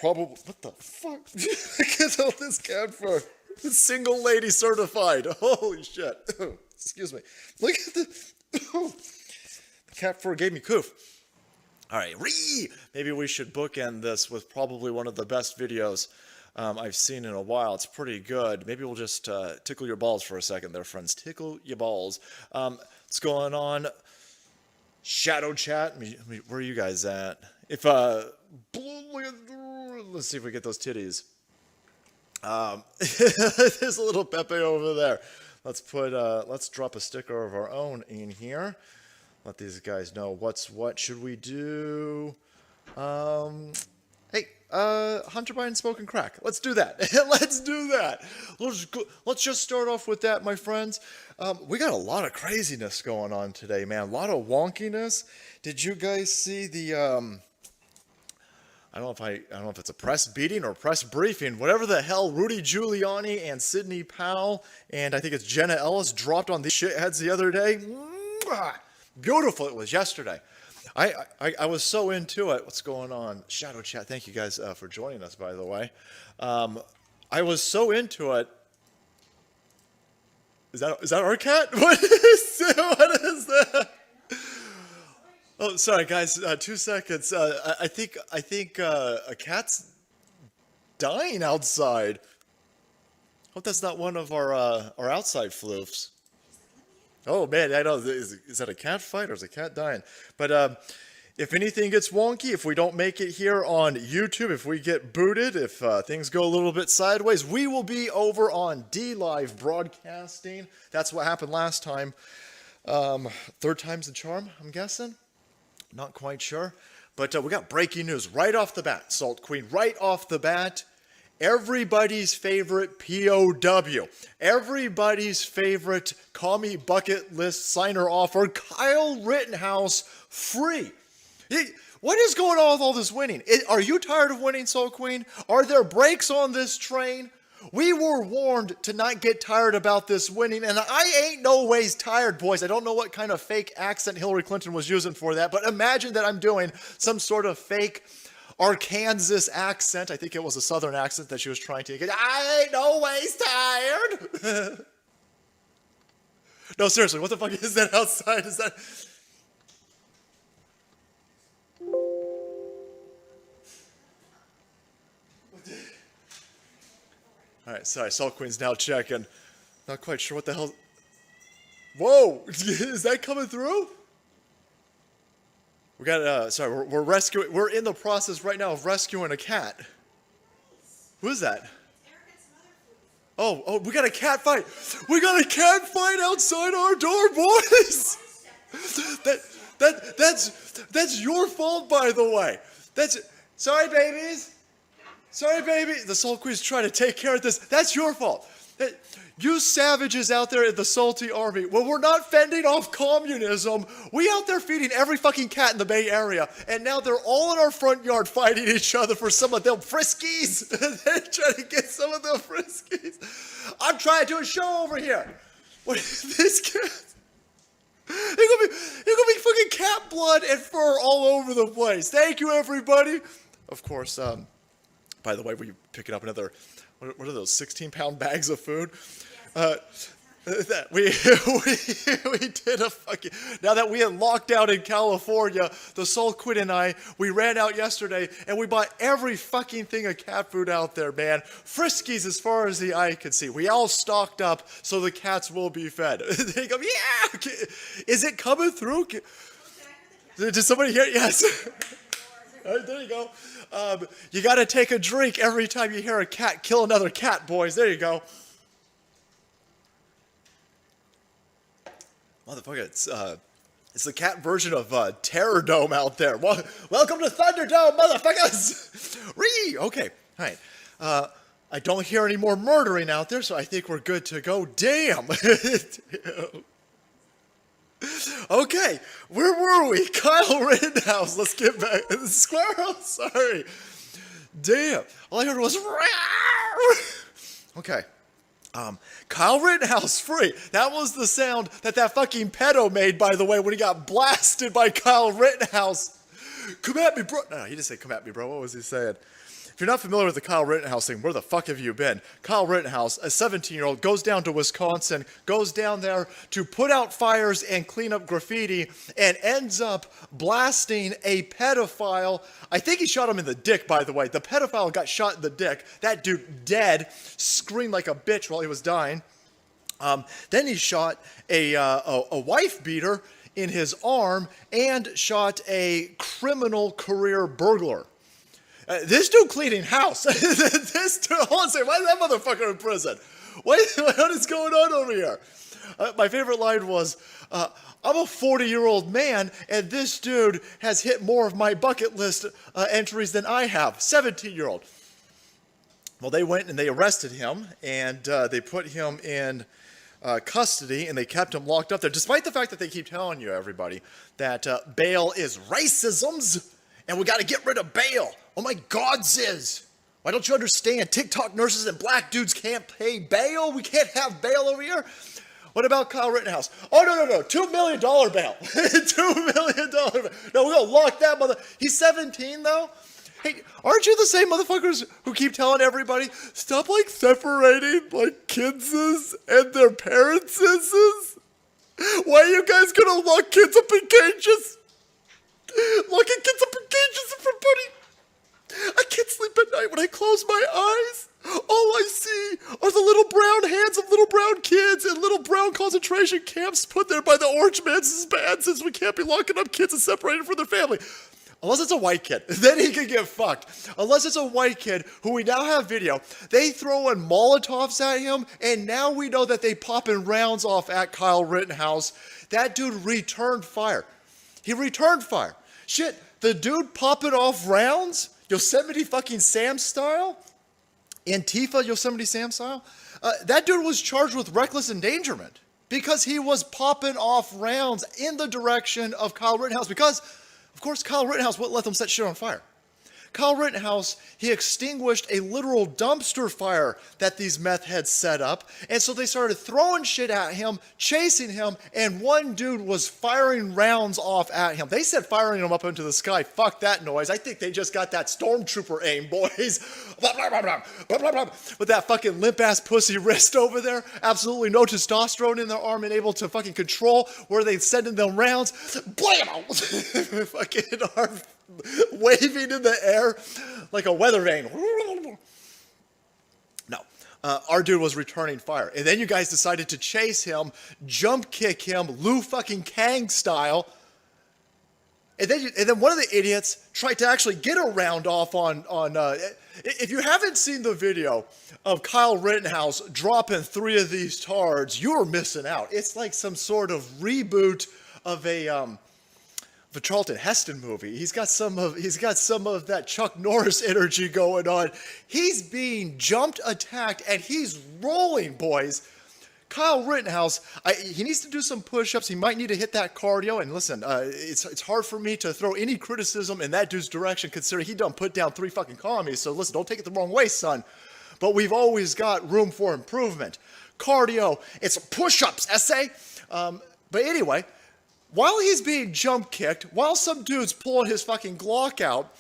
probably, what the fuck? Look at all this cat fur. Single lady certified. Holy shit. Excuse me. Look at the cat fur gave me coof. All right, maybe we should bookend this with probably one of the best videos I've seen in a while. It's pretty good. Maybe we'll just tickle your balls for a second there, friends. Tickle your balls. What's going on? Shadow chat. Where are you guys at? If let's see if we get those titties. There's a little Pepe over there. Let's drop a sticker of our own in here. Let these guys know what's what. Should we do? Hey, Hunter Biden smoking crack. Let's do that. Let's do that. Let's just start off with that, my friends. We got a lot of craziness going on today, man. A lot of wonkiness. Did you guys see the? I don't know if it's a press beating or press briefing. Whatever the hell, Rudy Giuliani and Sidney Powell and I think it's Jenna Ellis dropped on these shitheads the other day. Beautiful. It was yesterday. I was so into it. What's going on? Shadow chat. Thank you guys for joining us, by the way. I was so into it. Is that our cat? What is that? Oh, sorry, guys. 2 seconds. I think a cat's dying outside. Hope that's not one of our outside floofs. Oh man, I know. Is that a cat fight or is a cat dying? But if anything gets wonky, if we don't make it here on YouTube, if we get booted, if things go a little bit sideways, we will be over on D-Live broadcasting. That's what happened last time. Third time's the charm, I'm guessing. Not quite sure. But we got breaking news right off the bat, Salt Queen. Right off the bat. Everybody's favorite POW, everybody's favorite commie bucket list signer offer, Kyle Rittenhouse, free. What is going on with all this winning? Are you tired of winning, Soul Queen? Are there brakes on this train? We were warned to not get tired about this winning, and I ain't no ways tired, boys. I don't know what kind of fake accent Hillary Clinton was using for that, but imagine that I'm doing some sort of fake Arkansas accent. I think it was a southern accent that she was trying to get. I ain't no ways tired. No, seriously, what the fuck is that outside? Is that... Alright, sorry, Salt Queen's now checking. Not quite sure what the hell... Whoa! Is that coming through? We got, sorry, we're rescuing, we're in the process right now of rescuing a cat. Who is that? Oh, we got a cat fight. We got a cat fight outside our door, boys. That's your fault, by the way. Sorry, babies. Sorry, baby. The Salt Queen's trying to take care of this. That's your fault. You savages out there in the salty army, well, we're not fending off communism. We out there feeding every fucking cat in the Bay Area, and now they're all in our front yard fighting each other for some of them friskies. They're trying to get some of them friskies. I'm trying to do a show over here. What is this cat? There's gonna be fucking cat blood and fur all over the place. Thank you, everybody. Of course, by the way, we picking up another... What are those 16-pound bags of food? We did a fucking... Now that we had lockdown in California, the Soul Queen and I, we ran out yesterday and we bought every fucking thing of cat food out there, man. Friskies as far as the eye could see. We all stocked up so the cats will be fed. They go, yeah! Is it coming through? Did somebody hear it? Yes. All right, there you go. You got to take a drink every time you hear a cat kill another cat, boys. There you go. Motherfucker, it's the cat version of Terror Dome out there. Welcome to Thunderdome, motherfuckers. Okay, all right. I don't hear any more murdering out there, so I think we're good to go. Damn. Okay, where were we? Kyle Rittenhouse. Let's get back. Squirrel, sorry. Damn. All I heard was... Okay. Kyle Rittenhouse free. That was the sound that fucking pedo made, by the way, when he got blasted by Kyle Rittenhouse. Come at me, bro. No, he didn't say come at me, bro. What was he saying? If you're not familiar with the Kyle Rittenhouse thing, where the fuck have you been? Kyle Rittenhouse, a 17-year-old, goes down to Wisconsin, goes down there to put out fires and clean up graffiti, and ends up blasting a pedophile. I think he shot him in the dick, by the way. The pedophile got shot in the dick. That dude dead, screamed like a bitch while he was dying. Then he shot a wife beater in his arm and shot a criminal career burglar. This dude cleaning house. This dude, hold on a second, why is that motherfucker in prison? What is going on over here? My favorite line was, I'm a 40-year-old man, and this dude has hit more of my bucket list entries than I have. 17-year-old. Well, they went and they arrested him, and they put him in custody, and they kept him locked up there, despite the fact that they keep telling you, everybody, that bail is racism's, and we got to get rid of bail. Oh my God, Ziz. Why don't you understand? TikTok nurses and black dudes can't pay bail. We can't have bail over here. What about Kyle Rittenhouse? Oh, no. $2 million bail. $2 million bail. No, we're going to lock that mother. He's 17, though. Hey, aren't you the same motherfuckers who keep telling everybody, stop, like, separating, like, kidses and their parentses? Why are you guys going to lock kids up in cages? Locking kids up in cages, everybody. I can't sleep at night when I close my eyes. All I see are the little brown hands of little brown kids in little brown concentration camps put there by the Orange Man's band, since we can't be locking up kids and separating from their family. Unless it's a white kid, then he can get fucked. Unless it's a white kid who we now have video, they throwing Molotovs at him, and now we know that they popping rounds off at Kyle Rittenhouse. That dude returned fire. He returned fire. Shit, the dude popping off rounds, Yosemite fucking Sam style, Antifa Yosemite Sam style, that dude was charged with reckless endangerment because he was popping off rounds in the direction of Kyle Rittenhouse because, of course, Kyle Rittenhouse wouldn't let them set shit on fire. Kyle Rittenhouse, he extinguished a literal dumpster fire that these meth heads set up, and so they started throwing shit at him, chasing him, and one dude was firing rounds off at him. They said firing him up into the sky. Fuck that noise. I think they just got that stormtrooper aim, boys. With that fucking limp-ass pussy wrist over there, absolutely no testosterone in their arm and able to fucking control where they sending them rounds. Blam! Fucking arm waving in the air like a weather vane. No, our dude was returning fire. And then you guys decided to chase him, jump kick him, Liu fucking Kang style. And then one of the idiots tried to actually get a round off on if you haven't seen the video of Kyle Rittenhouse dropping 3 of these tards, you're missing out. It's like some sort of reboot of a Charlton Heston movie. He's got some of that Chuck Norris energy going on. He's being jumped, attacked, and he's rolling, boys. Kyle Rittenhouse, he needs to do some push-ups. He might need to hit that cardio. And listen, it's hard for me to throw any criticism in that dude's direction, considering he done put down 3 fucking commies. So listen, don't take it the wrong way, son. But we've always got room for improvement. Cardio, it's push-ups, essay. But anyway, while he's being jump kicked, while some dude's pulling his fucking Glock out,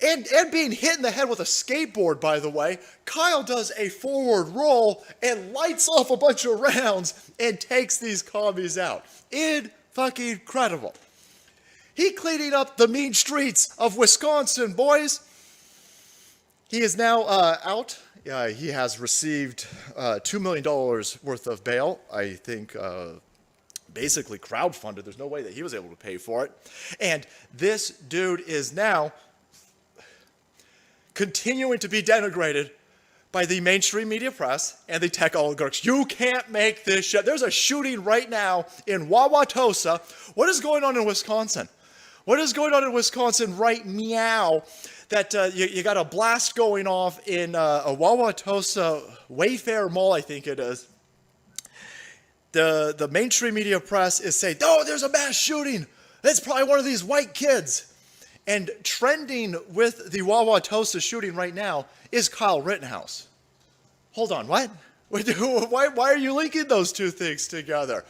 and being hit in the head with a skateboard, by the way, Kyle does a forward roll and lights off a bunch of rounds and takes these commies out. Fucking incredible. He cleaning up the mean streets of Wisconsin, boys. He is now out. He has received $2 million worth of bail, I think, basically crowdfunded. There's no way that he was able to pay for it. And this dude is now continuing to be denigrated by the mainstream media press and the tech oligarchs. You can't make this shit. There's a shooting right now in Wauwatosa. What is going on in Wisconsin? What is going on in Wisconsin right meow? That you got a blast going off in a Wauwatosa Wayfair Mall, I think it is. The mainstream media press is saying, oh, there's a mass shooting. It's probably one of these white kids. And trending with the Wauwatosa shooting right now is Kyle Rittenhouse. Hold on, what? Why are you linking those two things together?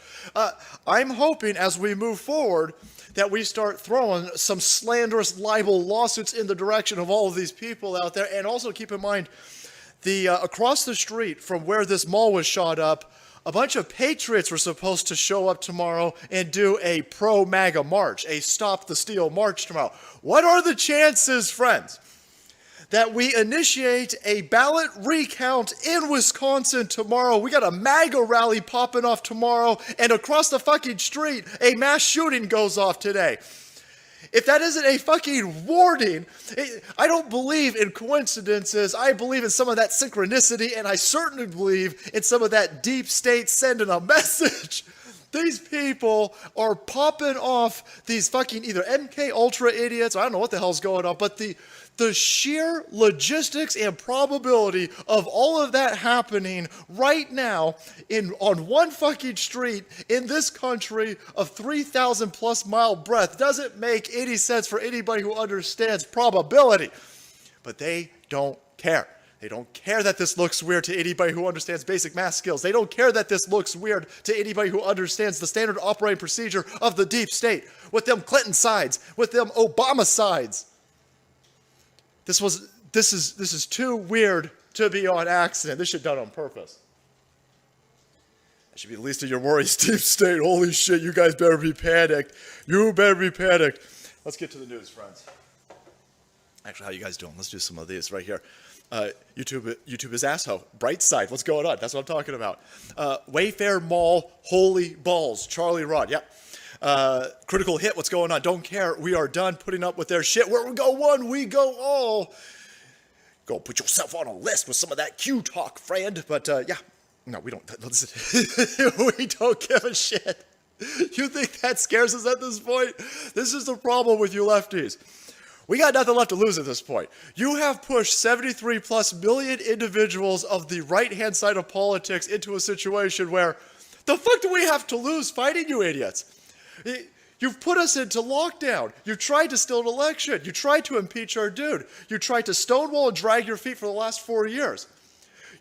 I'm hoping as we move forward that we start throwing some slanderous libel lawsuits in the direction of all of these people out there. And also keep in mind, across the street from where this mall was shot up, a bunch of patriots were supposed to show up tomorrow and do a pro-MAGA march, a Stop the Steal march tomorrow. What are the chances, friends, that we initiate a ballot recount in Wisconsin tomorrow? We got a MAGA rally popping off tomorrow, and across the fucking street, a mass shooting goes off today. If that isn't a fucking warning, I don't believe in coincidences. I believe in some of that synchronicity, and I certainly believe in some of that deep state sending a message. These people are popping off these fucking either MK Ultra idiots, I don't know what the hell's going on, but the sheer logistics and probability of all of that happening right now on one fucking street in this country of 3,000 plus mile breadth doesn't make any sense for anybody who understands probability. But they don't care. They don't care that this looks weird to anybody who understands basic math skills. They don't care that this looks weird to anybody who understands the standard operating procedure of the deep state, with them Clinton sides, with them Obama sides. This is too weird to be on accident. This shit done on purpose. That should be the least of your worries, deep state. Holy shit, you guys better be panicked. You better be panicked. Let's get to the news, friends. Actually, how you guys doing? Let's do some of these right here. YouTube is asshole. Bright side, what's going on? That's what I'm talking about. Wayfair Mall, holy balls. Charlie Rod, yep. Critical hit, what's going on? Don't care. We are done putting up with their shit. Where we go one, we go all. Go put yourself on a list with some of that Q talk, friend. But yeah, no, we don't. Listen, we don't give a shit. You think that scares us at this point? This is the problem with you lefties. We got nothing left to lose at this point. You have pushed 73 plus million individuals of the right-hand side of politics into a situation where the fuck do we have to lose fighting you idiots? You've put us into lockdown. You tried to steal an election. You tried to impeach our dude. You tried to stonewall and drag your feet for the last 4 years.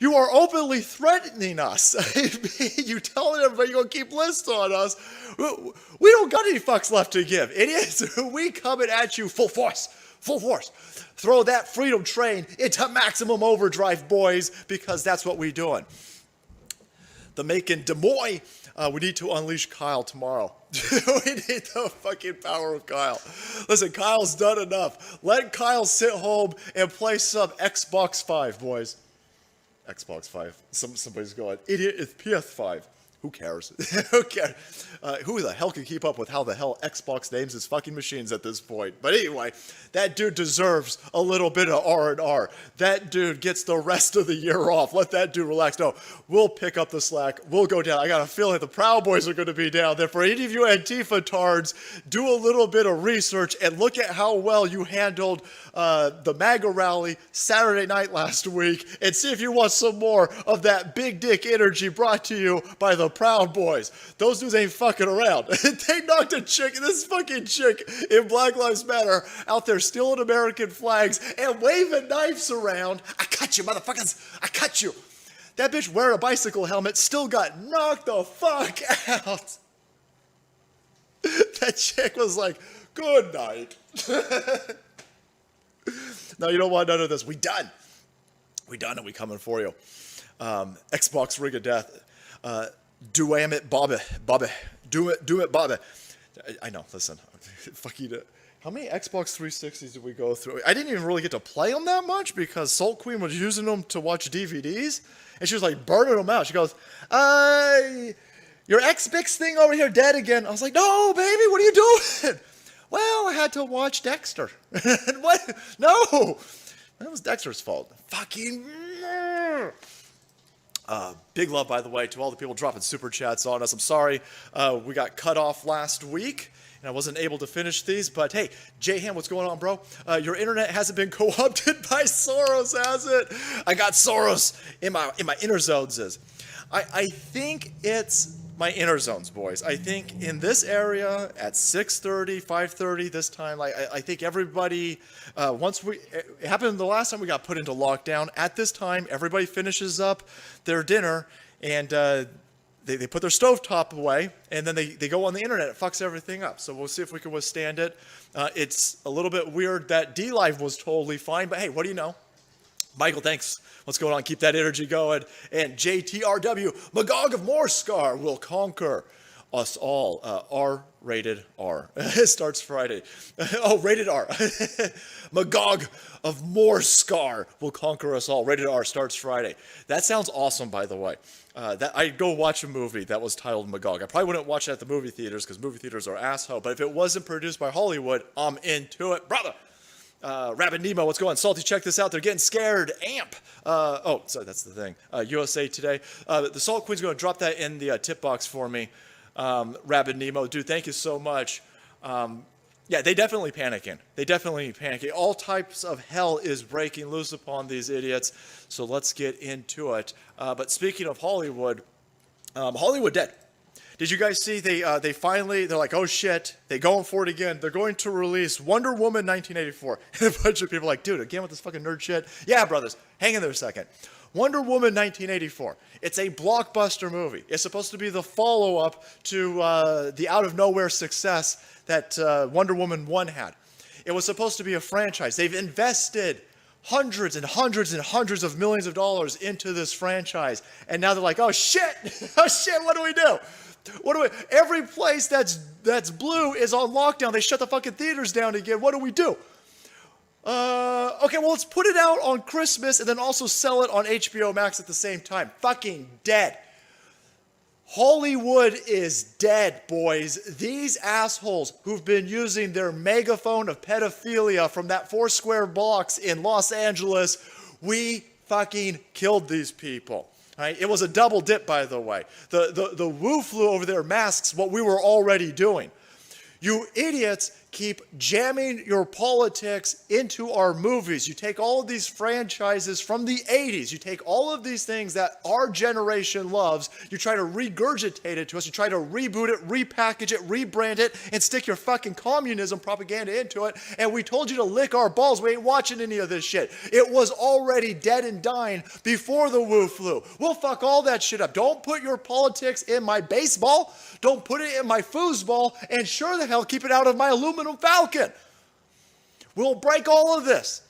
You are openly threatening us. You telling everybody you're going to keep lists on us. We don't got any fucks left to give. Idiots, we coming at you full force. Full force. Throw that freedom train into maximum overdrive, boys, because that's what we're doing. The Macon Des Moines, we need to unleash Kyle tomorrow. We need the fucking power of Kyle. Listen, Kyle's done enough. Let Kyle sit home and play some Xbox 5, boys. Xbox 5. Somebody's going, idiot, it's PS5. Who cares? Who cares? Who the hell can keep up with how the hell Xbox names his fucking machines at this point? But anyway, that dude deserves a little bit of R&R. That dude gets the rest of the year off. Let that dude relax. No, we'll pick up the slack. We'll go down. I got a feeling the Proud Boys are going to be down there. For any of you Antifa tards, do a little bit of research and look at how well you handled the MAGA rally Saturday night last week and see if you want some more of that big dick energy brought to you by the Proud Boys. Those dudes ain't fucking around. They knocked a chick, this fucking chick in Black Lives Matter out there stealing American flags and waving knives around. I cut you, motherfuckers. I cut you. That bitch wearing a bicycle helmet still got knocked the fuck out. That chick was like, good night. No, you don't want none of this. We done. We done and we coming for you. Xbox Ring of Death. Do it, Bobby. Do it, Bobby. I know, listen. Fucking, how many Xbox 360s did we go through? I didn't even really get to play them that much because Salt Queen was using them to watch DVDs. And she was like burning them out. She goes, your Xbox thing over here dead again. I was like, no, baby, what are you doing? Well, I had to watch Dexter. What? No. That was Dexter's fault. Fucking. Big love, by the way, to all the people dropping super chats on us. I'm sorry we got cut off last week and I wasn't able to finish these. But hey, J-Ham, what's going on, bro? Your internet hasn't been co-opted by Soros, has it? I got Soros in my inner zones. I think it's my inner zones, boys. I think in this area at 6:30, 5:30 this time, I think everybody, it happened the last time we got put into lockdown. At this time, everybody finishes up their dinner and they put their stovetop away, and then they go on the internet. It fucks everything up. So we'll see if we can withstand it. It's a little bit weird that D-Live was totally fine, but hey, what do you know? Michael, thanks. What's going on? Keep that energy going. And JTRW, Magog of Morscar will conquer us all. R-rated R. It starts Friday. Oh, rated R. Magog of Morscar will conquer us all. Rated R starts Friday. That sounds awesome, by the way. I'd go watch a movie that was titled Magog. I probably wouldn't watch it at the movie theaters because movie theaters are asshole. But if it wasn't produced by Hollywood, I'm into it, brother. Rabbit Nemo, what's going on? Salty, check this out. They're getting scared. Amp. Sorry, that's the thing. USA Today. The Salt Queen's going to drop that in the tip box for me. Rabbit Nemo, dude, thank you so much. Yeah, they definitely panicking. They definitely panicking. All types of hell is breaking loose upon these idiots. So let's get into it. But speaking of Hollywood, Hollywood dead. Did you guys see they're like, oh shit, they going for it again. They're going to release Wonder Woman 1984. And a bunch of people are like, dude, again with this fucking nerd shit? Yeah, brothers, hang in there a second. Wonder Woman 1984. It's a blockbuster movie. It's supposed to be the follow-up to the out-of-nowhere success that Wonder Woman 1 had. It was supposed to be a franchise. They've invested hundreds and hundreds and hundreds of millions of dollars into this franchise. And now they're like, oh shit, oh shit, what do we do? Every place that's blue is on lockdown. They shut the fucking theaters down again. What do we do? Okay, well, let's put it out on Christmas and then also sell it on HBO Max at the same time. Fucking dead. Hollywood is dead, boys. These assholes who've been using their megaphone of pedophilia from that Foursquare box in Los Angeles, we fucking killed these people. Right? It was a double dip, by the way. The woo flew over their masks what we were already doing. You idiots keep jamming your politics into our movies. You take all of these franchises from the 80s. You take all of these things that our generation loves. You try to regurgitate it to us. You try to reboot it, repackage it, rebrand it, and stick your fucking communism propaganda into it. And we told you to lick our balls. We ain't watching any of this shit. It was already dead and dying before the woo flew. We'll fuck all that shit up. Don't put your politics in my baseball. Don't put it in my foosball. And sure the hell keep it out of my aluminum Falcon. We'll break all of this.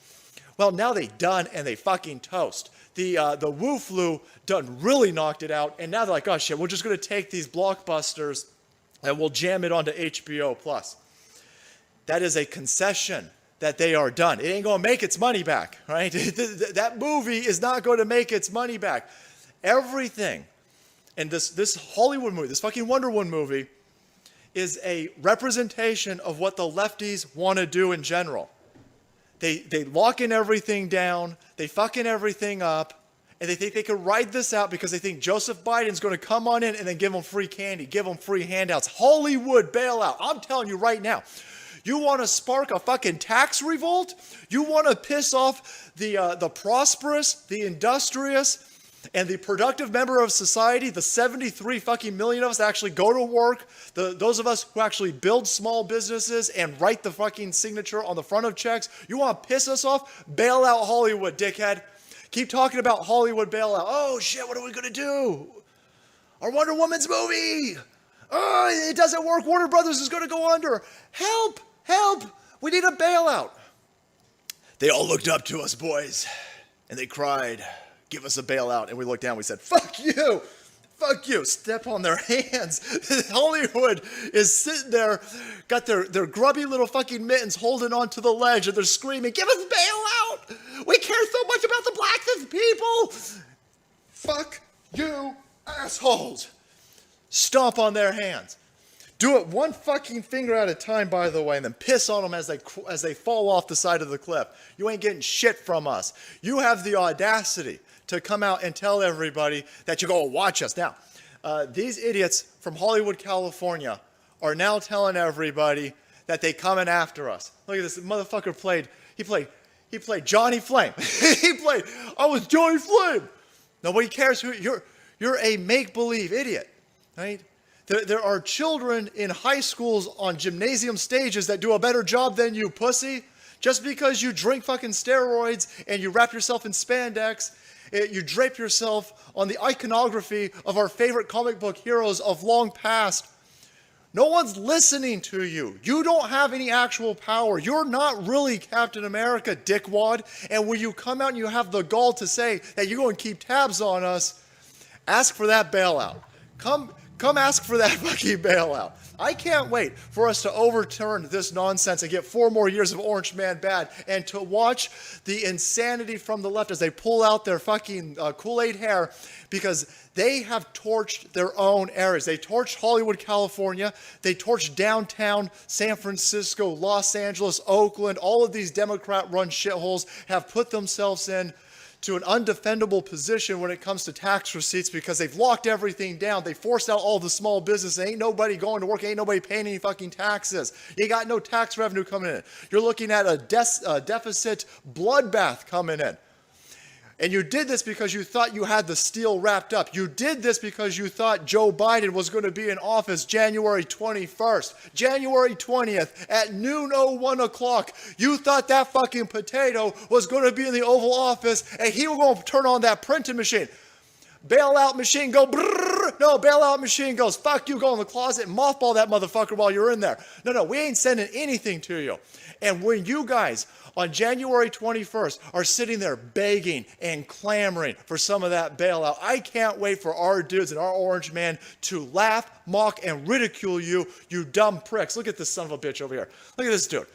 Well, now they done and they fucking toast. The woo flu done really knocked it out, and now they're like, oh shit, we're just gonna take these blockbusters and we'll jam it onto HBO Plus. That is a concession that they are done. It ain't gonna make its money back, right? That movie is not going to make its money back. Everything, and this Hollywood movie, this fucking Wonder Woman movie, is a representation of what the lefties want to do in general. They locking everything down, they fucking everything up, and they think they can ride this out because they think Joseph Biden's going to come on in and then give them free candy, give them free handouts. Hollywood bailout. I'm telling you right now, you want to spark a fucking tax revolt? You want to piss off the prosperous, the industrious, and the productive member of society, the 73 fucking million of us that actually go to work, those of us who actually build small businesses and write the fucking signature on the front of checks, you want to piss us off? Bail out Hollywood, dickhead. Keep talking about Hollywood bailout. Oh shit, what are we gonna do? Our Wonder Woman's movie! Oh, it doesn't work. Warner Brothers is gonna go under. Help! Help! We need a bailout. They all looked up to us, boys, and they cried, give us a bailout. And we looked down, we said, fuck you, fuck you, step on their hands. Hollywood is sitting there, got their grubby little fucking mittens holding onto the ledge, and they're screaming, give us a bailout. We care so much about the black people. Fuck you, assholes. Stomp on their hands. Do it one fucking finger at a time, by the way, and then piss on them as they fall off the side of the cliff. You ain't getting shit from us. You have the audacity to come out and tell everybody that you go watch us. Now, these idiots from Hollywood, California are now telling everybody that they coming after us. Look at this motherfucker he played Johnny Flame. I was Johnny Flame. Nobody cares who you're a make-believe idiot, right? There are children in high schools on gymnasium stages that do a better job than you, pussy. Just because you drink fucking steroids and you wrap yourself in spandex, you drape yourself on the iconography of our favorite comic book heroes of long past. No one's listening to you. You don't have any actual power. You're not really Captain America, dickwad. And when you come out and you have the gall to say that you're going to keep tabs on us, ask for that bailout. Come ask for that fucking bailout. I can't wait for us to overturn this nonsense and get 4 more years of Orange Man bad and to watch the insanity from the left as they pull out their fucking Kool-Aid hair because they have torched their own areas. They torched Hollywood, California. They torched downtown San Francisco, Los Angeles, Oakland. All of these Democrat-run shitholes have put themselves in to an undefendable position when it comes to tax receipts because they've locked everything down. They forced out all the small business. Ain't nobody going to work. Ain't nobody paying any fucking taxes. You got no tax revenue coming in. You're looking at a deficit bloodbath coming in. And you did this because you thought you had the steal wrapped up. You did this because you thought Joe Biden was going to be in office January 21st. January 20th at noon 01 o'clock. You thought that fucking potato was going to be in the Oval Office and he was going to turn on that printing machine. Bailout machine go brrrr. No, bailout machine goes, fuck you, go in the closet and mothball that motherfucker while you're in there. No, we ain't sending anything to you. And when you guys on January 21st are sitting there begging and clamoring for some of that bailout, I can't wait for our dudes and our Orange Man to laugh, mock, and ridicule you, you dumb pricks. Look at this son of a bitch over here. Look at this dude.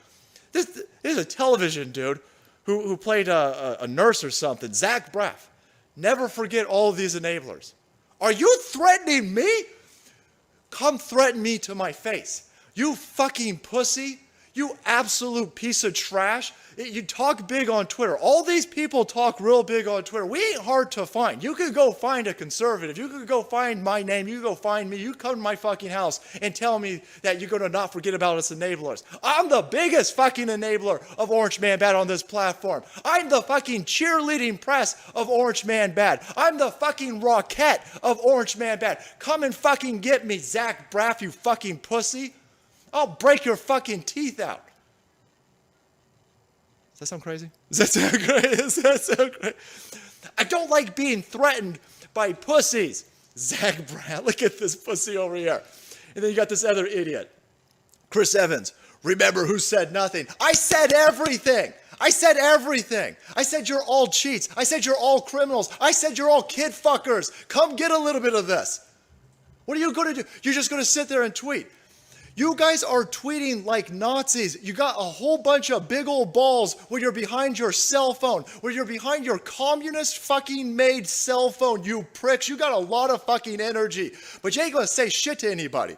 This is a television dude who played a nurse or something. Zach Braff. Never forget all of these enablers. Are you threatening me? Come threaten me to my face. You fucking pussy. You absolute piece of trash. You talk big on Twitter. All these people talk real big on Twitter. We ain't hard to find. You could go find a conservative. You could go find my name. You could go find me. You come to my fucking house and tell me that you're going to not forget about us enablers. I'm the biggest fucking enabler of Orange Man Bad on this platform. I'm the fucking cheerleading press of Orange Man Bad. I'm the fucking rocket of Orange Man Bad. Come and fucking get me, Zach Braff, you fucking pussy. I'll break your fucking teeth out. Does that sound crazy? Does that sound crazy? Does that sound crazy? I don't like being threatened by pussies. Zach Braff, look at this pussy over here. And then you got this other idiot, Chris Evans. Remember who said nothing? I said everything. I said everything. I said you're all cheats. I said you're all criminals. I said you're all kid fuckers. Come get a little bit of this. What are you going to do? You're just going to sit there and tweet. You guys are tweeting like Nazis. You got a whole bunch of big old balls when you're behind your cell phone, when you're behind your communist fucking made cell phone, you pricks. You got a lot of fucking energy, but you ain't gonna say shit to anybody.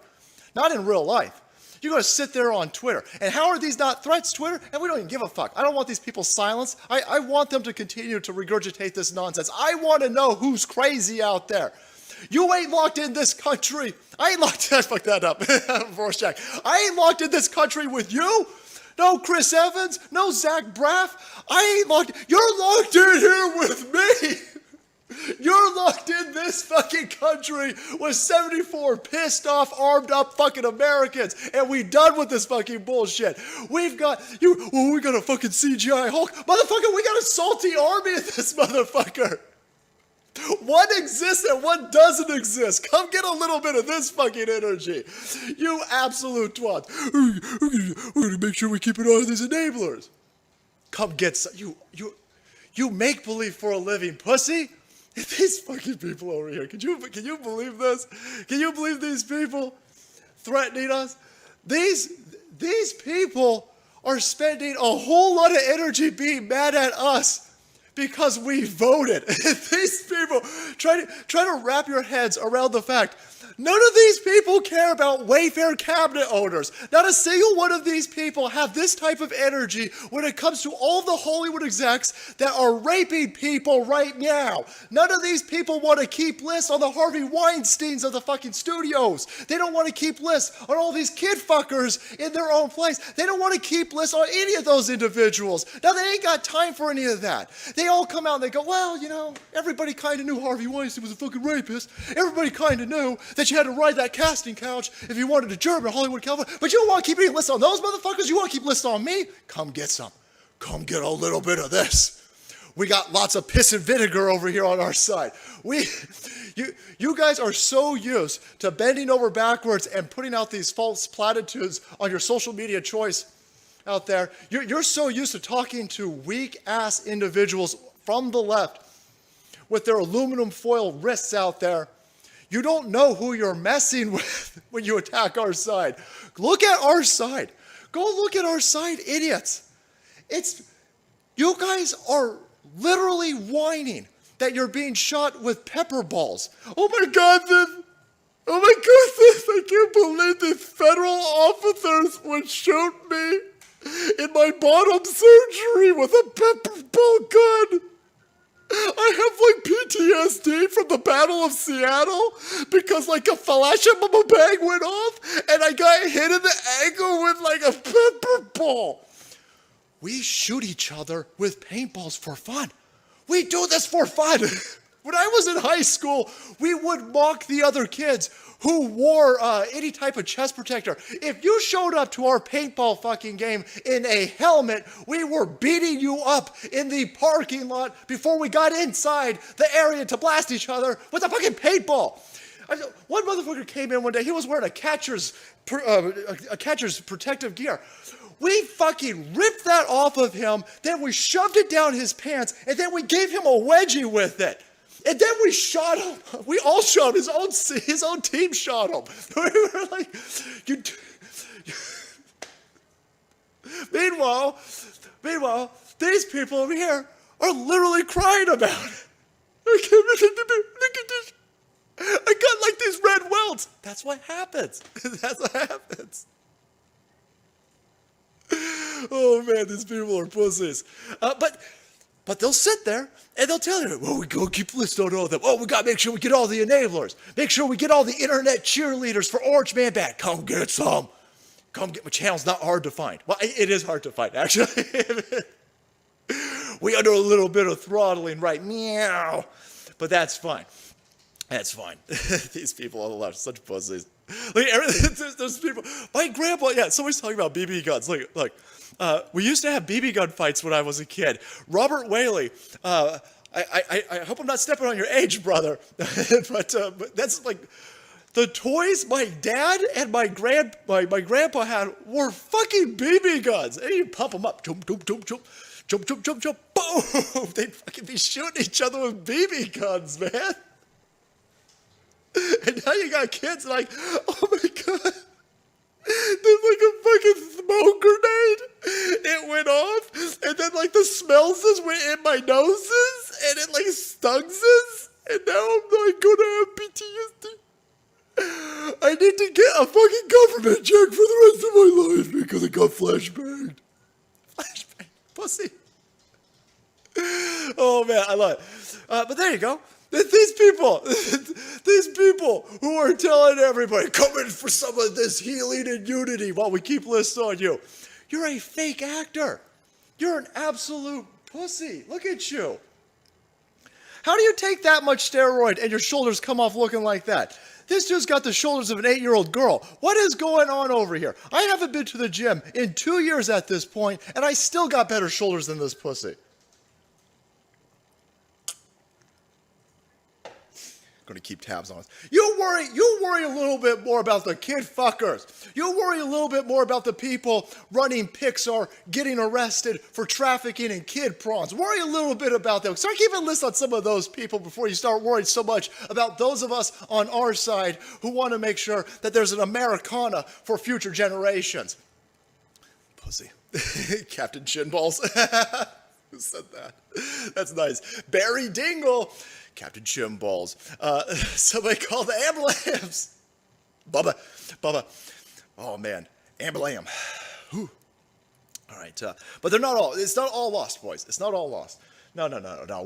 Not in real life. You're gonna sit there on Twitter. And how are these not threats, Twitter? And we don't even give a fuck. I don't want these people silenced. I want them to continue to regurgitate this nonsense. I want to know who's crazy out there. You ain't locked in this country. I ain't locked in, I fucked that up. Rorschach. I ain't locked in this country with you. No Chris Evans. No Zach Braff. I ain't locked. You're locked in here with me. You're locked in this fucking country with 74 pissed off, armed up fucking Americans. And we done with this fucking bullshit. We've got, we got a fucking CGI Hulk. Motherfucker, we got a salty army of this motherfucker. One exists and one doesn't exist. Come get a little bit of this fucking energy. You absolute twat. We're going to make sure we keep an eye on these enablers. Come get some. You make believe for a living, pussy. These fucking people over here. Can you believe this? Can you believe these people threatening us? These people are spending a whole lot of energy being mad at us. Because we voted. These people, try to wrap your heads around the fact none of these people care about Wayfair cabinet owners. Not a single one of these people have this type of energy when it comes to all the Hollywood execs that are raping people right now. None of these people want to keep lists on the Harvey Weinsteins of the fucking studios. They don't want to keep lists on all these kid fuckers in their own place. They don't want to keep lists on any of those individuals. Now, they ain't got time for any of that. they all come out and they go, well, you know, everybody kind of knew Harvey Weinstein was a fucking rapist. Everybody kind of knew that you had to ride that casting couch if you wanted a job in Hollywood, California. But you don't want to keep being listed on those motherfuckers? You want to keep listed on me? Come get some. Come get a little bit of this. We got lots of piss and vinegar over here on our side. You guys are so used to bending over backwards and putting out these false platitudes on your social media choice out there. You're so used to talking to weak-ass individuals from the left with their aluminum foil wrists out there. You don't know who you're messing with when you attack our side. Look at our side. Go look at our side, idiots. You guys are literally whining that you're being shot with pepper balls. Oh my God, oh my goodness, I can't believe these federal officers would shoot me in my bottom surgery with a pepper ball gun. I have like PTSD from the Battle of Seattle because like a flashbang of a bag went off and I got hit in the ankle with like a pepper ball. We shoot each other with paintballs for fun. We do this for fun. When I was in high school, we would mock the other kids who wore any type of chest protector. If you showed up to our paintball fucking game in a helmet, we were beating you up in the parking lot before we got inside the area to blast each other with a fucking paintball. One motherfucker came in one day, he was wearing a catcher's protective gear. We fucking ripped that off of him, then we shoved it down his pants, and then we gave him a wedgie with it. And then we shot him. We all shot him. His own team shot him. We were like, Meanwhile, these people over here are literally crying about it. Look at this. I got like these red welts. That's what happens. That's what happens. Oh man, these people are pussies. But they'll sit there and they'll tell you, well, we go keep listing on all of them. Oh, we got to make sure we get all the enablers. Make sure we get all the internet cheerleaders for Orange Man Band. Come get some. Come get my channel's not hard to find. Well, it is hard to find, actually. We under a little bit of throttling, right? Meow. But that's fine. That's fine. These people on the left, such pussies. Like, there's people. My grandpa, yeah, somebody's talking about BB guns. Look. We used to have BB gun fights when I was a kid. Robert Whaley, I hope I'm not stepping on your age, brother, but that's like, the toys my dad and my grandpa had were fucking BB guns. And you pump them up, jump, jump, jump, jump, jump, jump, jump, jump, boom. They'd fucking be shooting each other with BB guns, man. And now you got kids like, oh my God. There's like a fucking smoke grenade. It went off, and then like the smells just went in my noses, and it like stung us, and now I'm like gonna have PTSD. I need to get a fucking government check for the rest of my life because I got flashbanged. Flashbang, pussy. Oh man, I love it. But there you go. These people who are telling everybody, come in for some of this healing and unity while we keep lists on you. You're a fake actor. You're an absolute pussy. Look at you. How do you take that much steroid and your shoulders come off looking like that? This dude's got the shoulders of an 8-year-old girl. What is going on over here? I haven't been to the gym in 2 years at this point, and I still got better shoulders than this pussy. Going to keep tabs on us. You worry a little bit more about the kid fuckers. You worry a little bit more about the people running Pixar getting arrested for trafficking in kid prawns. Worry a little bit about them. Start keeping a list on some of those people before you start worrying so much about those of us on our side who want to make sure that there's an Americana for future generations. Pussy. Captain Shinballs. Who said that? That's nice. Barry Dingle. Captain Shimballs. Somebody call the ambulance. Bubba. Oh man, ambulance. Whew. All right, but they're not all. It's not all lost, boys. It's not all lost. No.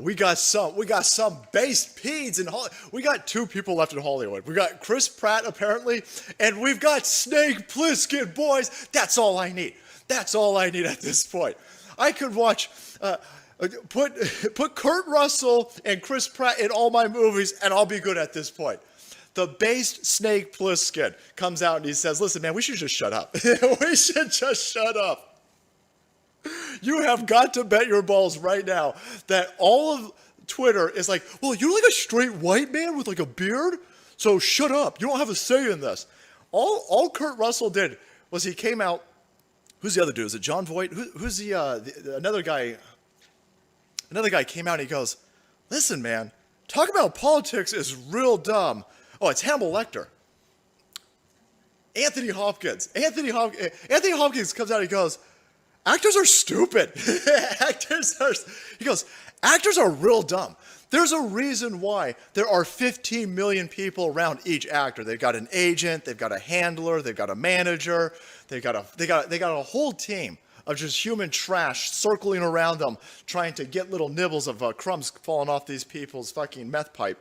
We got some based peds in Hollywood. We got 2 people left in Hollywood. We got Chris Pratt apparently, and we've got Snake Plissken, boys. That's all I need. That's all I need at this point. I could watch. Put Kurt Russell and Chris Pratt in all my movies, and I'll be good at this point. The based Snake Plissken comes out and he says, listen, man, we should just shut up. We should just shut up. You have got to bet your balls right now that all of Twitter is like, well, you're like a straight white man with like a beard, so shut up. You don't have a say in this. All Kurt Russell did was he came out. Who's the other dude? Is it John Voight? Who's another guy? Another guy came out and he goes, listen, man, talking about politics is real dumb. Oh, it's Hannibal Lecter. Anthony Hopkins comes out and he goes, actors are stupid. He goes, actors are real dumb. There's a reason why there are 15 million people around each actor. They've got an agent, they've got a handler, they've got a manager, they got a whole team of just human trash circling around them, trying to get little nibbles of crumbs falling off these people's fucking meth pipe.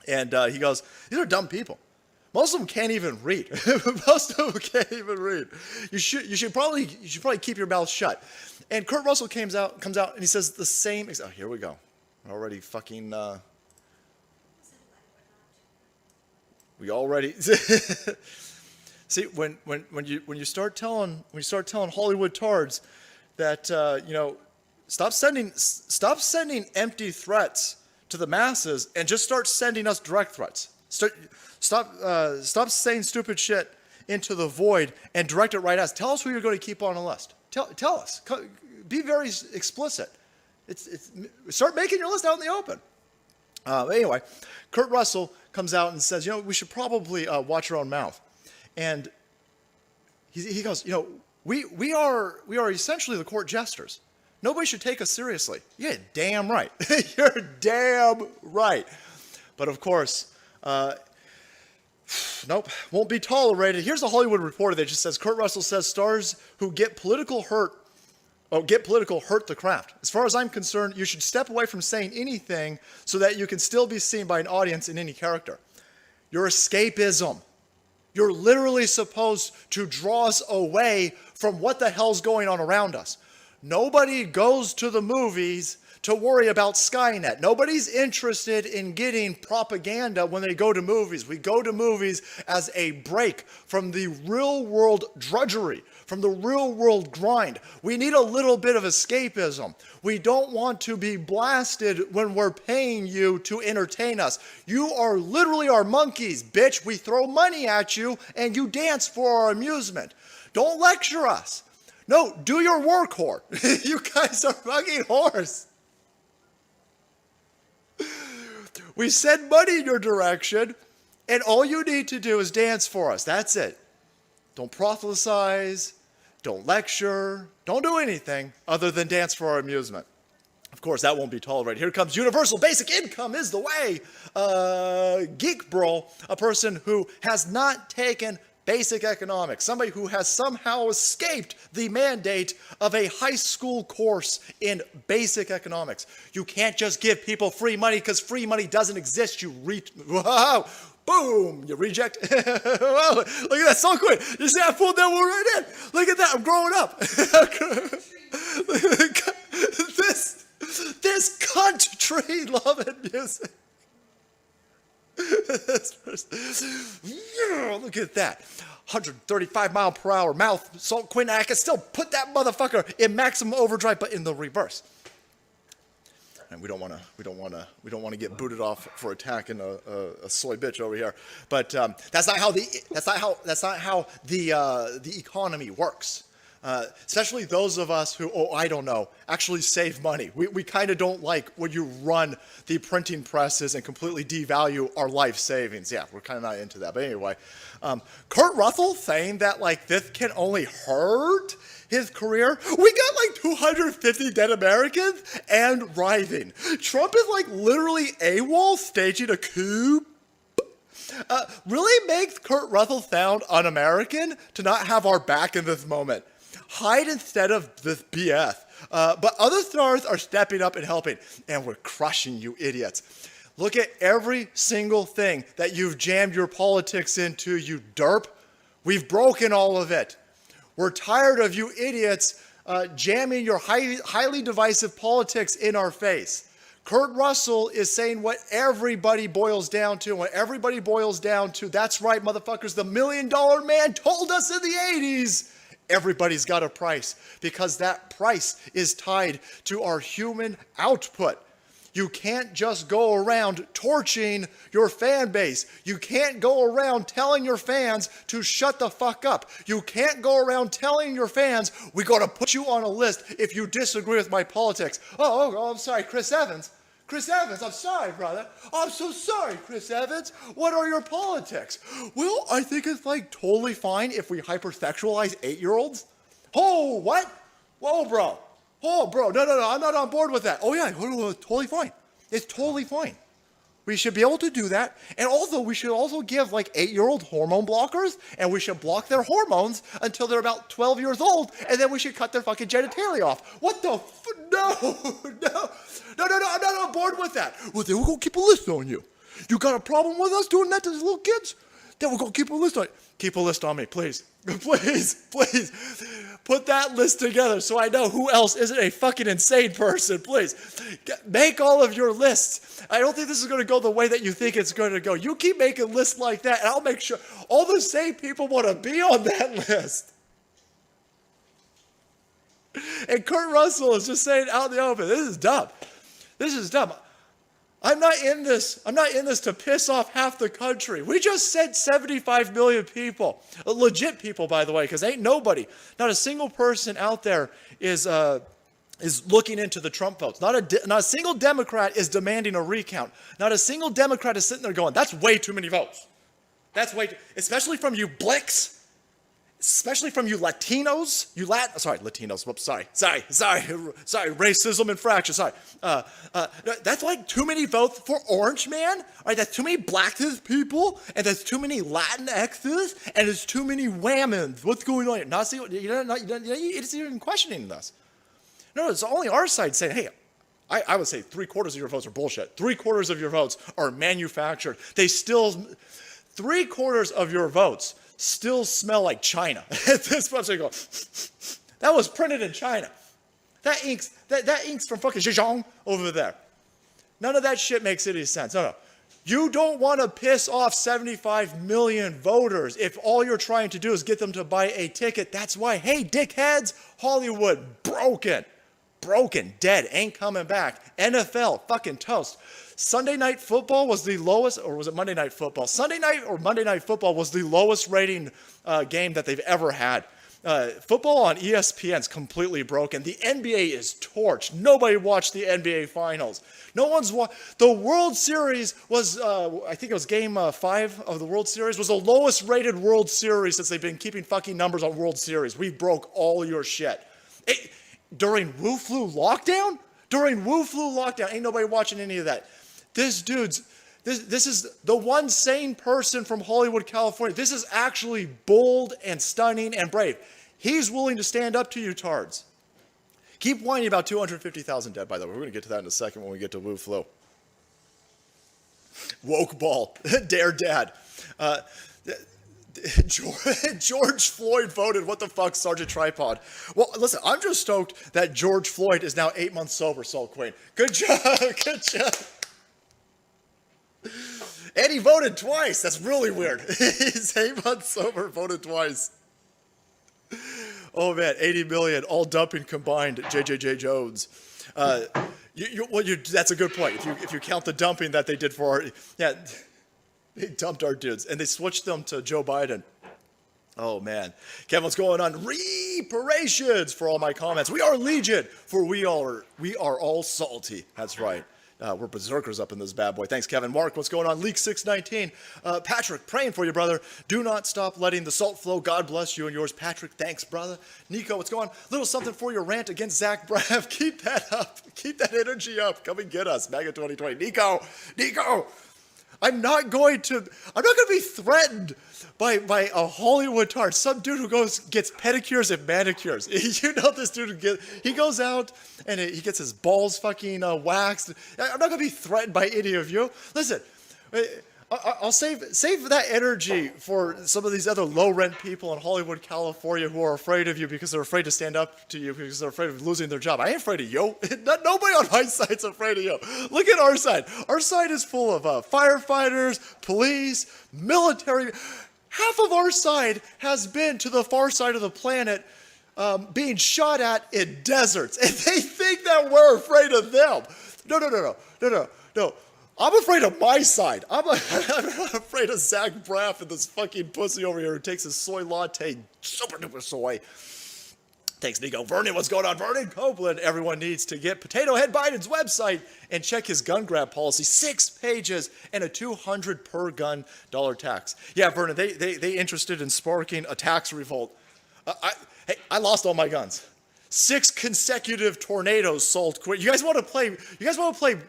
And he goes, these are dumb people. Most of them can't even read. Most of them can't even read. You should probably keep your mouth shut. And Kurt Russell comes out and he says the same. Oh, here we go. Already fucking. We already. See, when you start telling Hollywood tards that stop sending empty threats to the masses and just start sending us direct threats. Stop saying stupid shit into the void and direct it right at us. Tell us who you're going to keep on the list. Tell us. Be very explicit. Start making your list out in the open. Anyway, Kurt Russell comes out and says, we should probably watch our own mouth. And he goes, we are essentially the court jesters. Nobody should take us seriously. Yeah, damn right. You're damn right. But of course, nope, won't be tolerated. Here's a Hollywood Reporter that just says, Kurt Russell says stars who get political hurt the craft. As far as I'm concerned, you should step away from saying anything so that you can still be seen by an audience in any character. Your escapism. You're literally supposed to draw us away from what the hell's going on around us. Nobody goes to the movies to worry about Skynet. Nobody's interested in getting propaganda when they go to movies. We go to movies as a break from the real world drudgery, from the real world grind. We need a little bit of escapism. We don't want to be blasted when we're paying you to entertain us. You are literally our monkeys, bitch. We throw money at you and you dance for our amusement. Don't lecture us. No, do your work, whore. You guys are fucking whores. We send money in your direction, and all you need to do is dance for us. That's it. Don't prophesize, don't lecture, don't do anything other than dance for our amusement. Of course, that won't be tolerated. Here comes universal basic income is the way. Geek bro, a person who has not taken basic economics, somebody who has somehow escaped the mandate of a high school course in basic economics. You can't just give people free money because free money doesn't exist. Wow, boom, you reject. Wow, look at that, so quick. You see, I pulled that one right in. Look at that, I'm growing up. this country loving music. Look at that. 135 mile per hour mouth salt Quinn. I can still put that motherfucker in maximum overdrive, but in the reverse. And we don't want to get booted off for attacking a soy bitch over here. But that's not how the economy works. Especially those of us who, actually save money. We kind of don't like when you run the printing presses and completely devalue our life savings. Yeah, we're kind of not into that. But anyway, Kurt Russell saying that this can only hurt his career. We got 250 dead Americans and writhing. Trump is literally AWOL staging a coup. Really makes Kurt Russell sound un-American to not have our back in this moment. Hide instead of this BS. But other stars are stepping up and helping, and we're crushing you idiots. Look at every single thing that you've jammed your politics into, you derp. We've broken all of it. We're tired of you idiots jamming your highly divisive politics in our face. Kurt Russell is saying what everybody boils down to. What everybody boils down to, that's right, motherfuckers, the $1 Million Man told us in the 80s, everybody's got a price, because that price is tied to our human output. You can't just go around torching your fan base. You can't go around telling your fans to shut the fuck up. You can't go around telling your fans, we gotta put you on a list if you disagree with my politics. Oh, I'm sorry, Chris Evans. Chris Evans, I'm sorry, brother. I'm so sorry, Chris Evans. What are your politics? Well, I think it's like totally fine if we hypersexualize 8-year-olds. Oh, what? Whoa, bro. Oh, bro, no, I'm not on board with that. Oh, yeah, totally fine. It's totally fine. We should be able to do that. And also, we should also give like 8-year-old hormone blockers, and we should block their hormones until they're about 12 years old, and then we should cut their fucking genitalia off. What the No, I'm not on board with that. Well, then we're going to keep a list on you. You got a problem with us doing that to these little kids? Then we're going to keep a list on you. Keep a list on me, please. Please. Put that list together so I know who else isn't a fucking insane person, please. Make all of your lists. I don't think this is going to go the way that you think it's going to go. You keep making lists like that, and I'll make sure all the same people want to be on that list. And Kurt Russell is just saying out in the open, this is dumb. This is dumb. I'm not in this to piss off half the country. We just said 75 million people. Legit people, by the way, because ain't nobody, not a single person out there is looking into the Trump votes. Not a single Democrat is demanding a recount. Not a single Democrat is sitting there going, that's way too many votes. That's way too, especially from you blicks. Especially from you Latinos, Latinos, whoops, sorry, racism infraction, sorry. That's like too many votes for Orange Man, right? That's too many black people, and that's too many Latinx's, and there's too many whammons. What's going on here? It's even questioning this. No, it's only our side saying, hey, I would say 3/4 of your votes are bullshit. 3/4 of your votes are manufactured. 3/4 of your votes still smell like China. At this point, you go, that was printed in China. That ink's from fucking Zhejiang over there. None of that shit makes any sense. No. You don't want to piss off 75 million voters if all you're trying to do is get them to buy a ticket. That's why, hey, dickheads, Hollywood, broken, dead, ain't coming back. NFL, fucking toast. Sunday Night Football was the lowest, or was it Monday Night Football? Sunday Night or Monday Night Football was the lowest rating game that they've ever had. Football on ESPN's completely broken. The NBA is torched. Nobody watched the NBA Finals. No one's watched. The World Series was, I think it was Game 5 of the World Series, was the lowest rated World Series since they've been keeping fucking numbers on World Series. We broke all your shit. During Wu-Flu lockdown? Ain't nobody watching any of that. This is the one sane person from Hollywood, California. This is actually bold and stunning and brave. He's willing to stand up to you tards. Keep whining about 250,000 dead, by the way. We're going to get to that in a second when we get to Wu-Flu. Woke ball. Dare dad. George Floyd voted, what the fuck, Sergeant Tripod. Well, listen, I'm just stoked that George Floyd is now 8 months sober, Salt Queen. Good job. And he voted twice. That's really weird. He's 8 months sober, voted twice. Oh man, 80 million, all dumping combined. JJJ Jones. That's a good point. If you count the dumping that they did for they dumped our dudes and they switched them to Joe Biden. Oh man, Kevin, what's going on? Reparations for all my comments. We are legion, for we are all salty. That's right. We're berserkers up in this bad boy. Thanks, Kevin. Mark, what's going on? Leak 619. Patrick, praying for you, brother. Do not stop letting the salt flow. God bless you and yours. Patrick, thanks, brother. Nico, what's going on? Little something for your rant against Zach Braff. Keep that up. Keep that energy up. Come and get us. MAGA 2020. Nico. I'm not going to be threatened by a Hollywood tart. Some dude who gets pedicures and manicures. You know this dude he goes out and he gets his balls fucking waxed. I'm not going to be threatened by any of you. Listen, I'll save that energy for some of these other low-rent people in Hollywood, California, who are afraid of you because they're afraid to stand up to you because they're afraid of losing their job. I ain't afraid of you. Nobody on my side's afraid of you. Look at our side. Our side is full of firefighters, police, military. Half of our side has been to the far side of the planet being shot at in deserts, and they think that we're afraid of them. No. I'm afraid of my side. I'm not afraid of Zach Braff and this fucking pussy over here who takes his soy latte, super duper soy. Thanks, Nico. Vernon, what's going on? Vernon Copeland. Everyone needs to get Potato Head Biden's website and check his gun grab policy. 6 pages and a $200 per gun tax. Yeah, Vernon, they interested in sparking a tax revolt. Hey, I lost all my guns. 6 consecutive tornadoes sold quick. You guys want to play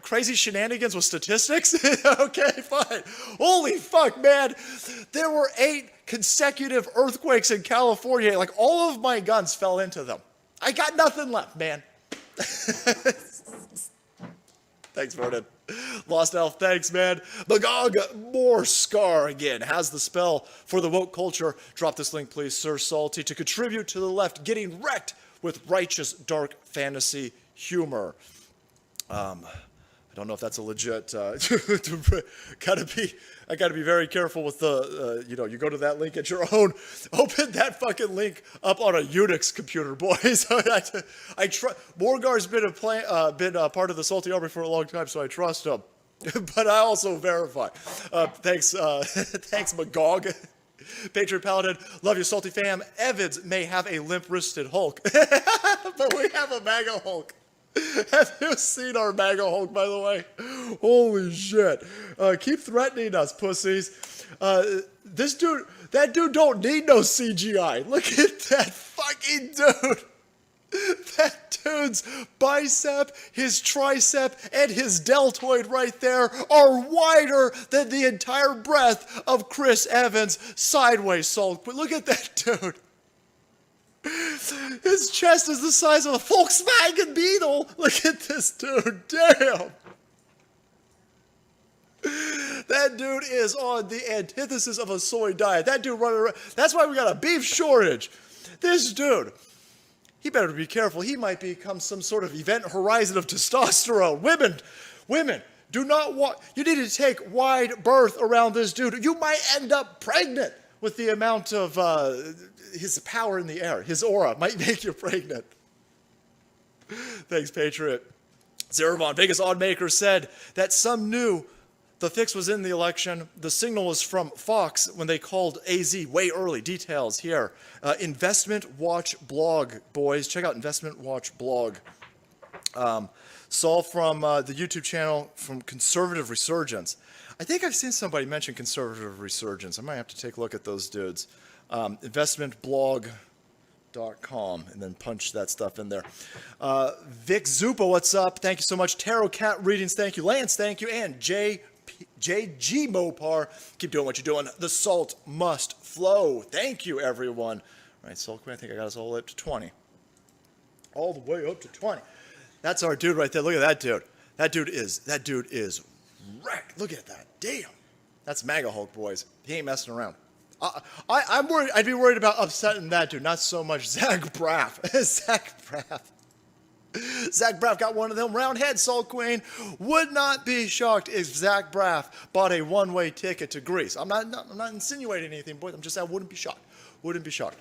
crazy shenanigans with statistics? Okay, fine. Holy fuck, man. There were 8 consecutive earthquakes in California. Like, all of my guns fell into them. I got nothing left, man. Thanks, Vernon. Lost Elf, thanks, man. Magog, more Scar again, has the spell for the woke culture. Drop this link, please, Sir Salty, to contribute to the left getting wrecked with righteous dark fantasy humor. I don't know if that's a legit. I gotta be very careful with the. You go to that link at your own. Open that fucking link up on a Unix computer, boys. Morgar's been a part of the Salty Army for a long time, so I trust him. But I also verify. Thanks, Magog. Patriot Paladin, love you, Salty fam. Evans may have a limp-wristed Hulk, but we have a MAGA Hulk. Have you seen our MAGA Hulk, by the way? Holy shit. Keep threatening us, pussies. That dude don't need no CGI. Look at that fucking dude. That dude's bicep, his tricep, and his deltoid right there are wider than the entire breadth of Chris Evans' sideways Sulk. But look at that dude. His chest is the size of a Volkswagen Beetle. Look at this dude. Damn. That dude is on the antithesis of a soy diet. That dude running around. That's why we got a beef shortage. This dude. He better be careful. He might become some sort of event horizon of testosterone. Women, do not want. You need to take wide berth around this dude. You might end up pregnant with the amount of his power in the air. His aura might make you pregnant. Thanks, Patriot. Zervon, Vegas Oddmaker, said that some knew the fix was in the election. The signal was from Fox when they called AZ way early. Details here. Investment Watch blog, boys. Check out Investment Watch blog. Saw from the YouTube channel from Conservative Resurgence. I think I've seen somebody mention Conservative Resurgence. I might have to take a look at those dudes. Investmentblog.com and then punch that stuff in there. Vic Zupa, what's up? Thank you so much. Tarot Cat Readings, thank you. Lance, thank you. And JG Mopar, keep doing what you're doing. The salt must flow. Thank you, everyone. All right, Soul Queen, I think I got us all the way up to 20. All the way up to 20. That's our dude right there. Look at that dude. That dude is wrecked. Look at that. Damn. That's MAGA Hulk, boys. He ain't messing around. I'm worried. I'd be worried about upsetting that dude, not so much Zach Braff. Zach Braff got one of them round heads, Salt Queen. Would not be shocked if Zach Braff bought a one-way ticket to Greece. I'm not insinuating anything, boys. I'm just saying I wouldn't be shocked. Wouldn't be shocked.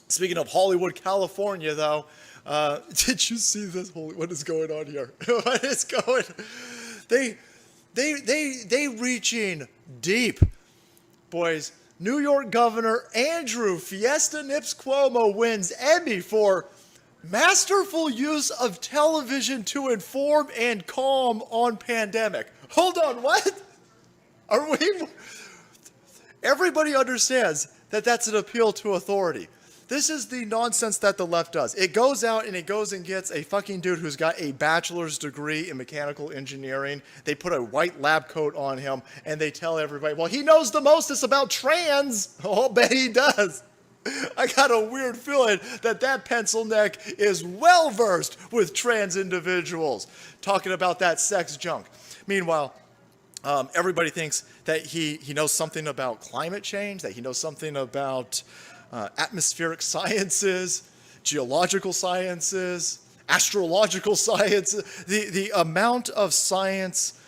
Speaking of Hollywood, California, though, did you see this? What is going on here? What is going? They reaching deep, boys. New York Governor Andrew Fiesta Nips Cuomo wins Emmy for masterful use of television to inform and calm on pandemic. Hold on, what? Are we? Everybody understands that that's an appeal to authority. This is the nonsense that the left does. It goes out and it goes and gets a fucking dude who's got a bachelor's degree in mechanical engineering. They put a white lab coat on him and they tell everybody, well, he knows the mostest about trans. Oh, I'll bet he does. I got a weird feeling that pencil neck is well versed with trans individuals talking about that sex junk. Meanwhile, Everybody thinks that he knows something about climate change, that he knows something about atmospheric sciences, geological sciences, astrological sciences. The amount of science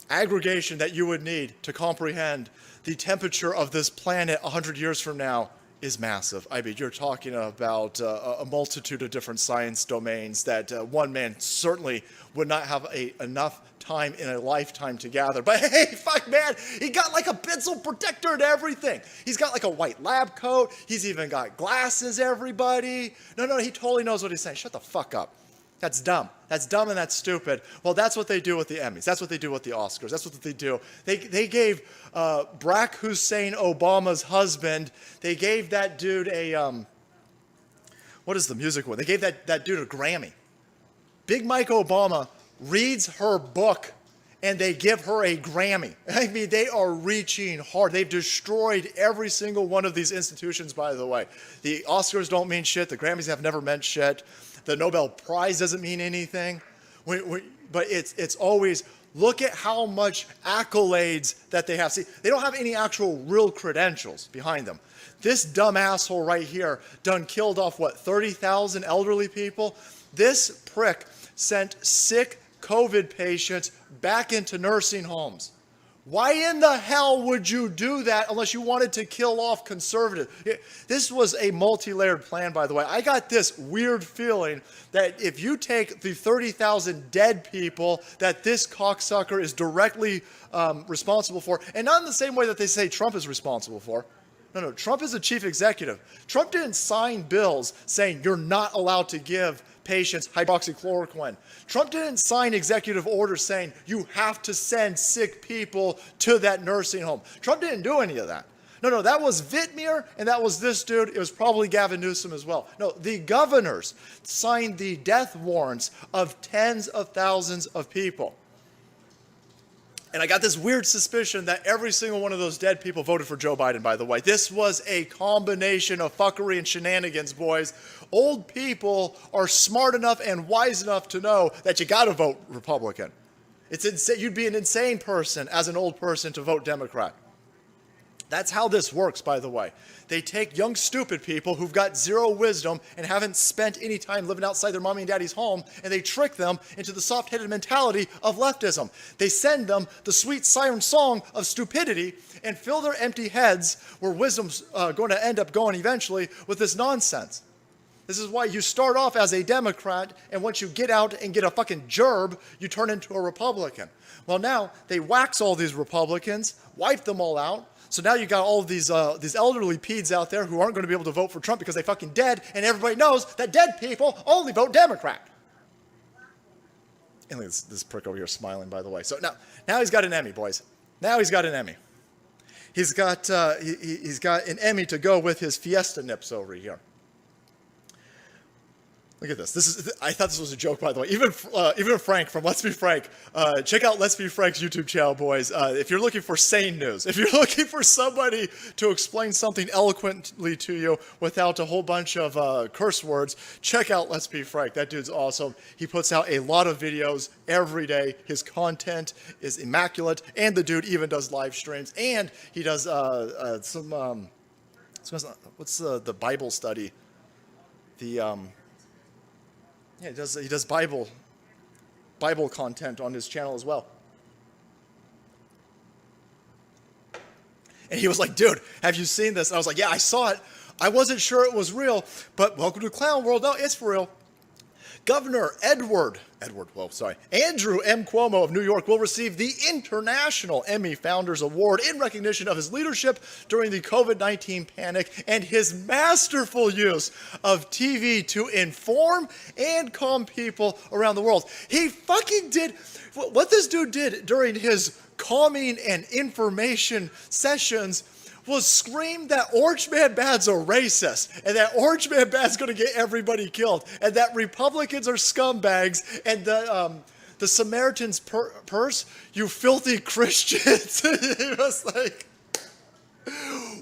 aggregation that you would need to comprehend the temperature of this planet 100 years from now is massive. I mean, you're talking about a multitude of different science domains that one man certainly would not have enough time in a lifetime to gather. But hey, fuck man, he got like a pencil protector and everything. He's got like a white lab coat. He's even got glasses, everybody. No, he totally knows what he's saying. Shut the fuck up. That's dumb. That's dumb and that's stupid. Well, that's what they do with the Emmys. That's what they do with the Oscars. That's what they do. They gave Barack Hussein Obama's husband, they gave that dude a, what is the music one? They gave that dude a Grammy. Big Mike Obama reads her book and they give her a Grammy. I mean, they are reaching hard. They've destroyed every single one of these institutions, by the way. The Oscars don't mean shit. The Grammys have never meant shit. The Nobel Prize doesn't mean anything. But it's always, look at how much accolades that they have. See, they don't have any actual real credentials behind them. This dumb asshole right here done killed off, what, 30,000 elderly people? This prick sent sick COVID patients back into nursing homes. Why in the hell would you do that unless you wanted to kill off conservatives? This was a multi-layered plan, by the way. I got this weird feeling that if you take the 30,000 dead people that this cocksucker is directly responsible for, and not in the same way that they say Trump is responsible for. No, Trump is a chief executive. Trump didn't sign bills saying you're not allowed to give patients hydroxychloroquine. Trump didn't sign executive orders saying you have to send sick people to that nursing home. Trump didn't do any of that. No, that was Whitmer and that was this dude. It was probably Gavin Newsom as well. No, the governors signed the death warrants of tens of thousands of people. And I got this weird suspicion that every single one of those dead people voted for Joe Biden, by the way. This was a combination of fuckery and shenanigans, boys. Old people are smart enough and wise enough to know that you got to vote Republican. It's insane. You'd be an insane person as an old person to vote Democrat. That's how this works, by the way. They take young, stupid people who've got zero wisdom and haven't spent any time living outside their mommy and daddy's home, and they trick them into the soft-headed mentality of leftism. They send them the sweet siren song of stupidity and fill their empty heads, where wisdom's going to end up going eventually, with this nonsense. This is why you start off as a Democrat, and once you get out and get a fucking gerb, you turn into a Republican. Well, now they wax all these Republicans, wipe them all out. So now you got all of these elderly peds out there who aren't going to be able to vote for Trump because they fucking dead, and everybody knows that dead people only vote Democrat. And this prick over here smiling, by the way. So now he's got an Emmy, boys. Now he's got an Emmy. He's got an Emmy to go with his Fiesta nips over here. Look at this. I thought this was a joke, by the way. Even Frank from Let's Be Frank. Check out Let's Be Frank's YouTube channel, boys. If you're looking for sane news, if you're looking for somebody to explain something eloquently to you without a whole bunch of curse words, check out Let's Be Frank. That dude's awesome. He puts out a lot of videos every day. His content is immaculate, and the dude even does live streams. And he does what's the Bible study? Yeah, he does Bible content on his channel as well. And he was like, dude, have you seen this? And I was like, yeah, I saw it. I wasn't sure it was real, but welcome to Clown World. No, it's for real. Governor Andrew M. Cuomo of New York will receive the International Emmy Founders Award in recognition of his leadership during the COVID-19 panic and his masterful use of TV to inform and calm people around the world. He fucking did what this dude did during his calming and information sessions was scream that Orange Man Bad's a racist, and that Orange Man Bad's going to get everybody killed, and that Republicans are scumbags, and the Samaritan's purse, you filthy Christians. He was like,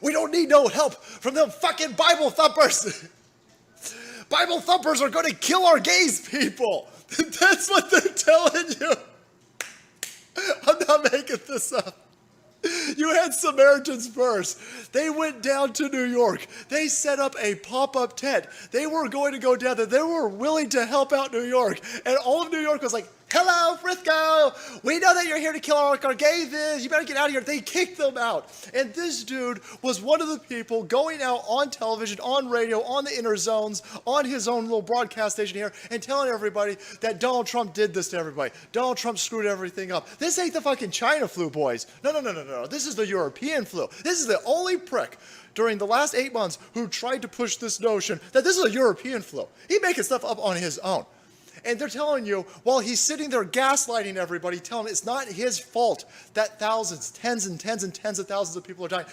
we don't need no help from them fucking Bible thumpers. Bible thumpers are going to kill our gays people. That's what they're telling you. I'm not making making this up. You had Samaritans first. They went down to New York. They set up a pop-up tent. They were going to go down there. They were willing to help out New York. And all of New York was like, hello, Frisco. We know that you're here to kill all our gays. You better get out of here. They kicked them out. And this dude was one of the people going out on television, on radio, on the inner zones, on his own little broadcast station here, and telling everybody that Donald Trump did this to everybody. Donald Trump screwed everything up. This ain't the fucking China flu, boys. No. This is the European flu. This is the only prick during the last 8 months who tried to push this notion that this is a European flu. He's making stuff up on his own. And they're telling you, while he's sitting there gaslighting everybody, telling them it's not his fault that thousands, tens and tens and tens of thousands of people are dying.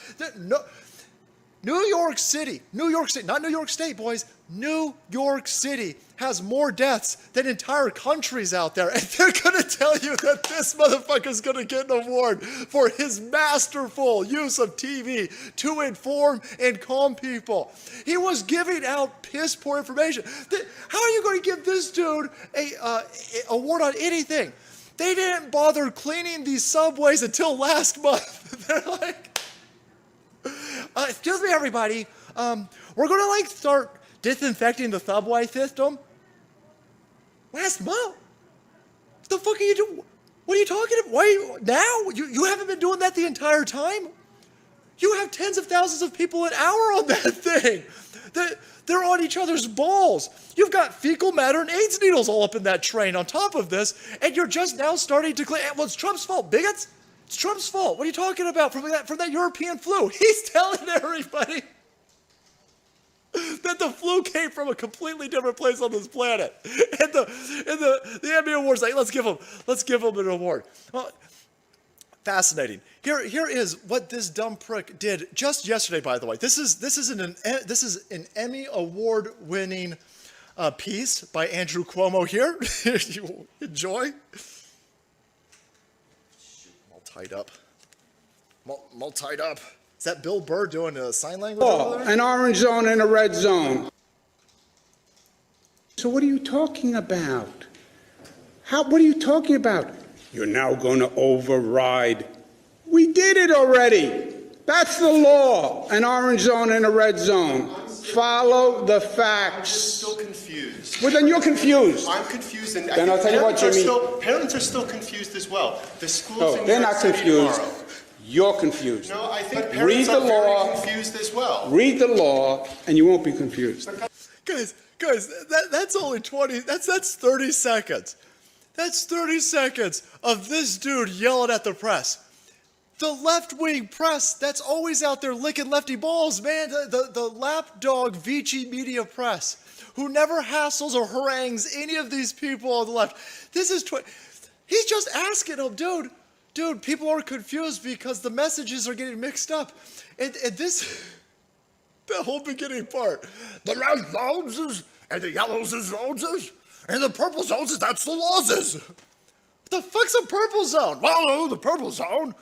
New York City, not New York State, boys, New York City has more deaths than entire countries out there. And they're going to tell you that this motherfucker's going to get an award for his masterful use of TV to inform and calm people. He was giving out piss poor information. How are you going to give this dude a award on anything? They didn't bother cleaning these subways until last month. They're like, excuse me, everybody. We're going to start disinfecting the subway system. Last month? What the fuck are you doing? What are you talking about? Why now? You haven't been doing that the entire time? You have tens of thousands of people an hour on that thing. They're on each other's balls. You've got fecal matter and AIDS needles all up in that train on top of this, and you're just now starting to claim, well, it's Trump's fault, bigots. It's Trump's fault. What are you talking about from that European flu? He's telling everybody that the flu came from a completely different place on this planet. And the Emmy Awards, like, let's give him an award. Well, fascinating. Here is what this dumb prick did just yesterday, by the way. This is an Emmy Award winning piece by Andrew Cuomo here. You enjoy. Tied up. I'm all tied up. Is that Bill Burr doing a sign language over there? An orange zone and a red zone. So what are you talking about? What are you talking about? You're now going to override. We did it already. That's the law. An orange zone and a red zone. Follow the facts. I'm still confused. Well, then you're confused. I'm confused, and then I'll tell you what, Jimmy. Parents are still confused as well. The schools in New they're York not City confused. tomorrow. You're confused. No, I think Read parents the are law. very confused as well. Read the law, and you won't be confused. Guys, that's only 20. That's 30 seconds. That's 30 seconds of this dude yelling at the press. The left-wing press that's always out there licking lefty balls, man. The lapdog Vici media press, who never hassles or harangues any of these people on the left. He's just asking them, dude, people are confused because the messages are getting mixed up. And this, the whole beginning part, the red zones and the yellow zones and the purple zones, that's the laws. What the fuck's a purple zone? Well, the purple zone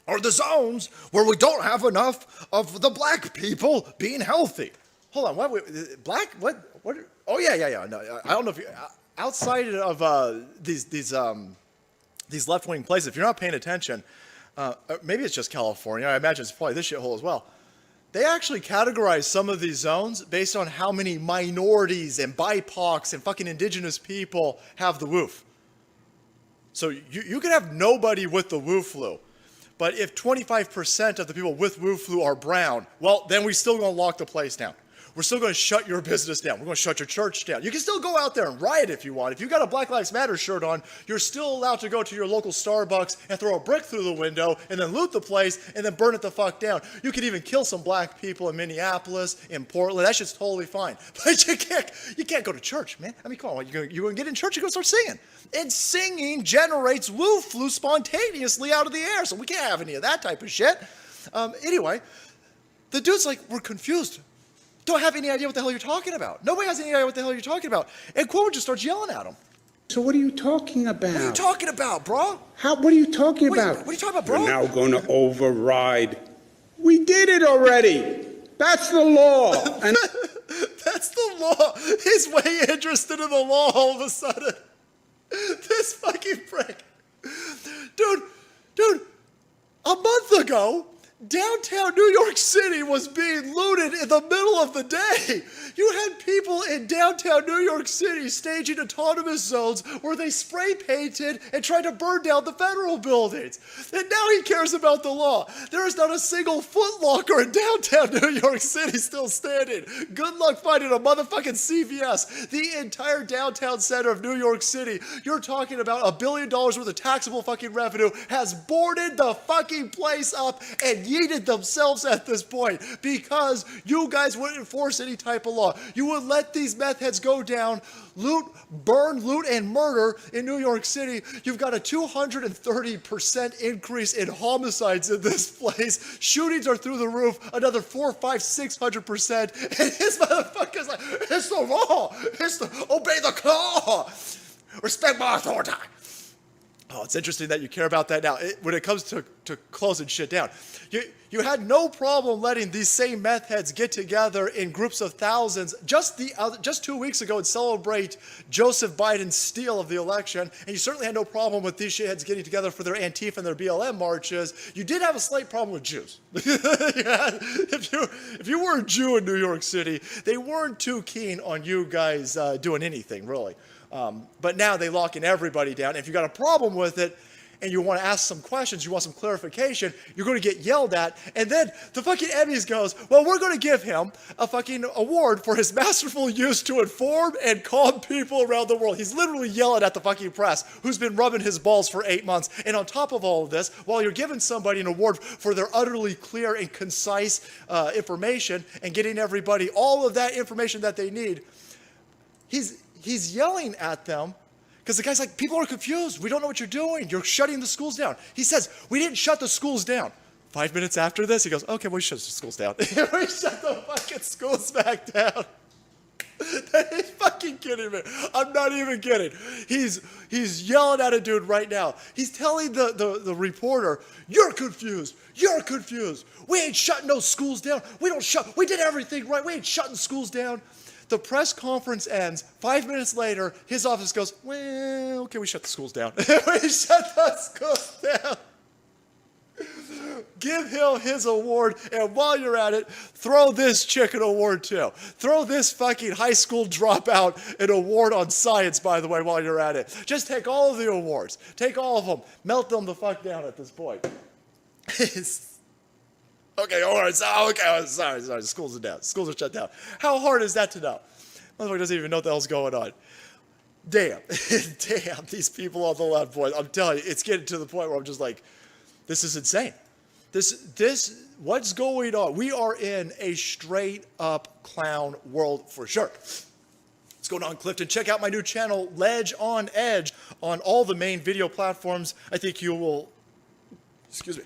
are the zones where we don't have enough of the black people being healthy. Hold on, black? What? Oh yeah. No, I don't know if you outside of these left-wing places. If you're not paying attention, maybe it's just California. I imagine it's probably this shithole as well. They actually categorize some of these zones based on how many minorities and BIPOCs and fucking indigenous people have the WOOF. So you could have nobody with the WOOF flu. But if 25% of the people with WOOF flu are brown, well, then we're still going to lock the place down. We're still going to shut your business down. We're going to shut your church down. You can still go out there and riot if you want. If you got a Black Lives Matter shirt on, you're still allowed to go to your local Starbucks and throw a brick through the window and then loot the place and then burn it the fuck down. You could even kill some black people in Minneapolis, in Portland. That shit's totally fine. But you can't go to church, man. I mean, come on. You're going to get in church, you're going to start singing. And singing generates WOOF flu spontaneously out of the air, so we can't have any of that type of shit. Anyway, the dude's like, we're confused. Don't have any idea what the hell you're talking about. Nobody has any idea what the hell you're talking about. And Cuomo just starts yelling at him. So what are you talking about? What are you talking about, bro? What are you talking about? What are you talking about, bro? You're now going to override. We did it already. That's the law. And that's the law. He's way interested in the law all of a sudden. This fucking prick. Dude, ago, downtown New York City was being looted in the middle of the day. You had people in downtown New York City staging autonomous zones where they spray painted and tried to burn down the federal buildings. And now he cares about the law. There is not a single Foot Locker in downtown New York City still standing. Good luck finding a motherfucking CVS. The entire downtown center of New York City, you're talking about $1 billion worth of taxable fucking revenue, has boarded the fucking place up and yeeted themselves at this point because you guys wouldn't enforce any type of law. You would let these meth heads go down, loot, burn, loot, and murder in New York City. You've got a 230% increase in homicides in this place. Shootings are through the roof, another 400, 500, 600%. And his motherfucker's like, it's the law. It's the, obey the law. Respect my authority. Oh, it's interesting that you care about that now. When it comes to closing shit down, you had no problem letting these same meth heads get together in groups of thousands just 2 weeks ago and celebrate Joseph Biden's steal of the election, and you certainly had no problem with these shitheads getting together for their Antifa and their BLM marches. You did have a slight problem with Jews. If you were a Jew in New York City, they weren't too keen on you guys doing anything, really. But now they locking everybody down. If you got a problem with it and you want to ask some questions, you want some clarification, you're going to get yelled at. And then the fucking Emmys goes, well, we're going to give him a fucking award for his masterful use to inform and calm people around the world. He's literally yelling at the fucking press who's been rubbing his balls for 8 months. And on top of all of this, while you're giving somebody an award for their utterly clear and concise information and getting everybody all of that information that they need, he's yelling at them because the guy's like, people are confused. We don't know what you're doing. You're shutting the schools down. He says, we didn't shut the schools down. 5 minutes after this, he goes, okay, we shut the schools down. We shut the fucking schools back down. He's fucking kidding me. I'm not even kidding. He's yelling at a dude right now. He's telling the reporter, you're confused. You're confused. We ain't shutting no schools down. We did everything right. We ain't shutting schools down. The press conference ends. 5 minutes later, his office goes, well, okay, we shut the schools down. We shut the schools down. Give him his award, and while you're at it, throw this chick an award too. Throw this fucking high school dropout an award on science, by the way, while you're at it. Just take all of the awards. Take all of them. Melt them the fuck down at this point. Okay, all right, sorry, the schools are down. Schools are shut down. How hard is that to know? Motherfucker doesn't even know what the hell's going on. Damn, these people on the left, boys, I'm telling you, it's getting to the point where I'm just like, this is insane. What's going on? We are in a straight up clown world for sure. What's going on, Clifton? Check out my new channel, Ledge on Edge, on all the main video platforms. I think you will, excuse me.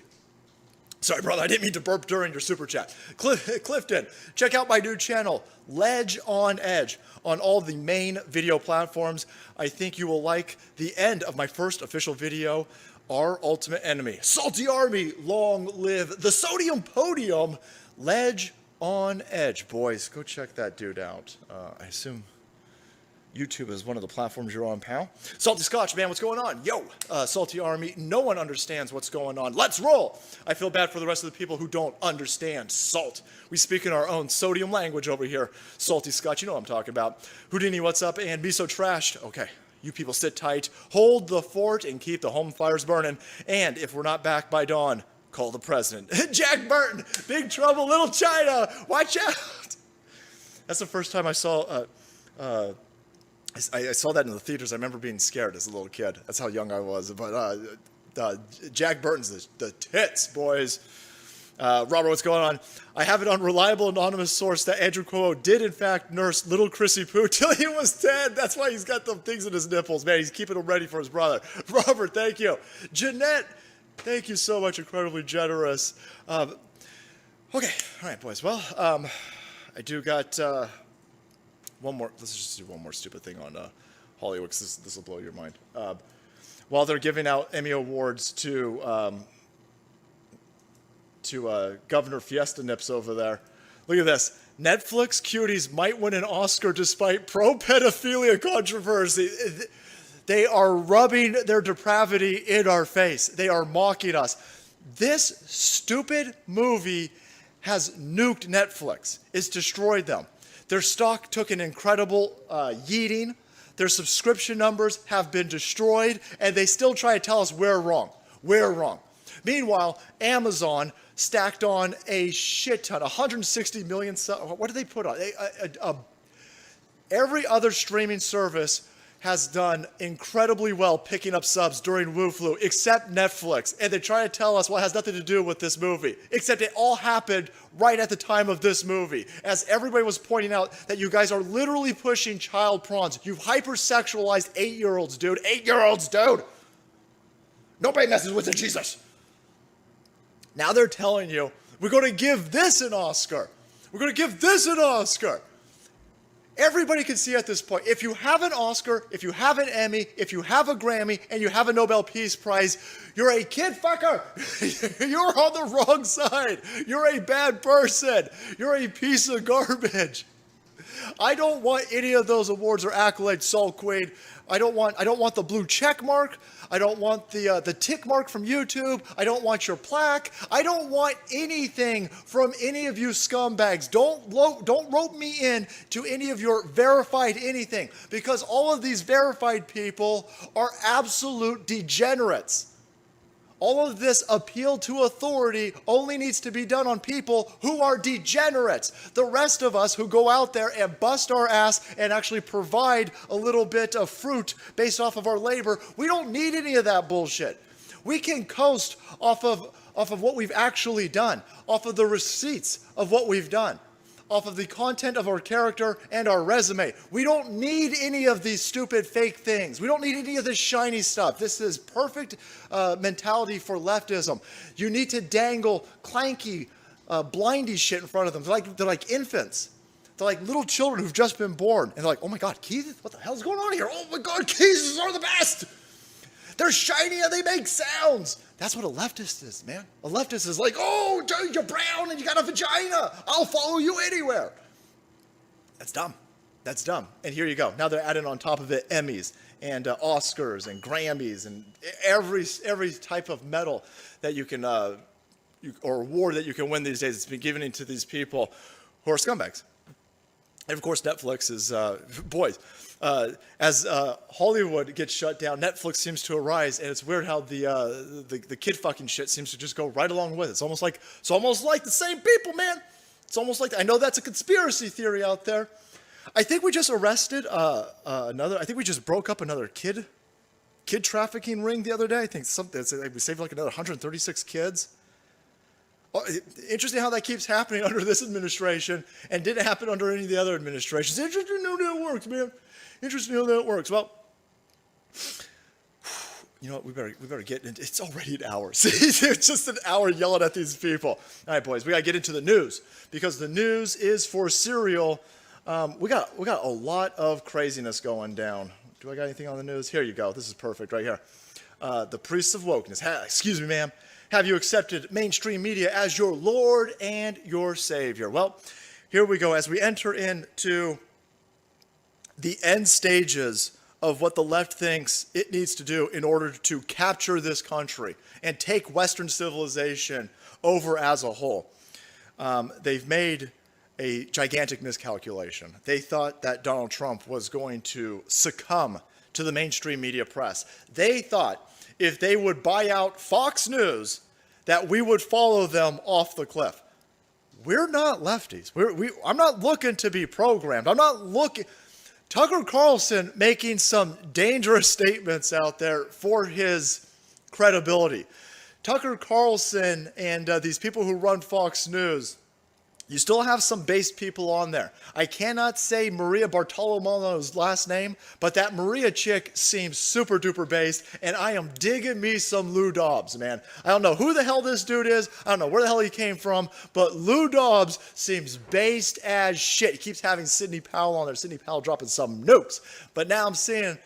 Sorry, brother, I didn't mean to burp during your super chat. Clifton, check out my new channel, Ledge on Edge, on all the main video platforms. I think you will like the end of my first official video, Our Ultimate Enemy. Salty Army, long live the sodium podium. Ledge on Edge. Boys, go check that dude out. I assume YouTube is one of the platforms you're on, pal. Salty Scotch, man, what's going on? Yo, Salty Army, no one understands what's going on. Let's roll. I feel bad for the rest of the people who don't understand salt. We speak in our own sodium language over here. Salty Scotch, you know what I'm talking about. Houdini, what's up? And Miso Trashed. Okay, you people sit tight, hold the fort, and keep the home fires burning. And if we're not back by dawn, call the president. Jack Burton, Big Trouble, Little China, watch out. That's the first time I saw... I saw that in the theaters. I remember being scared as a little kid. That's how young I was. But Jack Burton's the tits, boys. Robert, what's going on? I have an unreliable anonymous source that Andrew Cuomo did, in fact, nurse little Chrissy Poo till he was 10. That's why he's got the things in his nipples, man. He's keeping them ready for his brother. Robert, thank you. Jeanette, thank you so much. Incredibly generous. Okay. All right, boys. Well, I do got... one more. Let's just do one more stupid thing on Hollywood, because this will blow your mind. While they're giving out Emmy awards to Governor Fiesta Nips over there, look at this. Netflix cuties might win an Oscar despite pro-pedophilia controversy. They are rubbing their depravity in our face. They are mocking us. This stupid movie has nuked Netflix. It's destroyed them. Their stock took an incredible yeeting. Their subscription numbers have been destroyed, and they still try to tell us we're wrong. We're wrong. Meanwhile, Amazon stacked on a shit ton, 160 million subs. What did they put on? Every other streaming service has done incredibly well picking up subs during Wu Flu, except Netflix. And they try to tell us, well, it has nothing to do with this movie. Except it all happened right at the time of this movie. As everybody was pointing out that you guys are literally pushing child prawns. You've hypersexualized 8-year-olds, dude. 8-year-olds, dude. Nobody messes with the Jesus. Now they're telling you, we're going to give this an Oscar. We're going to give this an Oscar. Everybody can see at this point, if you have an Oscar, if you have an Emmy, if you have a Grammy, and you have a Nobel Peace Prize, you're a kid fucker. You're on the wrong side. You're a bad person. You're a piece of garbage. I don't want any of those awards or accolades, Soul Queen. I don't want the blue check mark. I don't want the tick mark from YouTube. I don't want your plaque. I don't want anything from any of you scumbags. Don't rope me in to any of your verified anything, because all of these verified people are absolute degenerates. All of this appeal to authority only needs to be done on people who are degenerates. The rest of us who go out there and bust our ass and actually provide a little bit of fruit based off of our labor, we don't need any of that bullshit. We can coast off of what we've actually done, off of the receipts of what we've done, off of the content of our character and our resume. We don't need any of these stupid fake things. We don't need any of this shiny stuff. This is perfect mentality for leftism. You need to dangle clanky, blindy shit in front of them. They're like infants. They're like little children who've just been born. And they're like, oh my God, keys? What the hell's going on here? Oh my God, keys are the best. They're shiny and they make sounds. That's what a leftist is, man. A leftist is like, oh, dude, you're brown and you got a vagina. I'll follow you anywhere. That's dumb. That's dumb. And here you go. Now they're adding on top of it Emmys and Oscars and Grammys and every type of medal that you can, or award that you can win these days. It's been given to these people who are scumbags. And of course, Netflix is, boys, as Hollywood gets shut down, Netflix seems to arise, and it's weird how the kid fucking shit seems to just go right along with it. It's almost like the same people, man. It's almost like, I know that's a conspiracy theory out there. I think we just arrested I think we just broke up another kid trafficking ring the other day. I think we saved like another 136 kids. Oh, interesting how that keeps happening under this administration and didn't happen under any of the other administrations. Interesting how that works, man. Interesting how that works. Well, you know what? We better get into. It's already an hour. See, it's just an hour yelling at these people. All right, boys, we gotta get into the news because the news is for cereal. We got a lot of craziness going down. Do I got anything on the news? Here you go. This is perfect right here. The priests of wokeness. Excuse me, ma'am. Have you accepted mainstream media as your Lord and your Savior? Well, here we go. As we enter into the end stages of what the left thinks it needs to do in order to capture this country and take Western civilization over as a whole, they've made a gigantic miscalculation. They thought that Donald Trump was going to succumb to the mainstream media press. They thought if they would buy out Fox News, that we would follow them off the cliff. We're not lefties. I'm not looking to be programmed. I'm not looking. Tucker Carlson making some dangerous statements out there for his credibility. Tucker Carlson and these people who run Fox News, you still have some based people on there. I cannot say Maria Bartolomeo's last name, but that Maria chick seems super duper based, and I am digging me some Lou Dobbs, man. I don't know who the hell this dude is. I don't know where the hell he came from, but Lou Dobbs seems based as shit. He keeps having Sidney Powell on there. Sidney Powell dropping some nukes. But now I'm seeing,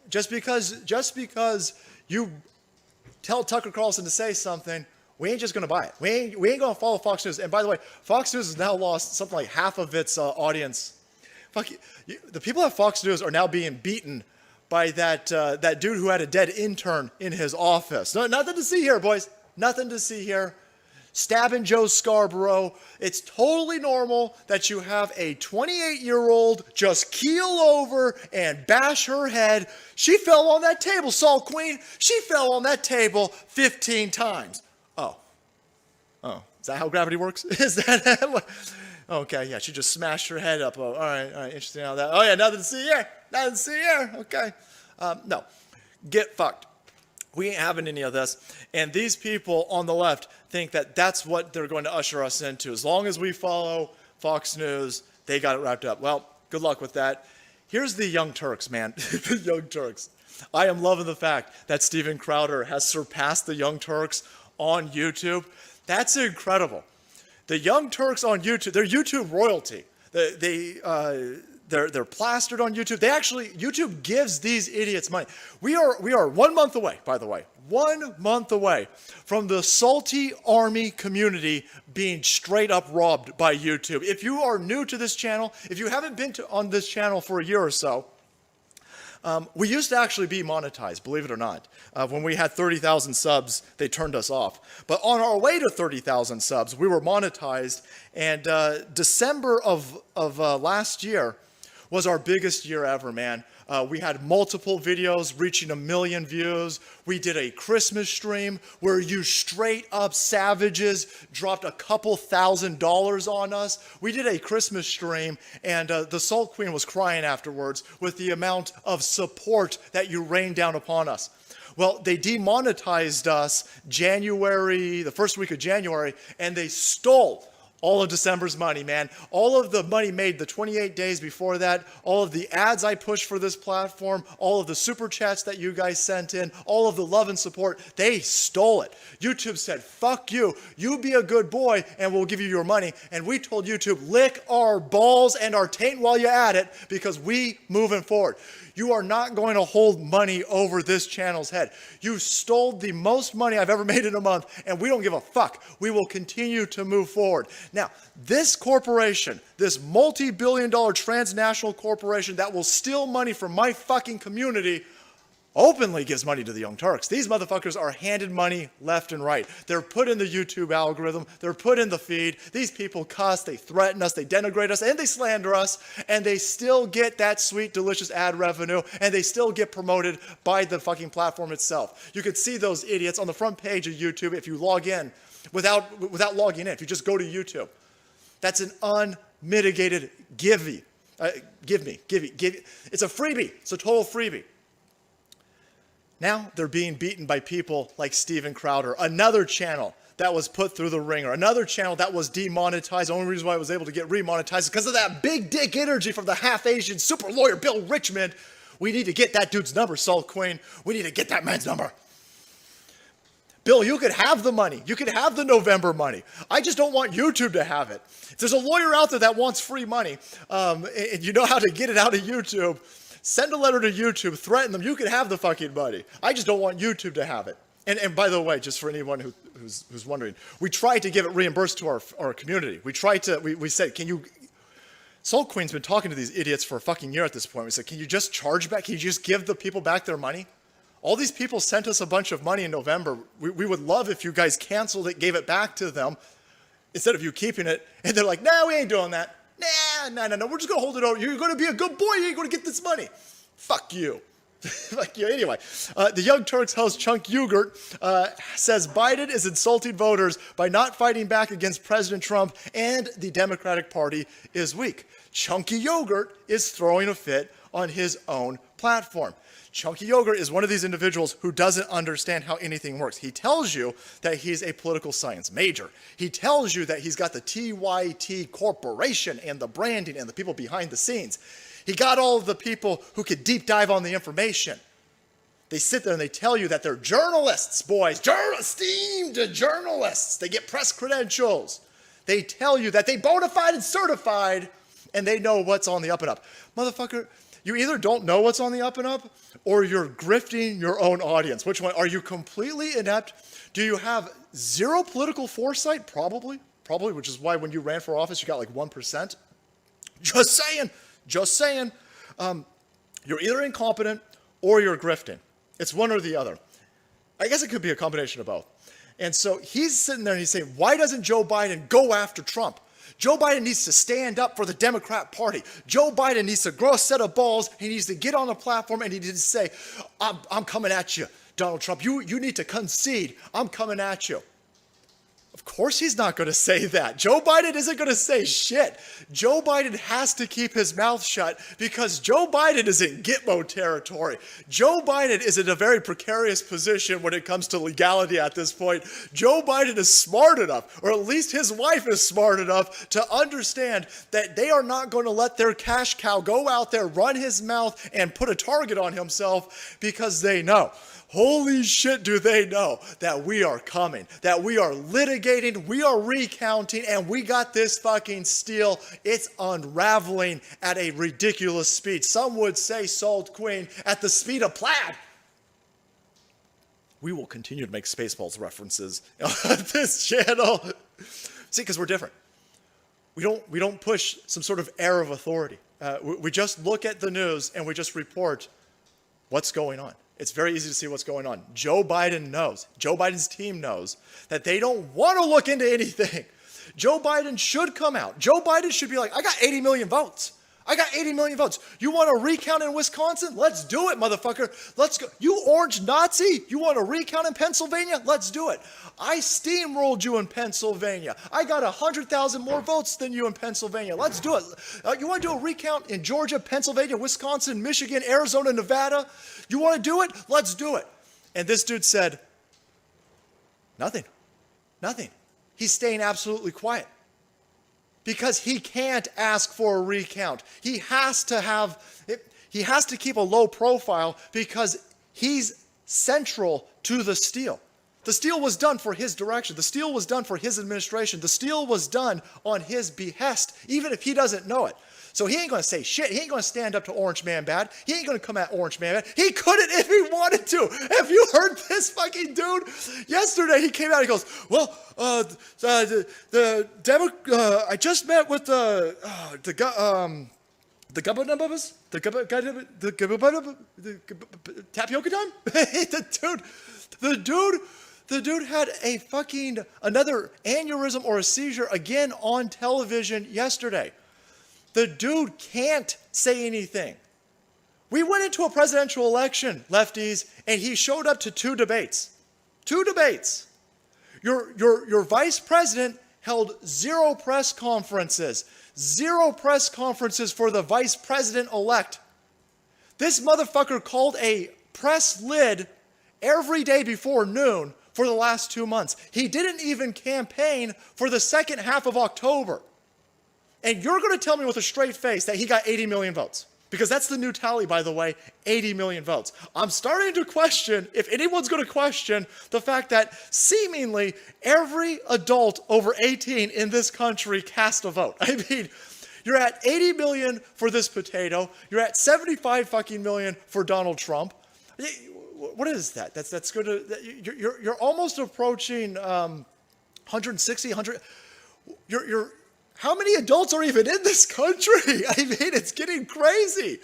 just because you tell Tucker Carlson to say something, we ain't just going to buy it. We ain't going to follow Fox News. And by the way, Fox News has now lost something like half of its audience. The people at Fox News are now being beaten by that dude who had a dead intern in his office. No, nothing to see here, boys. Nothing to see here. Stabbing Joe Scarborough. It's totally normal that you have a 28-year-old just keel over and bash her head. She fell on that table, Salt Queen. She fell on that table 15 times. Oh, is that how gravity works? Is that okay? Yeah, she just smashed her head up. Oh, all right, interesting how that. Oh yeah, nothing to see here. Nothing to see here. Okay, no, get fucked. We ain't having any of this. And these people on the left think that that's what they're going to usher us into. As long as we follow Fox News, they got it wrapped up. Well, good luck with that. Here's the Young Turks, man. The Young Turks. I am loving the fact that Steven Crowder has surpassed the Young Turks on YouTube. That's incredible. The Young Turks on YouTube, they're YouTube royalty. They're plastered on YouTube. YouTube gives these idiots money. We are 1 month away, by the way, 1 month away from the salty army community being straight up robbed by YouTube. If you are new to this channel, if you haven't been on this channel for a year or so, we used to actually be monetized, believe it or not. When we had 30,000 subs, they turned us off. But on our way to 30,000 subs, we were monetized. And December of last year was our biggest year ever, man. We had multiple videos reaching 1 million views. We did a Christmas stream where you straight up savages dropped a couple $1,000s on us. We did a Christmas stream, and the Salt Queen was crying afterwards with the amount of support that you rained down upon us. Well, they demonetized us the first week of January, and they stole all of December's money, man. All of the money made the 28 days before that, all of the ads I pushed for this platform, all of the super chats that you guys sent in, all of the love and support, they stole it. YouTube said, fuck you. You be a good boy and we'll give you your money. And we told YouTube, lick our balls and our taint while you're at it, because we moving forward. You are not going to hold money over this channel's head. You stole the most money I've ever made in a month, and we don't give a fuck. We will continue to move forward. Now, this corporation, this multi-billion-dollar transnational corporation that will steal money from my fucking community, openly gives money to the Young Turks. These motherfuckers are handed money left and right. They're put in the YouTube algorithm. They're put in the feed. These people cuss, they threaten us, they denigrate us, and they slander us, and they still get that sweet, delicious ad revenue, and they still get promoted by the fucking platform itself. You could see those idiots on the front page of YouTube if you log in, without logging in, if you just go to YouTube. That's an unmitigated give me. It's a freebie. It's a total freebie. Now they're being beaten by people like Steven Crowder, another channel that was put through the ringer, another channel that was demonetized. The only reason why I was able to get remonetized is because of that big dick energy from the half-Asian super lawyer Bill Richmond. We need to get that dude's number, Salt Queen. We need to get that man's number. Bill, you could have the money. You could have the November money. I just don't want YouTube to have it. If there's a lawyer out there that wants free money, and you know how to get it out of YouTube, send a letter to YouTube, threaten them. You can have the fucking money. I just don't want YouTube to have it. And by the way, just for anyone who's wondering, we tried to give it reimbursed to our community. We said, can you... Salt Queen's been talking to these idiots for a fucking year at this point. We said, can you just charge back? Can you just give the people back their money? All these people sent us a bunch of money in November. We would love if you guys canceled it, gave it back to them, instead of you keeping it. And they're like, nah, we ain't doing that. No, we're just going to hold it over. You're going to be a good boy. You ain't going to get this money. Fuck you. Fuck you. Anyway, the Young Turks host Chunk Yogurt says Biden is insulting voters by not fighting back against President Trump, and the Democratic Party is weak. Chunky Yogurt is throwing a fit on his own platform. Chunky Yogurt is one of these individuals who doesn't understand how anything works. He tells you that he's a political science major. He tells you that he's got the TYT Corporation and the branding and the people behind the scenes. He got all of the people who could deep dive on the information. They sit there and they tell you that they're journalists, boys, esteemed journalists. They get press credentials. They tell you that they bona fide and certified, and they know what's on the up and up. Motherfucker, you either don't know what's on the up and up, or you're grifting your own audience. Which one? Are you completely inept? Do you have zero political foresight? Probably, which is why when you ran for office, you got like 1%. Just saying. You're either incompetent, or you're grifting. It's one or the other. I guess it could be a combination of both. And so he's sitting there and he's saying, why doesn't Joe Biden go after Trump? Joe Biden needs to stand up for the Democrat Party. Joe Biden needs to grow a set of balls. He needs to get on the platform and he needs to say, I'm coming at you, Donald Trump. You need to concede. I'm coming at you. Of course he's not going to say that. Joe Biden isn't going to say shit. Joe Biden has to keep his mouth shut because Joe Biden is in Gitmo territory. Joe Biden is in a very precarious position when it comes to legality at this point. Joe Biden is smart enough, or at least his wife is smart enough, to understand that they are not going to let their cash cow go out there, run his mouth, and put a target on himself because they know. Holy shit, do they know that we are coming, that we are litigating, we are recounting, and we got this fucking steal. It's unraveling at a ridiculous speed. Some would say, Salt Queen, at the speed of plaid. We will continue to make Spaceballs references on this channel. See, because we're different. We don't push some sort of air of authority. We just look at the news and we just report what's going on. It's very easy to see what's going on. Joe Biden knows, Joe Biden's team knows that they don't want to look into anything. Joe Biden should come out. Joe Biden should be like, I got 80 million votes. I got 80 million votes. You want to recount in Wisconsin? Let's do it, motherfucker. Let's go. You orange Nazi, you want to recount in Pennsylvania? Let's do it. I steamrolled you in Pennsylvania. I got 100,000 more votes than you in Pennsylvania. Let's do it. You want to do a recount in Georgia, Pennsylvania, Wisconsin, Michigan, Arizona, Nevada? You want to do it? Let's do it. And this dude said, nothing. Nothing. He's staying absolutely quiet. Because he can't ask for a recount. He has to keep a low profile because he's central to the steal. The steal was done for his direction. The steal was done for his administration. The steal was done on his behest, even if he doesn't know it. So he ain't going to say shit. He ain't going to stand up to Orange Man Bad. He ain't going to come at Orange Man Bad. He couldn't if he wanted to. Have you heard this fucking dude? Yesterday he came out and he goes, well, I just met with the tapioca time? The dude had a fucking another aneurysm or a seizure again on television yesterday. The dude can't say anything. We went into a presidential election, lefties, and he showed up to two debates. Two debates. Your vice president held zero press conferences. Zero press conferences for the vice president-elect. This motherfucker called a press lid every day before noon for the last 2 months. He didn't even campaign for the second half of October. And you're going to tell me with a straight face that he got 80 million votes. Because that's the new tally, by the way, 80 million votes. I'm starting to question, if anyone's going to question, the fact that seemingly every adult over 18 in this country cast a vote. I mean, you're at 80 million for this potato. You're at 75 fucking million for Donald Trump. What is that? That's good. You're almost approaching 160, 100. How many adults are even in this country? I mean, it's getting crazy.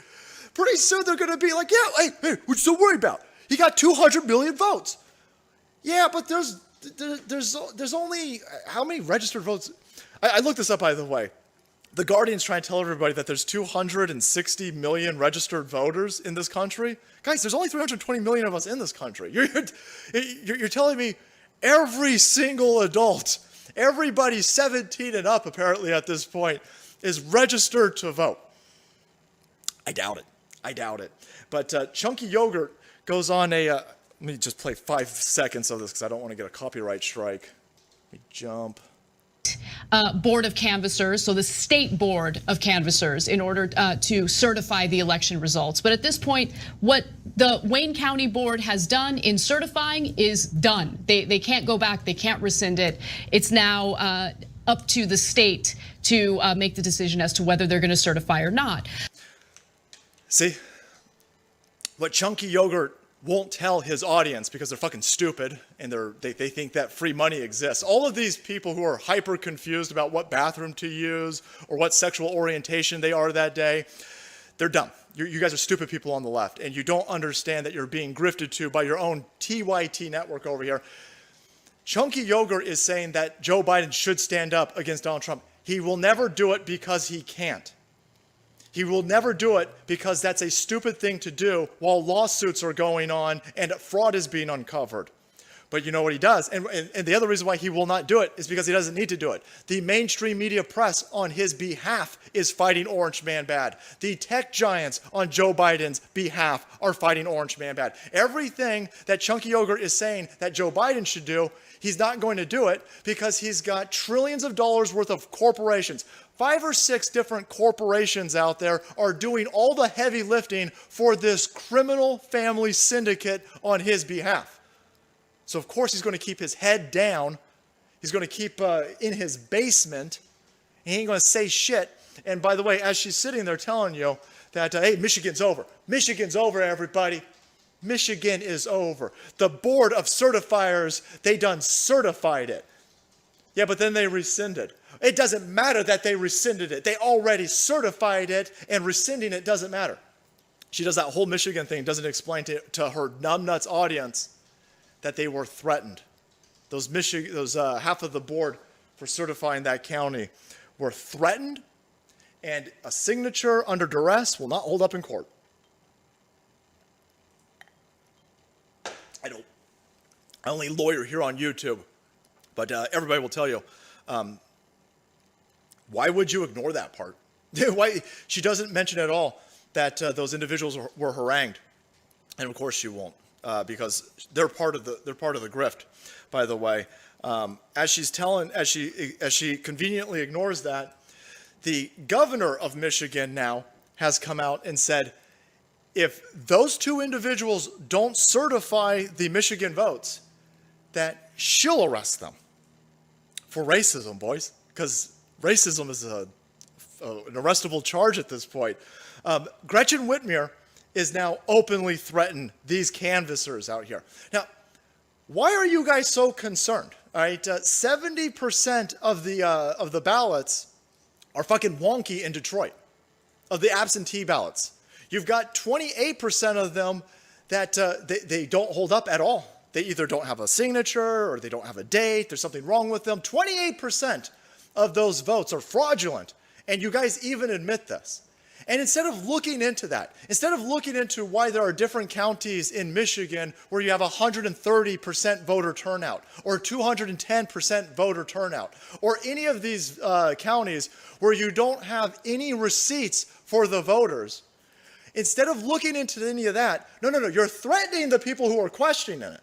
Pretty soon they're going to be like, yeah, hey, what you so worried about? He got 200 million votes. Yeah, but there's only, how many registered votes? I looked this up, by the way. The Guardian's trying to tell everybody that there's 260 million registered voters in this country. Guys, there's only 320 million of us in this country. You're telling me every single adult, everybody 17 and up apparently at this point, is registered to vote. I doubt it. I doubt it. But Chunky Yogurt goes on let me just play 5 seconds of this because I don't want to get a copyright strike. Let me jump. Board of canvassers, so the state board of canvassers, in order to certify the election results. But at this point, what the Wayne County board has done in certifying is done. They can't go back, they can't rescind it. It's now up to the state to make the decision as to whether they're going to certify or not. See, what Chunky Yogurt won't tell his audience because they're fucking stupid and they think that free money exists. All of these people who are hyper confused about what bathroom to use or what sexual orientation they are that day, they're dumb. You guys are stupid people on the left, and you don't understand that you're being grifted to by your own TYT network over here. Chunky Yogurt is saying that Joe Biden should stand up against Donald Trump. He will never do it because he can't. He will never do it because that's a stupid thing to do while lawsuits are going on and fraud is being uncovered. But you know what he does? And the other reason why he will not do it is because he doesn't need to do it. The mainstream media press on his behalf is fighting Orange Man bad. The tech giants on Joe Biden's behalf are fighting Orange Man bad. Everything that Chunky Yogurt is saying that Joe Biden should do, he's not going to do it because he's got trillions of dollars worth of corporations. 5 or 6 different corporations out there are doing all the heavy lifting for this criminal family syndicate on his behalf. So of course he's going to keep his head down. He's going to keep in his basement. He ain't going to say shit. And by the way, as she's sitting there telling you that, hey, Michigan's over. Michigan's over, everybody. Michigan is over. The board of certifiers, they done certified it. Yeah, but then they rescinded. It doesn't matter that they rescinded it. They already certified it, and rescinding it doesn't matter. She does that whole Michigan thing, doesn't explain to her numbnuts audience that they were threatened. Those half of the board for certifying that county were threatened, and a signature under duress will not hold up in court. I'm only lawyer here on YouTube, but everybody will tell you, why would you ignore that part? Why? She doesn't mention at all that those individuals were harangued, and of course she won't. Because they're part of the grift, by the way. As she conveniently ignores that, the governor of Michigan now has come out and said, if those 2 individuals don't certify the Michigan votes, that she'll arrest them for racism, boys, because racism is an arrestable charge at this point. Gretchen Whitmer is now openly threatened these canvassers out here. Now, why are you guys so concerned? All right, 70% of the ballots are fucking wonky in Detroit, of the absentee ballots. You've got 28% of them that they don't hold up at all. They either don't have a signature or they don't have a date. There's something wrong with them. 28% of those votes are fraudulent, and you guys even admit this. And instead of looking into that, instead of looking into why there are different counties in Michigan where you have 130% voter turnout or 210% voter turnout, or any of these counties where you don't have any receipts for the voters, instead of looking into any of that, no, you're threatening the people who are questioning it.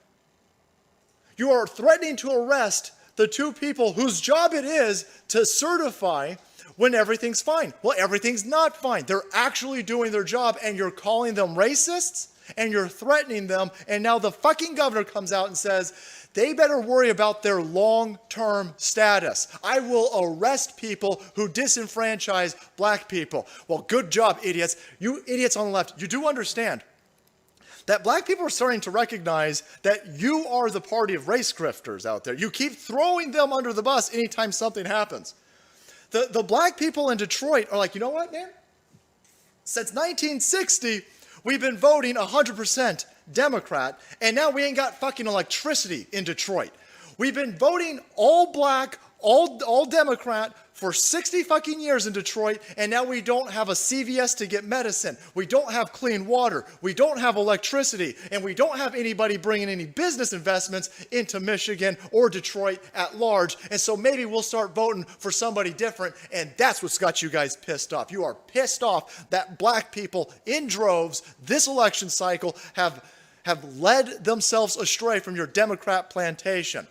You are threatening to arrest the 2 people whose job it is to certify when everything's fine. Well, everything's not fine. They're actually doing their job, and you're calling them racists, and you're threatening them, and now the fucking governor comes out and says, they better worry about their long-term status. I will arrest people who disenfranchise black people. Well, good job, idiots. You idiots on the left, you do understand that black people are starting to recognize that you are the party of race grifters out there. You keep throwing them under the bus anytime something happens. The black people in Detroit are like, you know what, man? Since 1960, we've been voting 100% Democrat, and now we ain't got fucking electricity in Detroit. We've been voting all black, all Democrat for 60 fucking years in Detroit, and now we don't have a CVS to get medicine. We don't have clean water. We don't have electricity, and we don't have anybody bringing any business investments into Michigan or Detroit at large. And so maybe we'll start voting for somebody different, and that's what's got you guys pissed off. You are pissed off that black people in droves this election cycle have led themselves astray from your Democrat plantation.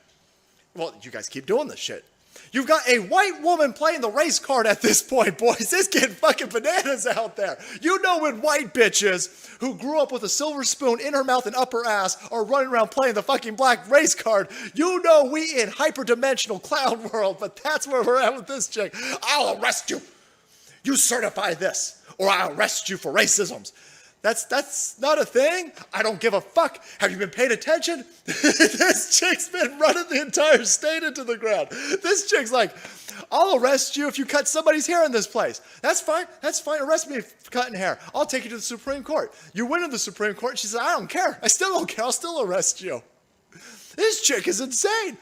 Well, you guys keep doing this shit. You've got a white woman playing the race card at this point, boys. It's getting fucking bananas out there. You know when white bitches who grew up with a silver spoon in her mouth and up her ass are running around playing the fucking black race card. You know we in hyperdimensional clown world, but that's where we're at with this chick. I'll arrest you. You certify this, or I'll arrest you for racism. That's not a thing. I don't give a fuck. Have you been paying attention? This chick's been running the entire state into the ground. This chick's like, I'll arrest you if you cut somebody's hair in this place. That's fine. That's fine. Arrest me for cutting hair. I'll take you to the Supreme Court. You win in the Supreme Court. She said, I don't care. I still don't care. I'll still arrest you. This chick is insane.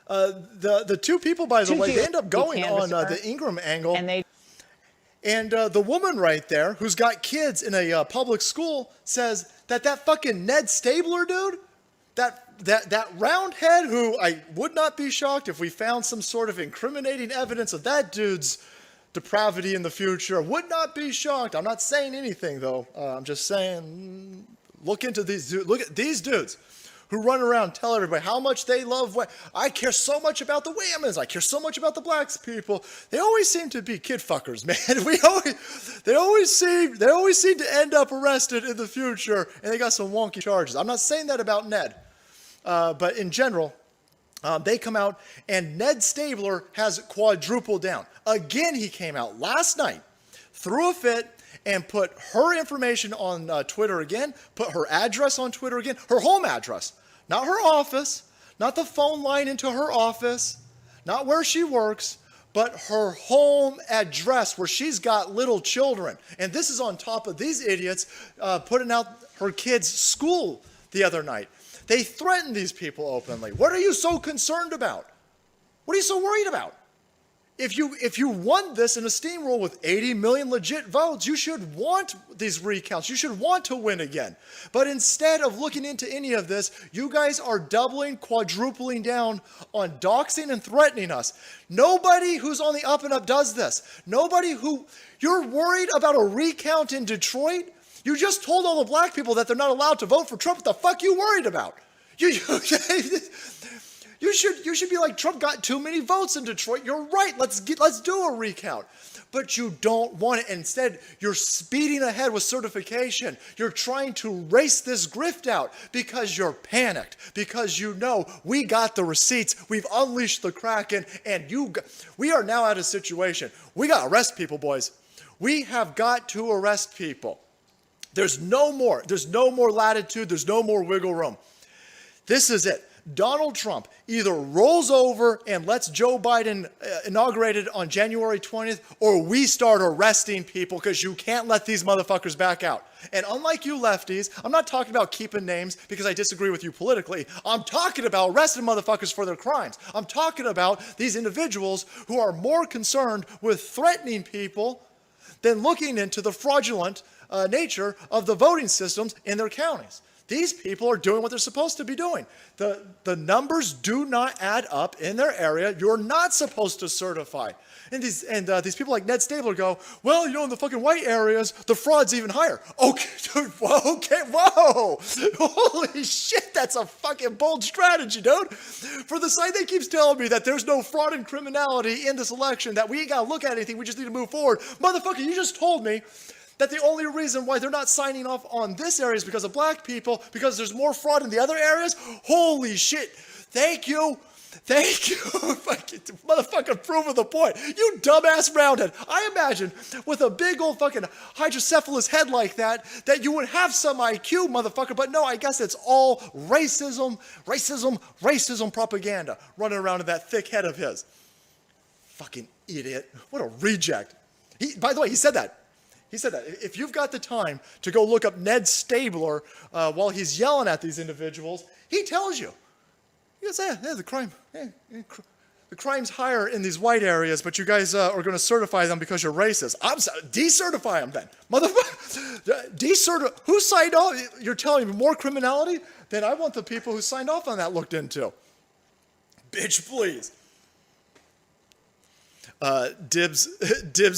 The two people, by the way, they end up going on the Ingram angle. And the woman right there, who's got kids in a public school, says that fucking Ned Stabler dude, that roundhead, who I would not be shocked if we found some sort of incriminating evidence of that dude's depravity in the future. Would not be shocked. I'm not saying anything though. I'm just saying, look into these dudes. Look at these dudes who run around, tell everybody how much they love. I care so much about the women's. I care so much about the blacks people. They always seem to be kid fuckers, man. They always seem to end up arrested in the future, and they got some wonky charges. I'm not saying that about Ned, but in general, they come out, and Ned Stabler has quadrupled down. Again, he came out last night, threw a fit, and put her information on Twitter again, put her address on Twitter again, her home address, not her office, not the phone line into her office, not where she works, but her home address where she's got little children. And this is on top of these idiots putting out her kids' school the other night. They threatened these people openly. What are you so concerned about? What are you so worried about? If you won this in a steamroll with 80 million legit votes, you should want these recounts. You should want to win again. But instead of looking into any of this, you guys are doubling, quadrupling down on doxing and threatening us. Nobody who's on the up and up does this. You're worried about a recount in Detroit? You just told all the black people that they're not allowed to vote for Trump. What the fuck are you worried about? You should be like, Trump got too many votes in Detroit. You're right. Let's do a recount. But you don't want it. Instead, you're speeding ahead with certification. You're trying to race this grift out because you're panicked, because you know we got the receipts. We've unleashed the Kraken, and we are now at a situation. We got to arrest people, boys. We have got to arrest people. There's no more latitude. There's no more wiggle room. This is it. Donald Trump either rolls over and lets Joe Biden inaugurated on January 20th, or we start arresting people, because you can't let these motherfuckers back out. And unlike you lefties, I'm not talking about keeping names because I disagree with you politically. I'm talking about arresting motherfuckers for their crimes. I'm talking about these individuals who are more concerned with threatening people than looking into the fraudulent nature of the voting systems in their counties. These people are doing what they're supposed to be doing. The numbers do not add up in their area. You're not supposed to certify. And these people like Ned Stabler go, well, in the fucking white areas, the fraud's even higher. Okay, dude, whoa. Holy shit, that's a fucking bold strategy, dude. For the side that keeps telling me that there's no fraud and criminality in this election, that we ain't got to look at anything, we just need to move forward. Motherfucker, you just told me that the only reason why they're not signing off on this area is because of black people, because there's more fraud in the other areas? Holy shit. Thank you. Motherfucker, proving the point. You dumbass roundhead. I imagine with a big old fucking hydrocephalus head like that you would have some IQ, motherfucker. But no, I guess it's all racism propaganda running around in that thick head of his. Fucking idiot. What a reject. By the way, he said that. He said that. If you've got the time to go look up Ned Stabler while he's yelling at these individuals, he tells you. He goes, the crime's higher in these white areas, but you guys are going to certify them because you're racist. I'm sorry, decertify them then. Motherfucker, who signed off? You're telling me more criminality? Then I want the people who signed off on that looked into. Bitch, please. Dibs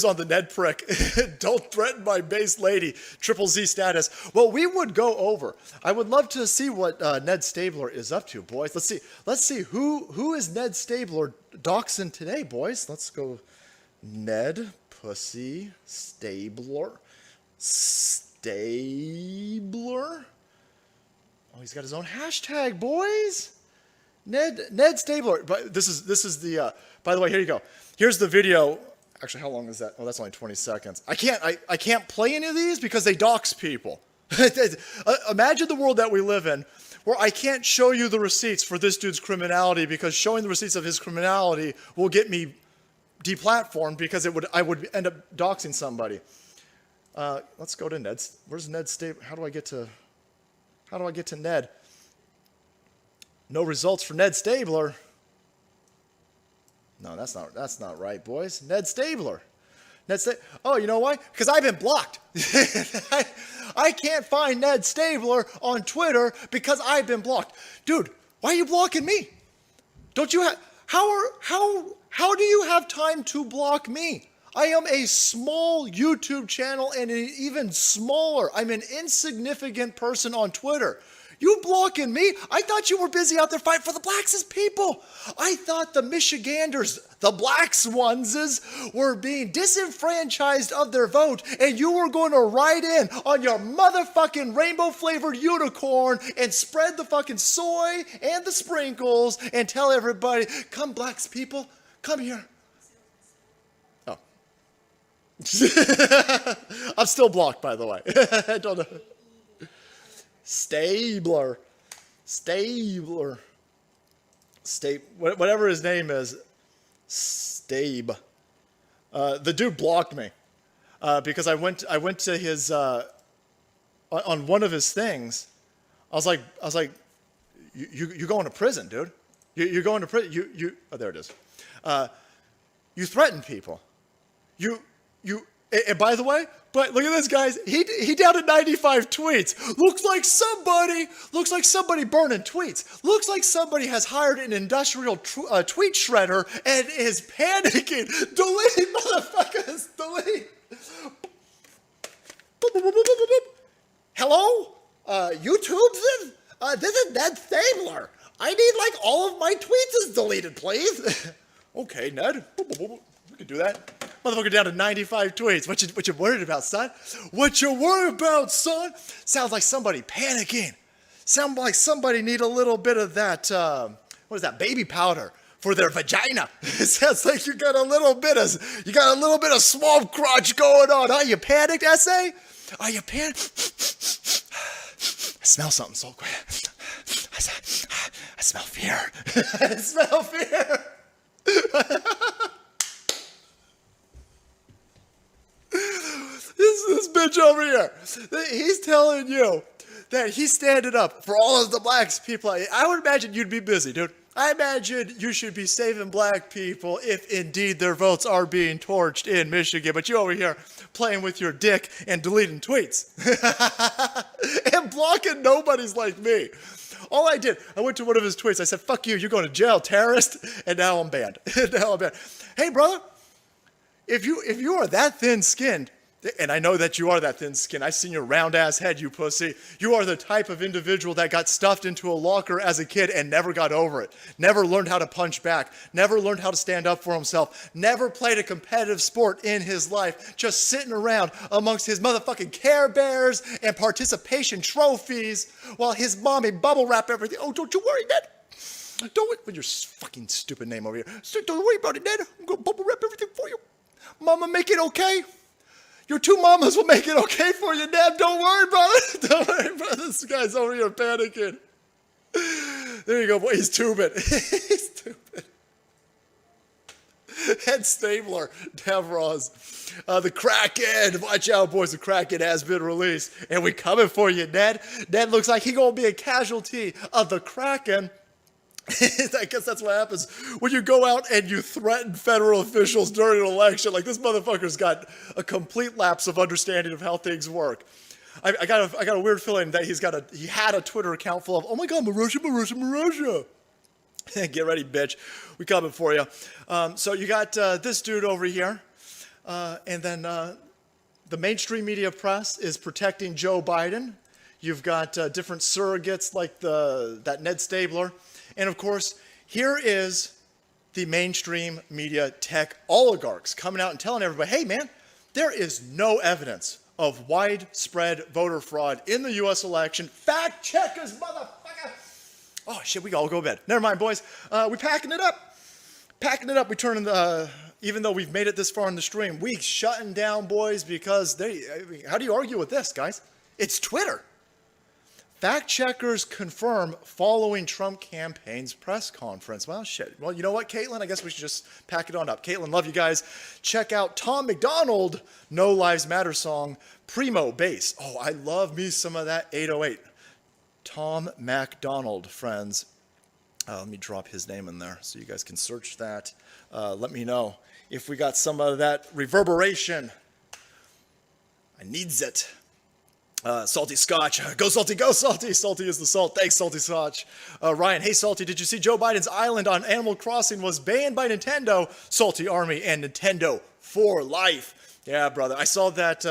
on the Ned prick. Don't threaten my base lady. Triple Z status. Well, we would go over. I would love to see what Ned Stabler is up to, boys. Let's see who is Ned Stabler doxing today, boys. Let's go. Ned Pussy Stabler. Oh, he's got his own hashtag, boys. Ned Stabler. But this is the. By the way, here you go. Here's the video. Actually, how long is that? Oh, that's only 20 seconds. I can't play any of these because they dox people. Imagine the world that we live in where I can't show you the receipts for this dude's criminality because showing the receipts of his criminality will get me deplatformed because I would end up doxing somebody. Let's go to Ned's. Where's Ned's state? How do I get to Ned? No results for Ned Stabler. No, that's not right, boys. Ned Stabler. Oh, you know why? Because I've been blocked. I can't find Ned Stabler on Twitter because I've been blocked. Dude, why are you blocking me? Don't you have how do you have time to block me? I am a small YouTube channel and even smaller. I'm an insignificant person on Twitter. You blocking me? I thought you were busy out there fighting for the blacks as people. I thought the Michiganders, the blacks oneses, were being disenfranchised of their vote, and you were going to ride in on your motherfucking rainbow-flavored unicorn and spread the fucking soy and the sprinkles and tell everybody, come blacks people, come here. Oh. I'm still blocked, by the way. I don't know. Stabler, whatever his name is, Stabe. The dude blocked me because I went to his on one of his things. I was like, you going to prison, dude? You're going to prison. Oh, there it is. You threaten people. And by the way, but look at this, guys. He down to 95 tweets. Looks like somebody burning tweets. Looks like somebody has hired an industrial tweet shredder and is panicking. Delete, motherfuckers, delete. Hello, YouTube. This is Ned Stabler. I need like all of my tweets is deleted, please. Okay, Ned. We can do that. Motherfucker down to 95 tweets. What you worried about, son? What you worried about, son? Sounds like somebody panicking. Sounds like somebody need a little bit of that, what is that, baby powder for their vagina. It sounds like you got a little bit of swamp crotch going on. Are you panicked, essay? Are you panicked? I smell something so quick. I smell fear. I smell fear. This bitch over here, he's telling you that he's standing up for all of the blacks people. I would imagine you'd be busy, dude. I imagine you should be saving black people if indeed their votes are being torched in Michigan. But you over here playing with your dick and deleting tweets and blocking nobodies like me. All I did, I went to one of his tweets. I said, fuck you, you're going to jail, terrorist. And now I'm banned. Hey, brother, if you are that thin-skinned, and I know that you are that thin-skinned. I've seen your round-ass head, you pussy. You are the type of individual that got stuffed into a locker as a kid and never got over it. Never learned how to punch back. Never learned how to stand up for himself. Never played a competitive sport in his life. Just sitting around amongst his motherfucking Care Bears and participation trophies while his mommy bubble wrap everything. Oh, don't you worry, Ned. Don't worry. With your fucking stupid name over here. Don't worry about it, Ned. I'm going to bubble wrap everything for you. Mama, make it okay. Your two mamas will make it okay for you, Ned. Don't worry, brother. Don't worry, brother. This guy's over here panicking. There you go, boy. He's tubing. He's tubing. Ned Stabler, Devros. The Kraken. Watch out, boys. The Kraken has been released. And we coming for you, Ned. Ned looks like he gonna be a casualty of the Kraken. I guess that's what happens when you go out and you threaten federal officials during an election. Like, this motherfucker's got a complete lapse of understanding of how things work. I got a weird feeling that he had a Twitter account full of, oh my God, Marussia. Get ready, bitch. We coming for you. So you got this dude over here, and then the mainstream media press is protecting Joe Biden. You've got different surrogates like that Ned Stabler. And of course, here is the mainstream media tech oligarchs coming out and telling everybody, hey man, there is no evidence of widespread voter fraud in the US election. Fact checkers, motherfucker. Oh shit, we all go to bed. Never mind, boys. We packing it up. We turning the even though we've made it this far in the stream, we shutting down, boys, because how do you argue with this, guys? It's Twitter. Fact checkers confirm following Trump campaign's press conference. Well, shit. Well, you know what, Caitlin? I guess we should just pack it on up. Caitlin, love you guys. Check out Tom McDonald, No Lives Matter song, Primo Bass. Oh, I love me some of that 808. Tom McDonald, friends. Let me drop his name in there so you guys can search that. Let me know if we got some of that reverberation. I needs it. Salty Scotch. Go Salty, go Salty. Salty is the salt. Thanks, Salty Scotch. Ryan, hey Salty, did you see Joe Biden's island on Animal Crossing was banned by Nintendo? Salty Army and Nintendo for life. Yeah, brother. I saw that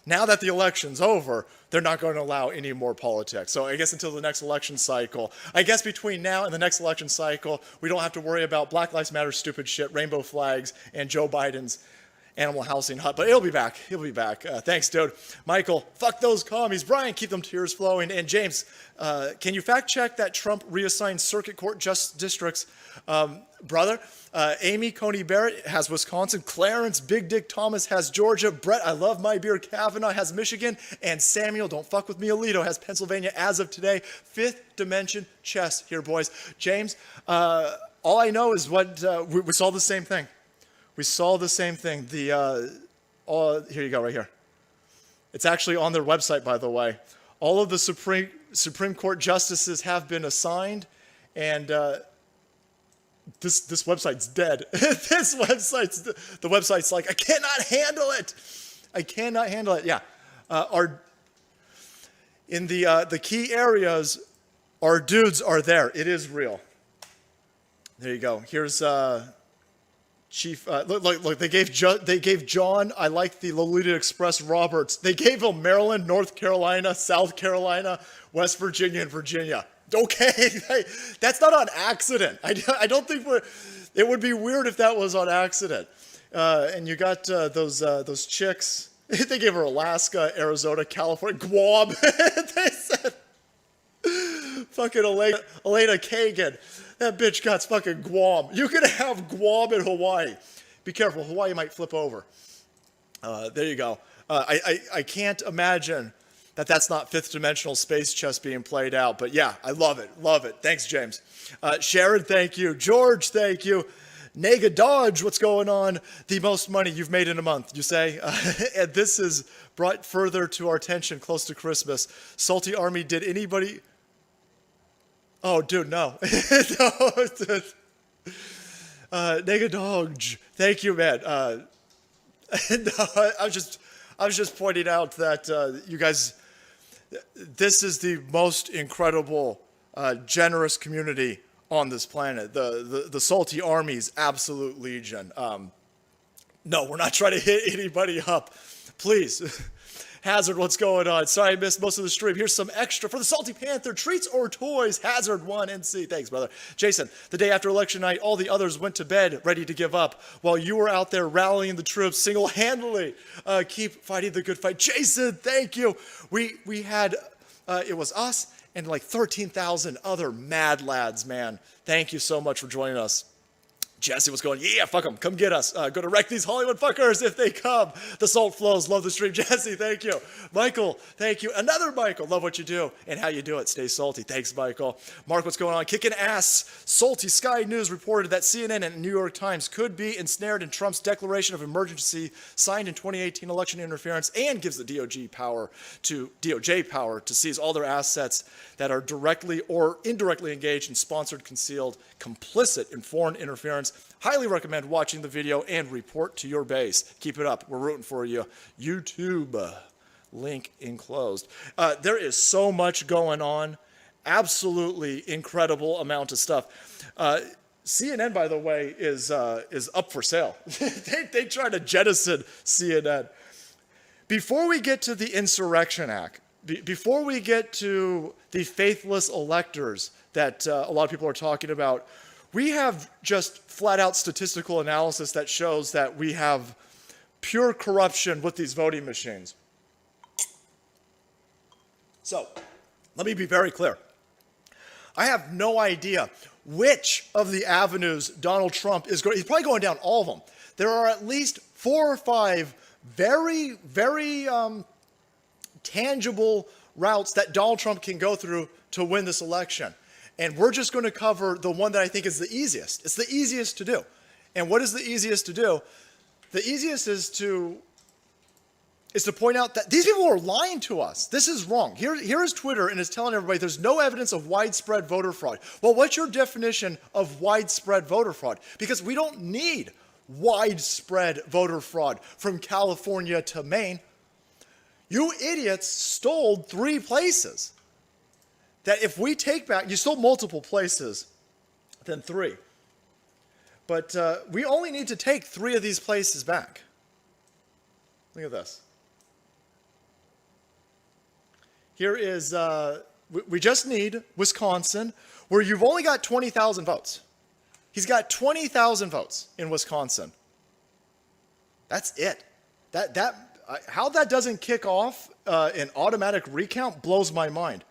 now that the election's over, they're not going to allow any more politics. So I guess until the next election cycle, I guess between now and the next election cycle, we don't have to worry about Black Lives Matter stupid shit, rainbow flags, and Joe Biden's Animal Housing Hut, but he'll be back. He'll be back. Thanks, dude. Michael, fuck those commies. Brian, keep them tears flowing. And James, can you fact check that Trump reassigned circuit court districts? Brother, Amy Coney Barrett has Wisconsin. Clarence Big Dick Thomas has Georgia. Brett, I love my beer. Kavanaugh has Michigan. And Samuel, don't fuck with me, Alito has Pennsylvania as of today. Fifth dimension chess here, boys. James, all I know is what we saw the same thing. We saw the same thing. Here you go, right here. It's actually on their website, by the way. All of the Supreme Court justices have been assigned, and this website's dead. The website's like, I cannot handle it. I cannot handle it. Yeah, in the key areas, our dudes are there. It is real. There you go. Here's Chief, look, they gave John, I like the Lolita Express Roberts. They gave him Maryland, North Carolina, South Carolina, West Virginia, and Virginia. Okay, that's not on accident. I don't think it would be weird if that was on accident. And you got those chicks. They gave her Alaska, Arizona, California, Guam. They said, fucking Elena Kagan. That bitch got fucking Guam. You could have Guam in Hawaii. Be careful, Hawaii might flip over. There you go. I can't imagine that that's not fifth dimensional space chess being played out. But yeah, I love it. Love it. Thanks, James. Sharon, thank you. George, thank you. Nega Dodge, what's going on? The most money you've made in a month, you say? And this is brought further to our attention close to Christmas. Salty Army, did anybody... Oh, dude, no. No, dude. Nega Dodge, thank you, man. No, I was just pointing out that you guys, this is the most incredible, generous community on this planet. The Salty Army's absolute legion. No, we're not trying to hit anybody up. Please. Hazard, what's going on? Sorry I missed most of the stream. Here's some extra for the Salty Panther. Treats or toys? Hazard 1 NC. Thanks, brother. Jason, the day after election night, all the others went to bed ready to give up while you were out there rallying the troops single-handedly. Keep fighting the good fight. Jason, thank you. We had, it was us and like 13,000 other mad lads, man. Thank you so much for joining us. Jesse was going, yeah, fuck them, come get us. Gonna wreck these Hollywood fuckers if they come. The salt flows, love the stream. Jesse, thank you. Michael, thank you. Another Michael, love what you do and how you do it. Stay salty. Thanks, Michael. Mark, what's going on? Kicking ass. Salty Sky News reported that CNN and New York Times could be ensnared in Trump's declaration of emergency signed in 2018 election interference and gives the DOJ power to seize all their assets that are directly or indirectly engaged in sponsored, concealed, complicit in foreign interference. Highly recommend watching the video and report to your base. Keep it up. We're rooting for you. YouTube, link enclosed. There is so much going on. Absolutely incredible amount of stuff. CNN, by the way, is up for sale. They tried to jettison CNN. Before we get to the Insurrection Act, before we get to the faithless electors that a lot of people are talking about, we have just flat out statistical analysis that shows that we have pure corruption with these voting machines. So, let me be very clear. I have no idea which of the avenues Donald Trump is going. He's probably going down all of them. there are at least 4 or 5 very, very tangible routes that Donald Trump can go through to win this election. And we're just going to cover the one that I think is the easiest. It's the easiest to do. And what is the easiest to do? The easiest is to point out that these people are lying to us. This is wrong. Here is Twitter, and it's telling everybody there's no evidence of widespread voter fraud. Well, what's your definition of widespread voter fraud? Because we don't need widespread voter fraud from California to Maine. You idiots stole 3 places. That if we take back, you stole multiple places than 3. But we only need to take 3 of these places back. Look at this. Here is, we just need Wisconsin, where you've only got 20,000 votes. He's got 20,000 votes in Wisconsin. That's it. How that doesn't kick off an automatic recount blows my mind.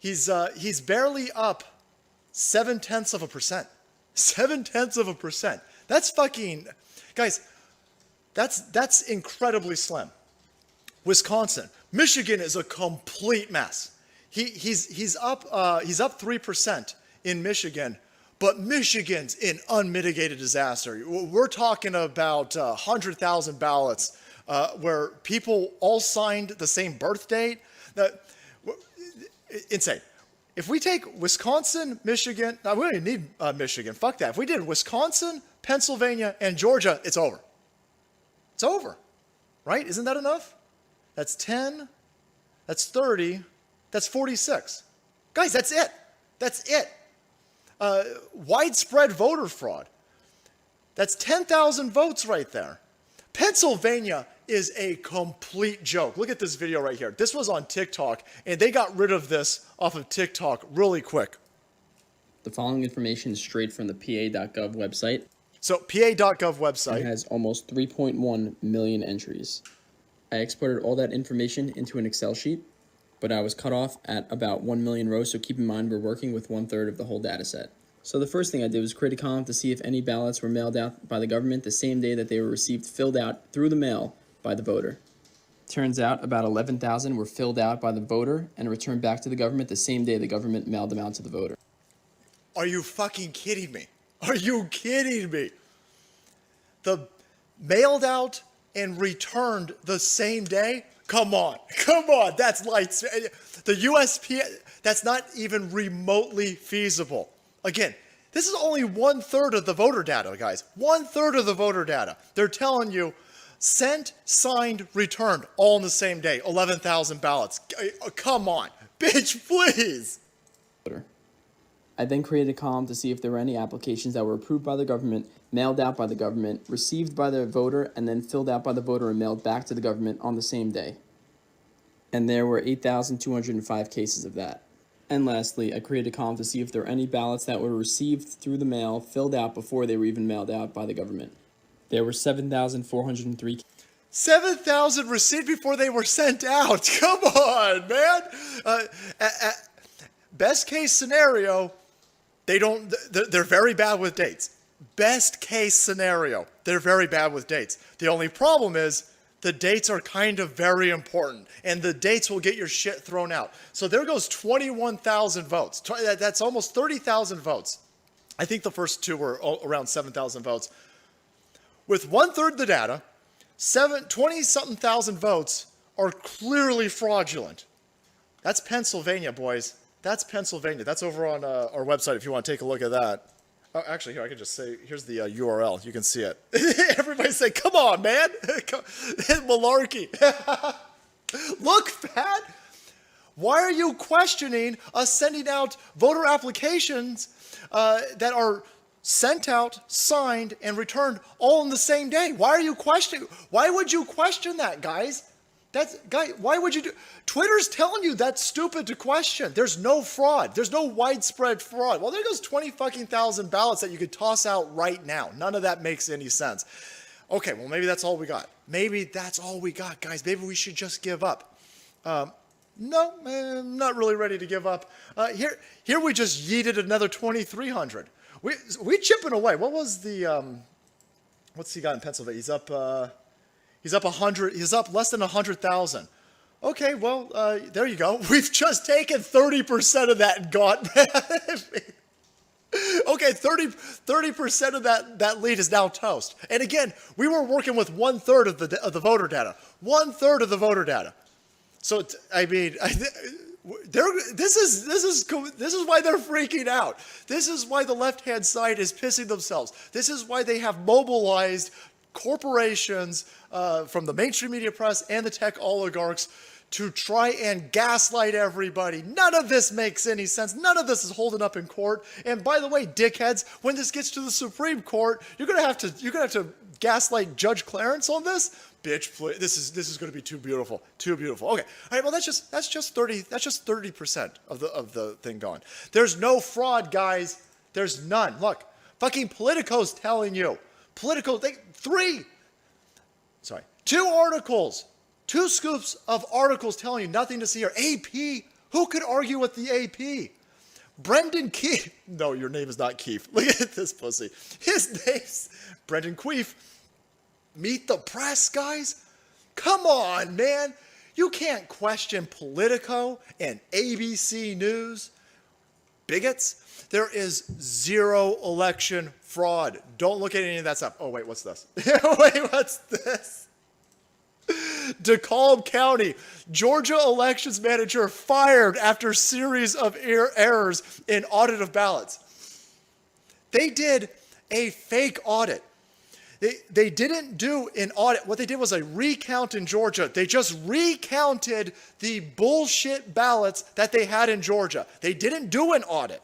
He's barely up 0.7%. 0.7%. That's fucking, guys. That's incredibly slim. Wisconsin, Michigan is a complete mess. He's up 3% in Michigan, but Michigan's an unmitigated disaster. We're talking about 100,000 ballots where people all signed the same birth date. Insane. If we take Wisconsin, Michigan, we don't even need Michigan. Fuck that. If we did Wisconsin, Pennsylvania, and Georgia, it's over. It's over, right? Isn't that enough? That's 10, that's 30, that's 46. Guys, that's it. That's it. Widespread voter fraud. That's 10,000 votes right there. Pennsylvania is a complete joke. Look at this video right here. This was on TikTok, and they got rid of this off of TikTok really quick. The following information is straight from the PA.gov website. So PA.gov website. It has almost 3.1 million entries. I exported all that information into an Excel sheet, but I was cut off at about 1 million rows, so keep in mind we're working with 1/3 of the whole data set. So the first thing I did was create a column to see if any ballots were mailed out by the government the same day that they were received, filled out through the mail by the voter. Turns out about 11,000 were filled out by the voter and returned back to the government the same day the government mailed them out to the voter. Are you fucking kidding me? Are you kidding me? The mailed out and returned the same day? Come on, that's lights. The USP, that's not even remotely feasible. Again, this is only 1/3 of the voter data, guys. 1/3 of the voter data. They're telling you sent, signed, returned, all in the same day. 11,000 ballots. Come on, bitch, please. I then created a column to see if there were any applications that were approved by the government, mailed out by the government, received by the voter, and then filled out by the voter and mailed back to the government on the same day. And there were 8,205 cases of that. And lastly, I created a column to see if there were any ballots that were received through the mail, filled out before they were even mailed out by the government. There were 7,403. 7,000 received before they were sent out. Come on, man. Best case scenario, they're very bad with dates. Best case scenario, they're very bad with dates. The only problem is the dates are kind of very important, and the dates will get your shit thrown out. So there goes 21,000 votes. That's almost 30,000 votes. I think the first 2 were around 7,000 votes. With 1/3 of the data, 20-something thousand votes are clearly fraudulent. That's Pennsylvania, boys. That's Pennsylvania. That's over on our website if you want to take a look at that. Oh, actually, here, I can just say, here's the URL. You can see it. Everybody say, come on, man. Malarkey. Look, Pat. Why are you questioning us sending out voter applications that are sent out, signed, and returned all in the same day? Why are you questioning? Why would you question that, guys? Why would you do? Twitter's telling you that's stupid to question. There's no fraud. There's no widespread fraud. Well, there goes 20,000 ballots that you could toss out right now. None of that makes any sense. Okay, well, maybe that's all we got. Maybe that's all we got, guys. Maybe we should just give up. No, I'm not really ready to give up. Here we just yeeted another 2,300. We chipping away. What was the what's he got in Pennsylvania? He's up 100. He's up less than 100,000. Okay, well, there you go. We've just taken 30% of that and gone. Okay, 30% of that lead is now toast. And again, we were working with 1/3 of the voter data. 1/3 of the voter data. So I mean, this is why they're freaking out. This is why the left-hand side is pissing themselves. This is why they have mobilized corporations from the mainstream media press and the tech oligarchs to try and gaslight everybody. None of this makes any sense. None of this is holding up in court. And by the way, dickheads, when this gets to the Supreme Court, you're gonna have to gaslight Judge Clarence on this. Bitch, please, this is gonna be too beautiful, too beautiful. Okay, all right. Well, that's just 30% of the thing gone. There's no fraud, guys. There's none. Look, fucking Politico's telling you. Politico, two articles. 2 scoops of articles telling you nothing to see here. AP, who could argue with the AP? Brendan Keefe. No, your name is not Keefe. Look at this pussy. His name's Brendan Queef. Meet the press, guys. Come on, man. You can't question Politico and ABC News. Bigots. There is zero election fraud. Don't look at any of that stuff. Oh, wait, what's this? Wait, what's this? DeKalb County, Georgia elections manager fired after series of errors in audit of ballots. They did a fake audit. They didn't do an audit. What they did was a recount in Georgia. They just recounted the bullshit ballots that they had in Georgia. They didn't do an audit.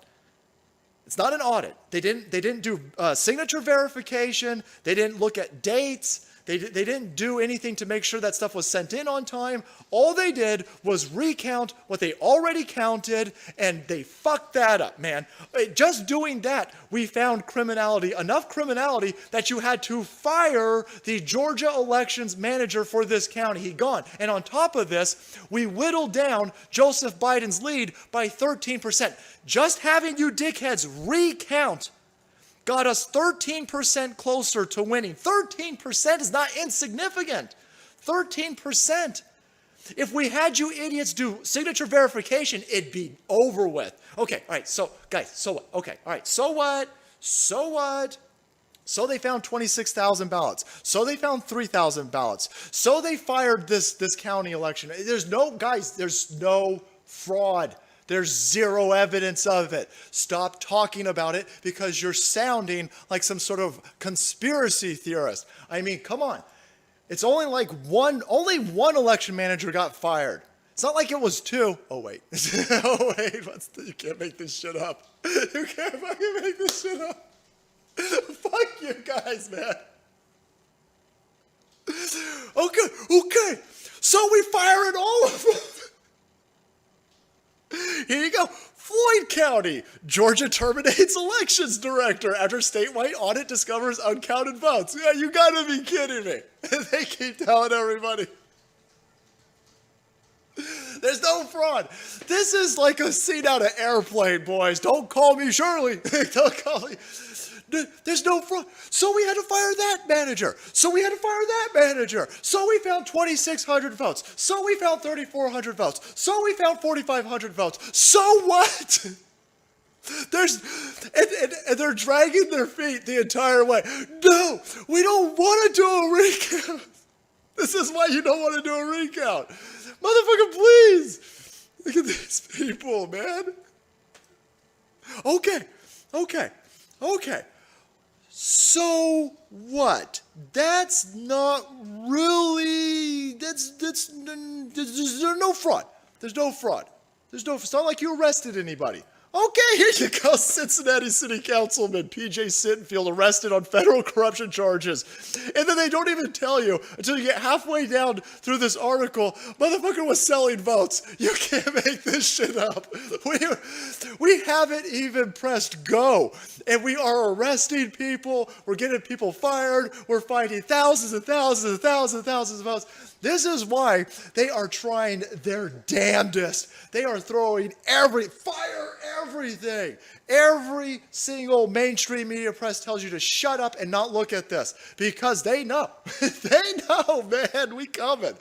It's not an audit. They didn't do signature verification. They didn't look at dates. They didn't do anything to make sure that stuff was sent in on time. All they did was recount what they already counted, and they fucked that up, man. Just doing that, we found criminality, enough criminality that you had to fire the Georgia elections manager for this county. He gone. And on top of this, we whittled down Joseph Biden's lead by 13%. Just having you dickheads recount got us 13% closer to winning. 13% is not insignificant. 13%. If we had you idiots do signature verification, it'd be over with. Okay, all right, so guys, so what? Okay, all right, so what? So what? So they found 26,000 ballots. So they found 3,000 ballots. So they fired this county election. There's no fraud. There's zero evidence of it. Stop talking about it because you're sounding like some sort of conspiracy theorist. I mean, come on. It's only one election manager got fired. It's not like it was 2. Oh, wait. Oh, wait. You can't make this shit up. You can't fucking make this shit up. Fuck you guys, man. Okay. So we fired all of them. Here you go. Floyd County, Georgia terminates elections director after statewide audit discovers uncounted votes. Yeah, you gotta be kidding me. They keep telling everybody. There's no fraud. This is like a scene out of Airplane, boys. Don't call me Shirley. Don't call me. There's no fraud. So we had to fire that manager. So we found 2,600 votes. So we found 3,400 votes. So we found 4,500 votes. So what? And they're dragging their feet the entire way. No, we don't want to do a recount. This is why you don't want to do a recount. Motherfucker, please. Look at these people, man. Okay. So what? That's not really, there's no fraud. There's no fraud. It's not like you arrested anybody. Okay, here you go. Cincinnati City Councilman P.J. Sittenfield arrested on federal corruption charges. And then they don't even tell you until you get halfway down through this article, motherfucker was selling votes. You can't make this shit up. We haven't even pressed go. And we are arresting people. We're getting people fired. We're finding thousands and thousands and thousands and thousands of votes. This is why they are trying their damnedest. They are throwing everything. Every single mainstream media press tells you to shut up and not look at this because they know. They know, man, we coming.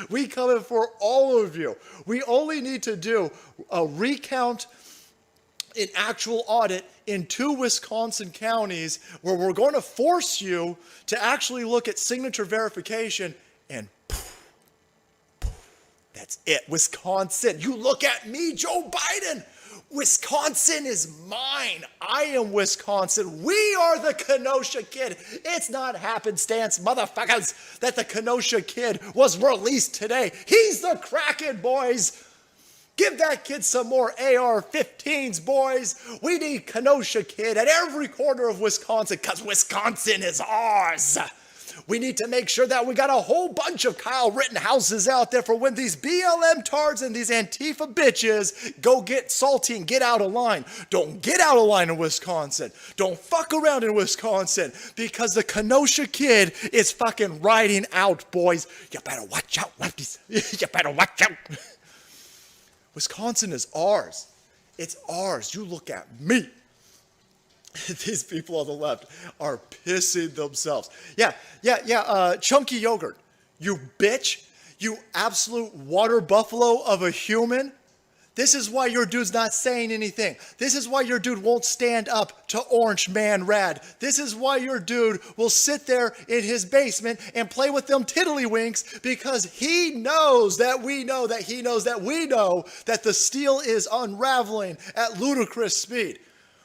We coming for all of you. We only need to do a recount, an actual audit in 2 Wisconsin counties where we're going to force you to actually look at signature verification and that's it. Wisconsin. You look at me, Joe Biden. Wisconsin is mine. I am Wisconsin. We are the Kenosha Kid. It's not happenstance, motherfuckers, that the Kenosha Kid was released today. He's the Kraken, boys. Give that kid some more AR-15s, boys. We need Kenosha Kid at every corner of Wisconsin because Wisconsin is ours. We need to make sure that we got a whole bunch of Kyle Rittenhouses out there for when these BLM tards and these Antifa bitches go get salty and get out of line. Don't get out of line in Wisconsin. Don't fuck around in Wisconsin because the Kenosha Kid is fucking riding out, boys. You better watch out, lefties. You better watch out. Wisconsin is ours. It's ours. You look at me. These people on the left are pissing themselves. Chunky yogurt. You bitch. You absolute water buffalo of a human. This is why your dude's not saying anything. This is why your dude won't stand up to Orange Man Rad. This is why your dude will sit there in his basement and play with them tiddlywinks because he knows that we know that he knows that we know that the steel is unraveling at ludicrous speed.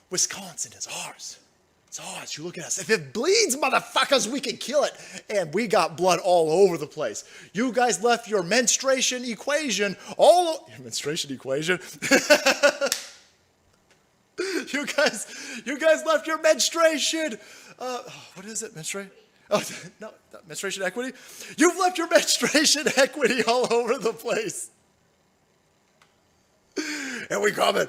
Wisconsin is ours. It's ours. You look at us. If it bleeds, motherfuckers, we can kill it. And we got blood all over the place. You guys left your menstruation equation menstruation equation? You guys left your menstruation. What is it? Menstruation equity? You've left your menstruation equity all over the place. And we coming.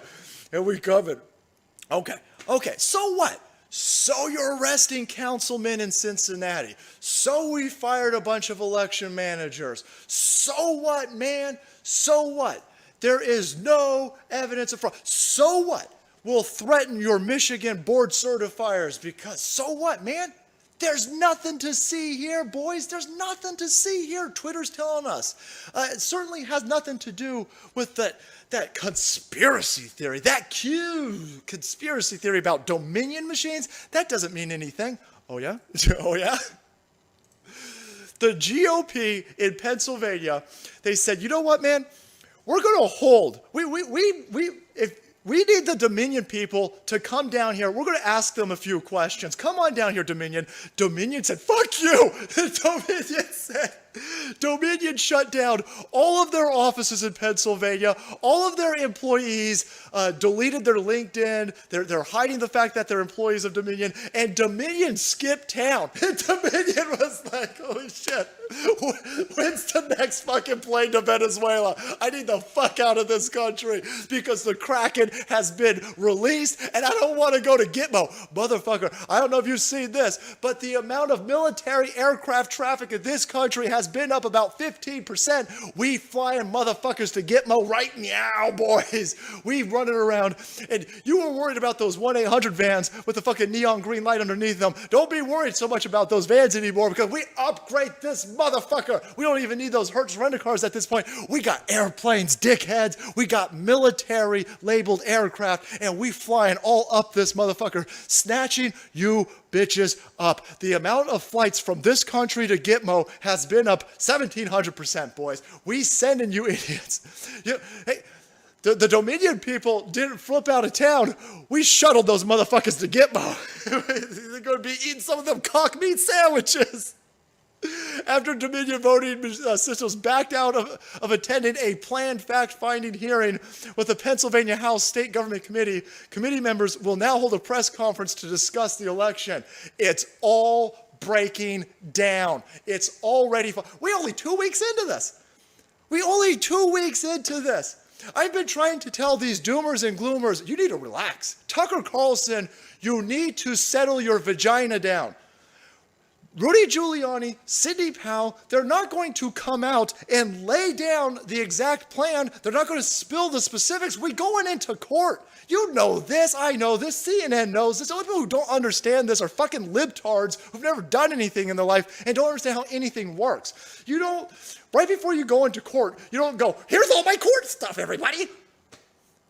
Okay, so what? So you're arresting councilmen in Cincinnati. So we fired a bunch of election managers. So what, man? So what? There is no evidence of fraud. So what? We'll threaten your Michigan board certifiers because so what, man? There's nothing to see here, boys. There's nothing to see here. Twitter's telling us. It certainly has nothing to do with that conspiracy theory, conspiracy theory about Dominion machines. That doesn't mean anything. Oh, yeah? Oh, yeah? The GOP in Pennsylvania, they said, you know what, man? We're going to hold. If we need the Dominion people to come down here. We're going to ask them a few questions. Come on down here, Dominion. Dominion said, fuck you. Dominion shut down all of their offices in Pennsylvania. All of their employees deleted their LinkedIn. They're hiding the fact that they're employees of Dominion. And Dominion skipped town. Dominion was like, holy shit. When's the next fucking plane to Venezuela? I need the fuck out of this country because the Kraken has been released and I don't want to go to Gitmo. Motherfucker, I don't know if you've seen this, but the amount of military aircraft traffic in this country has been up about 15%. We flying motherfuckers to Gitmo right now, boys. We running around and you were worried about those 1-800 vans with the fucking neon green light underneath them. Don't be worried so much about those vans anymore because we upgrade this motherfucker. We don't even need those Hertz rent-a-cars at this point. We got airplanes, dickheads. We got military labeled aircraft and we flying all up this motherfucker, snatching you bitches up. The amount of flights from this country to Gitmo has been up 1,700%, boys. We sending you idiots. Hey, the Dominion people didn't flip out of town. We shuttled those motherfuckers to Gitmo. They're going to be eating some of them cock meat sandwiches. After Dominion voting systems backed out of attending a planned fact-finding hearing with the Pennsylvania House State Government Committee, committee members will now hold a press conference to discuss the election. It's all breaking down. It's already... We're only 2 weeks into this. I've been trying to tell these doomers and gloomers, you need to relax. Tucker Carlson, you need to settle your vagina down. Rudy Giuliani, Sidney Powell, they're not going to come out and lay down the exact plan. They're not going to spill the specifics. We're going into court. You know this. I know this. CNN knows this. The only people who don't understand this are fucking libtards who've never done anything in their life and don't understand how anything works. You don't, right before you go into court, you don't go, here's all my court stuff, everybody.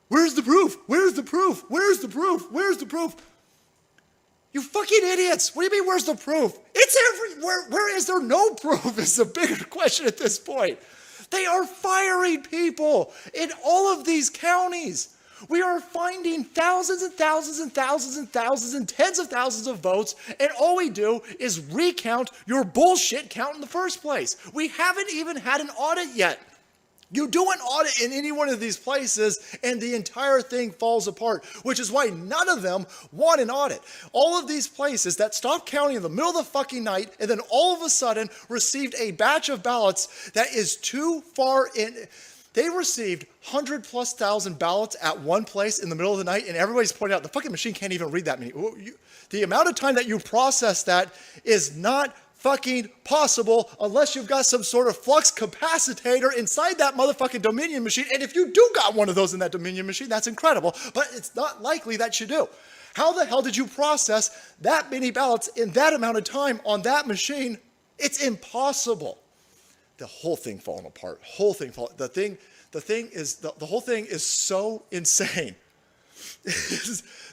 Where's the proof? Where's the proof? Where's the proof? Where's the proof? You fucking idiots. What do you mean, where's the proof? It's everywhere. Where is there no proof is the bigger question at this point. They are firing people in all of these counties. We are finding thousands and thousands and thousands and thousands and tens of thousands of votes, and all we do is recount your bullshit count in the first place. We haven't even had an audit yet. You do an audit in any one of these places and the entire thing falls apart, which is why none of them want an audit. All of these places that stopped counting in the middle of the fucking night and then all of a sudden received a batch of ballots that is too far in. They received 100,000+ ballots at one place in the middle of the night, and everybody's pointing out the fucking machine can't even read that many. The amount of time that you process that is not fucking possible unless you've got some sort of flux capacitor inside that motherfucking Dominion machine. And if you do got one of those in that Dominion machine, that's incredible, but it's not likely that you do. How the hell did you process that many ballots in that amount of time on that machine? It's impossible. The whole thing falling apart. The whole thing is so insane.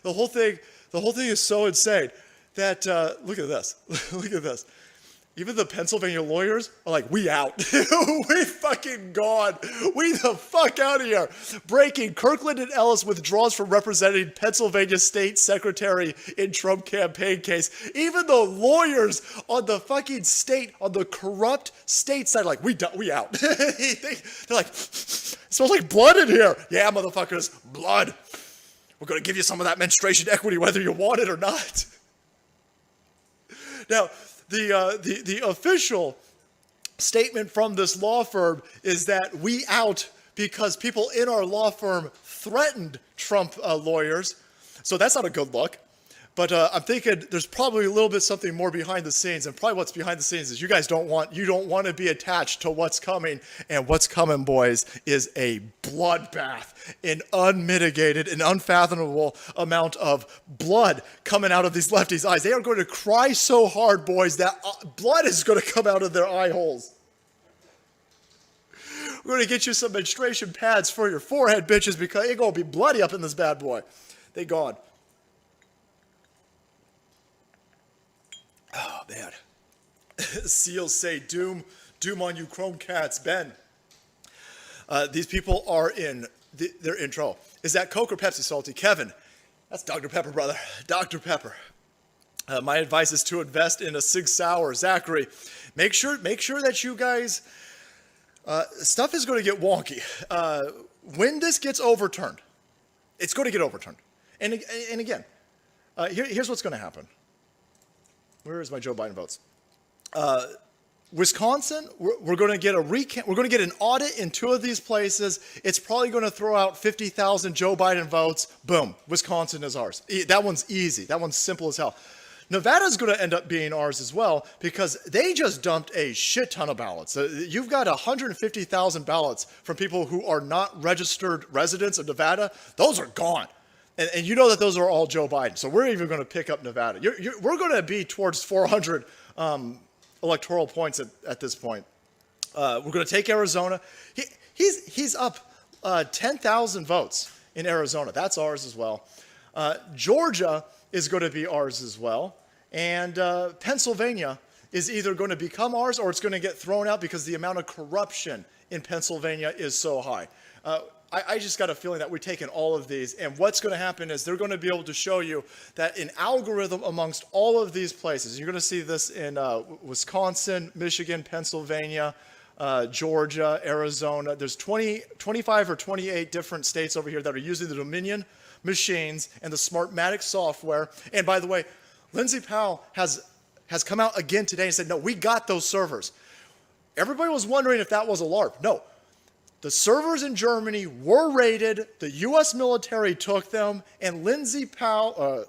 the whole thing is so insane that look at this. Look at this. Even the Pennsylvania lawyers are like, we out. We fucking gone. We the fuck out of here. Breaking, Kirkland and Ellis withdraws from representing Pennsylvania State Secretary in Trump campaign case. Even the lawyers on the fucking state, on the corrupt state side, are like, we out. They're like, it smells like blood in here. Yeah, motherfuckers, blood. We're going to give you some of that menstruation equity whether you want it or not. Now, the official statement from this law firm is that we out because people in our law firm threatened Trump lawyers. So that's not a good look. But I'm thinking there's probably a little bit something more behind the scenes, and probably what's behind the scenes is you don't want to be attached to what's coming, and what's coming, boys, is a bloodbath, an unmitigated and unfathomable amount of blood coming out of these lefties' eyes. They are going to cry so hard, boys, that blood is going to come out of their eye holes. We're going to get you some menstruation pads for your forehead, bitches, because it's going to be bloody up in this bad boy. They gone. Oh, man. Seals say, doom on you chrome cats. Ben, these people are they're in trouble. Is that Coke or Pepsi, Salty? Kevin, that's Dr. Pepper, brother. Dr. Pepper. My advice is to invest in a Sig Sauer. Zachary, make sure that you guys, stuff is going to get wonky. When this gets overturned, it's going to get overturned. And again, here's what's going to happen. Where is my Joe Biden votes? Wisconsin, we're going to get we're going to get an audit in 2 of these places. It's probably going to throw out 50,000 Joe Biden votes. Boom, Wisconsin is ours. That one's easy. That one's simple as hell. Nevada's going to end up being ours as well because they just dumped a shit ton of ballots. You've got 150,000 ballots from people who are not registered residents of Nevada. Those are gone. And you know that those are all Joe Biden. So we're even going to pick up Nevada. We're going to be towards 400 electoral points at this point. We're going to take Arizona. He's up 10,000 votes in Arizona. That's ours as well. Georgia is going to be ours as well. And Pennsylvania is either going to become ours or it's going to get thrown out because the amount of corruption in Pennsylvania is so high. I just got a feeling that we're taking all of these, and what's going to happen is they're going to be able to show you that an algorithm amongst all of these places, you're going to see this in Wisconsin, Michigan, Pennsylvania, Georgia, Arizona. There's 25 or 28 different states over here that are using the Dominion machines and the Smartmatic software. And by the way, Lindsey Powell has come out again today and said, no, we got those servers. Everybody was wondering if that was a LARP. No. The servers in Germany were raided, the U.S. military took them, and Sidney Powell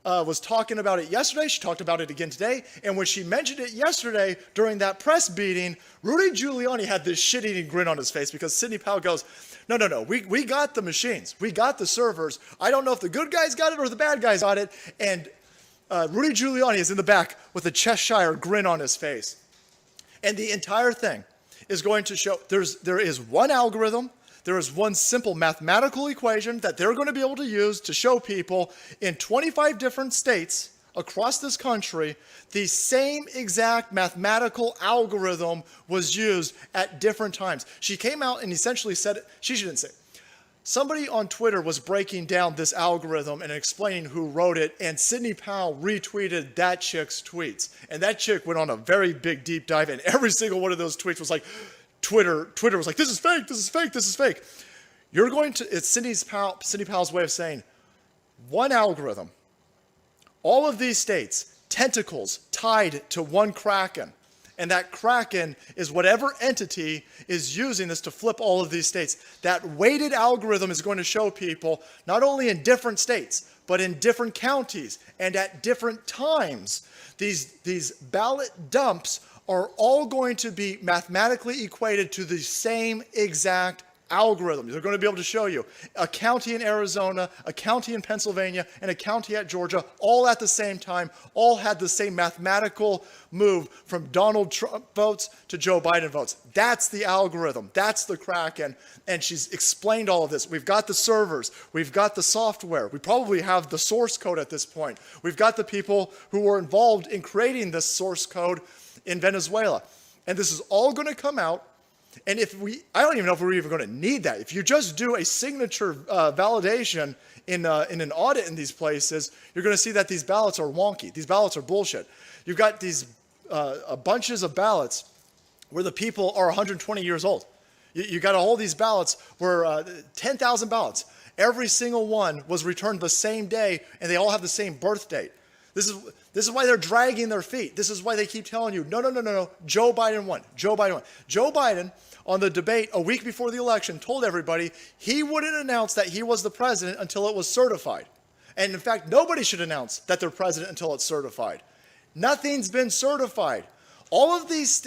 was talking about it yesterday. She talked about it again today. And when she mentioned it yesterday during that press meeting, Rudy Giuliani had this shit-eating grin on his face because Sidney Powell goes, no, we got the machines. We got the servers. I don't know if the good guys got it or the bad guys got it. And Rudy Giuliani is in the back with a Cheshire grin on his face. And the entire thing is going to show there is one algorithm. There is one simple mathematical equation that they're going to be able to use to show people in 25 different states across this country, the same exact mathematical algorithm was used at different times. She came out and essentially said, she didn't say, somebody on Twitter was breaking down this algorithm and explaining who wrote it, and Sidney Powell retweeted that chick's tweets. And that chick went on a very big deep dive, and every single one of those tweets was like, Twitter was like, this is fake, this is fake, this is fake. You're going to, it's Sidney Powell's way of saying, one algorithm, all of these states, tentacles tied to one kraken. And that kraken is whatever entity is using this to flip all of these states. That weighted algorithm is going to show people, not only in different states, but in different counties and at different times, these ballot dumps are all going to be mathematically equated to the same exact algorithm. They're going to be able to show you a county in Arizona, a county in Pennsylvania, and a county at Georgia, all at the same time, all had the same mathematical move from Donald Trump votes to Joe Biden votes. That's the algorithm. That's the Kraken. And she's explained all of this. We've got the servers. We've got the software. We probably have the source code at this point. We've got the people who were involved in creating this source code in Venezuela. And this is all going to come out. And I don't even know if we're even going to need that. If you just do a signature validation in an audit in these places, you're going to see that these ballots are wonky. These ballots are bullshit. You've got these bunches of ballots where the people are 120 years old. You got all these ballots where 10,000 ballots. Every single one was returned the same day, and they all have the same birth date. This is why they're dragging their feet. This is why they keep telling you, no, Joe Biden won. Joe Biden won. Joe Biden, on the debate a week before the election, told everybody he wouldn't announce that he was the president until it was certified. And in fact, nobody should announce that they're president until it's certified. Nothing's been certified. All of these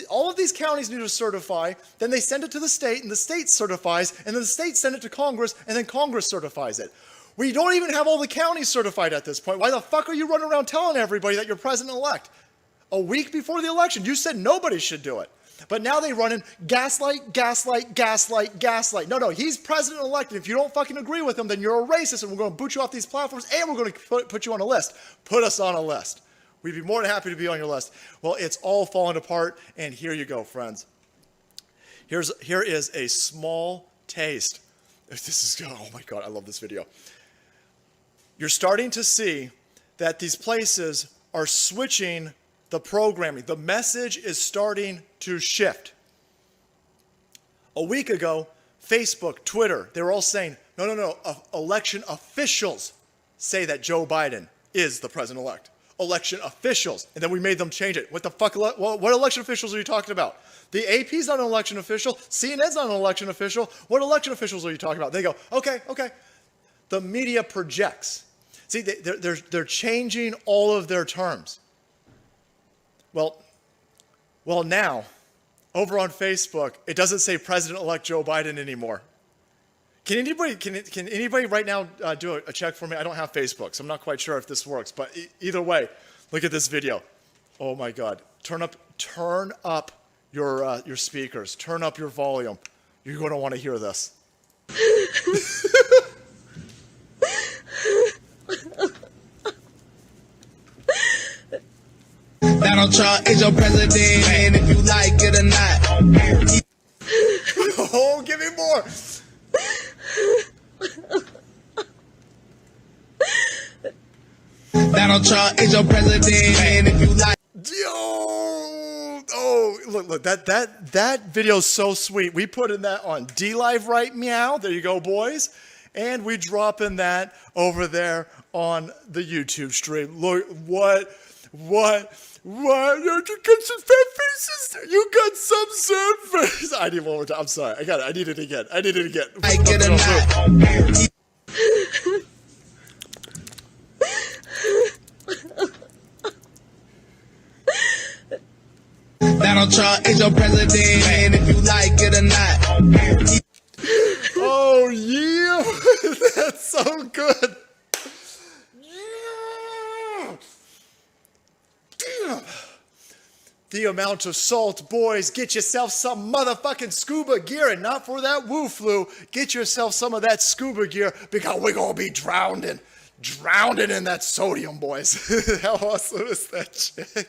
counties need to certify, then they send it to the state, and the state certifies, and then the state send it to Congress, and then Congress certifies it. We don't even have all the counties certified at this point. Why the fuck are you running around telling everybody that you're president-elect? A week before the election, you said nobody should do it. But now they run in gaslight. No, he's president-elect, and if you don't fucking agree with him, then you're a racist, and we're going to boot you off these platforms, and we're going to put you on a list. Put us on a list. We'd be more than happy to be on your list. Well, it's all falling apart, and here you go, friends. Here is a small taste. Oh my God, I love this video. You're starting to see that these places are switching the programming. The message is starting to shift. A week ago, Facebook, Twitter, they were all saying, no, election officials say that Joe Biden is the president-elect. Election officials. And then we made them change it. What the fuck? What election officials are you talking about? The AP's not an election official. CNN's not an election official. What election officials are you talking about? They go, okay. The media projects. See, they're changing all of their terms. Well, now, over on Facebook, it doesn't say President-elect Joe Biden anymore. Can anybody right now do a check for me? I don't have Facebook, so I'm not quite sure if this works. But either way, look at this video. Oh my God! Turn up your speakers. Turn up your volume. You're going to want to hear this. Donald Trump is your president, and if you like it or not. Oh, give me more. Donald Trump is your president, and if you like. Look, that video's so sweet. We put in that on D-Live right meow. There you go, boys. And we drop in that over there on the YouTube stream. Look, what? You got some fat faces. You got some sad faces. I need one more time. I'm sorry. I need it again. I get a Donald Trump is your president, and if you like it or not. Oh yeah, that's so good. Yeah. Damn. The amount of salt, boys. Get yourself some motherfucking scuba gear, and not for that woo flu. Get yourself some of that scuba gear because we're gonna be drowning in that sodium, boys. How awesome is that shit?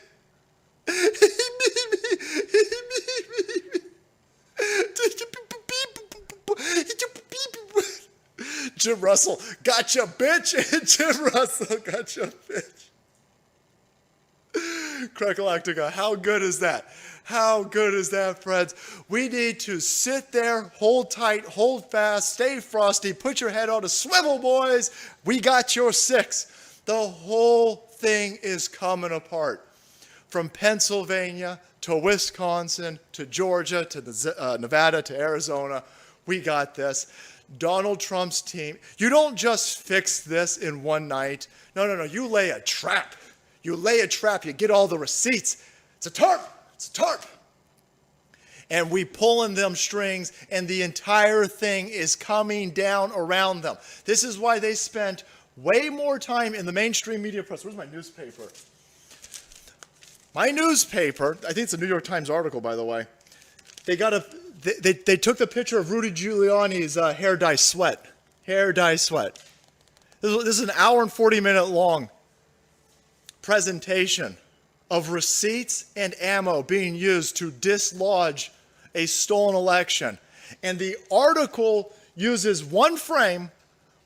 Jim Russell, gotcha, bitch. Jim Russell, gotcha, bitch. Crackgalactica, how good is that? How good is that, friends? We need to sit there, hold tight, hold fast, stay frosty, put your head on a swivel, boys. We got your six. The whole thing is coming apart. From Pennsylvania to Wisconsin to Georgia to Nevada to Arizona, we got this. Donald Trump's team, you don't just fix this in one night. No, you lay a trap. You lay a trap, you get all the receipts. It's a tarp. And we pulling them strings, and the entire thing is coming down around them. This is why they spent way more time in the mainstream media press. Where's my newspaper? My newspaper, I think it's a New York Times article, by the way. They took the picture of Rudy Giuliani's hair dye sweat. Hair dye sweat. This is an hour and 40-minute long presentation of receipts and ammo being used to dislodge a stolen election. And the article uses one frame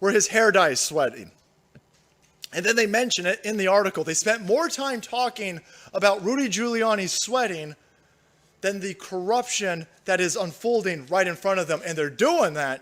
where his hair dye is sweating. And then they mention it in the article. They spent more time talking about Rudy Giuliani's sweating than the corruption that is unfolding right in front of them. And they're doing that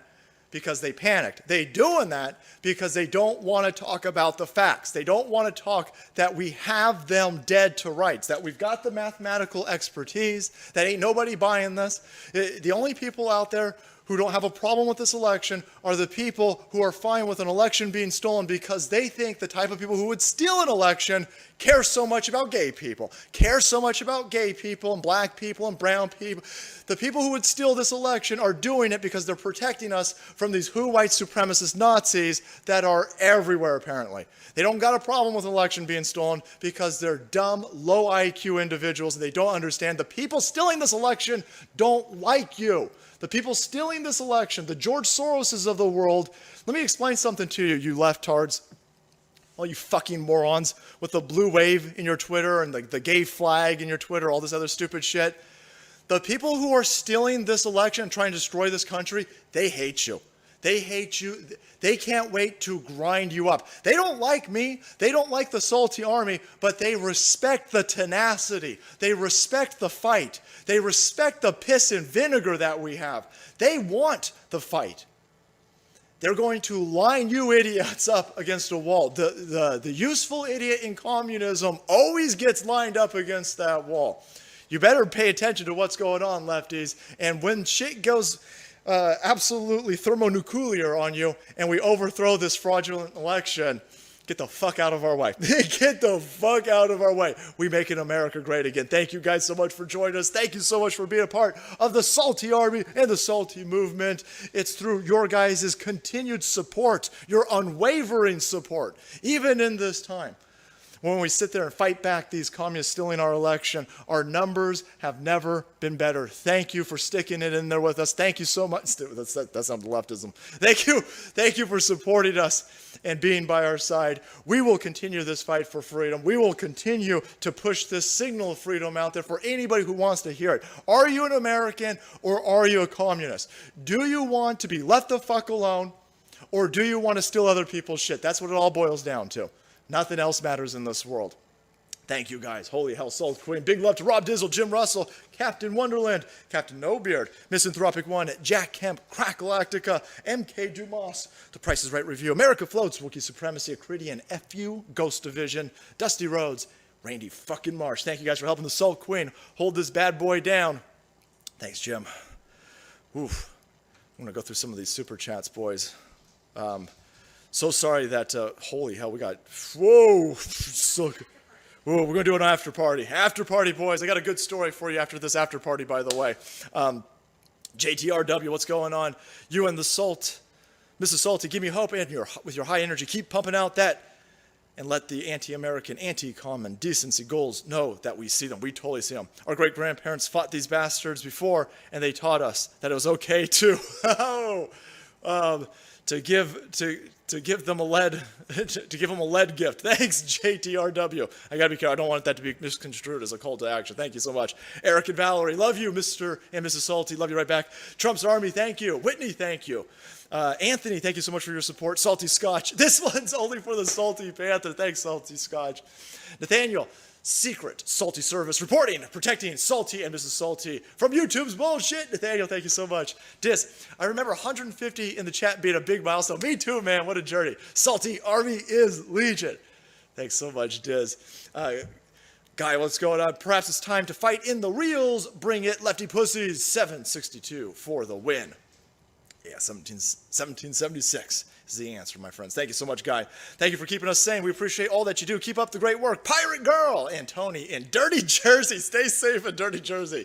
because they panicked. They're doing that because they don't want to talk about the facts. They don't want to talk that we have them dead to rights, that we've got the mathematical expertise, that ain't nobody buying this. The only people out there who don't have a problem with this election are the people who are fine with an election being stolen because they think the type of people who would steal an election care so much about gay people, and black people and brown people. The people who would steal this election are doing it because they're protecting us from these white supremacist Nazis that are everywhere, apparently. They don't got a problem with an election being stolen because they're dumb, low IQ individuals, and they don't understand the people stealing this election don't like you. The people stealing this election, the George Soroses of the world. Let me explain something to you, you leftards. All you fucking morons with the blue wave in your Twitter and the gay flag in your Twitter, all this other stupid shit. The people who are stealing this election and trying to destroy this country, they hate you. They hate you. They can't wait to grind you up. They don't like me. They don't like the salty army, but they respect the tenacity. They respect the fight. They respect the piss and vinegar that we have. They want the fight. They're going to line you idiots up against a wall. The useful idiot in communism always gets lined up against that wall. You better pay attention to what's going on, lefties. And when shit goes absolutely thermonuclear on you and we overthrow this fraudulent election, get the fuck out of our way. Get the fuck out of our way. We making America great again. Thank you guys so much for joining us. Thank you so much for being a part of the Salty Army and the Salty Movement. It's through your guys' continued support, your unwavering support, even in this time. When we sit there and fight back these communists stealing our election, our numbers have never been better. Thank you for sticking it in there with us. Thank you so much. That's not leftism. Thank you for supporting us and being by our side. We will continue this fight for freedom. We will continue to push this signal of freedom out there for anybody who wants to hear it. Are you an American or are you a communist? Do you want to be left the fuck alone or do you want to steal other people's shit? That's what it all boils down to. Nothing else matters in this world. Thank you guys. Holy hell, Salt Queen. Big love to Rob Dizzle, Jim Russell, Captain Wonderland, Captain No Beard, Misanthropic One, Jack Kemp, Crackgalactica, MK Dumas, The Price is Right Review, America Floats, Wookiee Supremacy, Acridian, FU, Ghost Division, Dusty Rhodes, Randy fucking Marsh. Thank you guys for helping the Salt Queen hold this bad boy down. Thanks, Jim. Oof. I'm going to go through some of these super chats, boys. So sorry that, holy hell, we got, whoa, so, Ooh, we're going to do an after party. After party, boys. I got a good story for you after this after party, by the way. JTRW, what's going on? You and the Salt, Mrs. Salty, give me hope and with your high energy. Keep pumping out that and let the anti-American, anti-common decency goals know that we see them. We totally see them. Our great-grandparents fought these bastards before, and they taught us that it was okay to give them a lead gift. Thanks, JTRW. I gotta be careful. I don't want that to be misconstrued as a call to action. Thank you so much. Eric and Valerie, love you, Mr. and Mrs. Salty. Love you right back. Trump's Army, thank you. Whitney, thank you. Anthony, thank you so much for your support. Salty Scotch. This one's only for the Salty Panther. Thanks, Salty Scotch. Nathaniel, Secret Salty Service, reporting, protecting Salty and Mrs. Salty from YouTube's bullshit. Nathaniel, thank you so much. Dis, I remember 150 in the chat being a big milestone. Me too, man. What a journey. Salty Army is legion. Thanks so much, Diz. Guy, what's going on? Perhaps it's time to fight in the reels. Bring it, lefty pussies. 762 for the win. Yeah, 1776 is the answer, my friends. Thank you so much, Guy. Thank you for keeping us sane. We appreciate all that you do. Keep up the great work. Pirate Girl and Tony in Dirty Jersey. Stay safe in Dirty Jersey.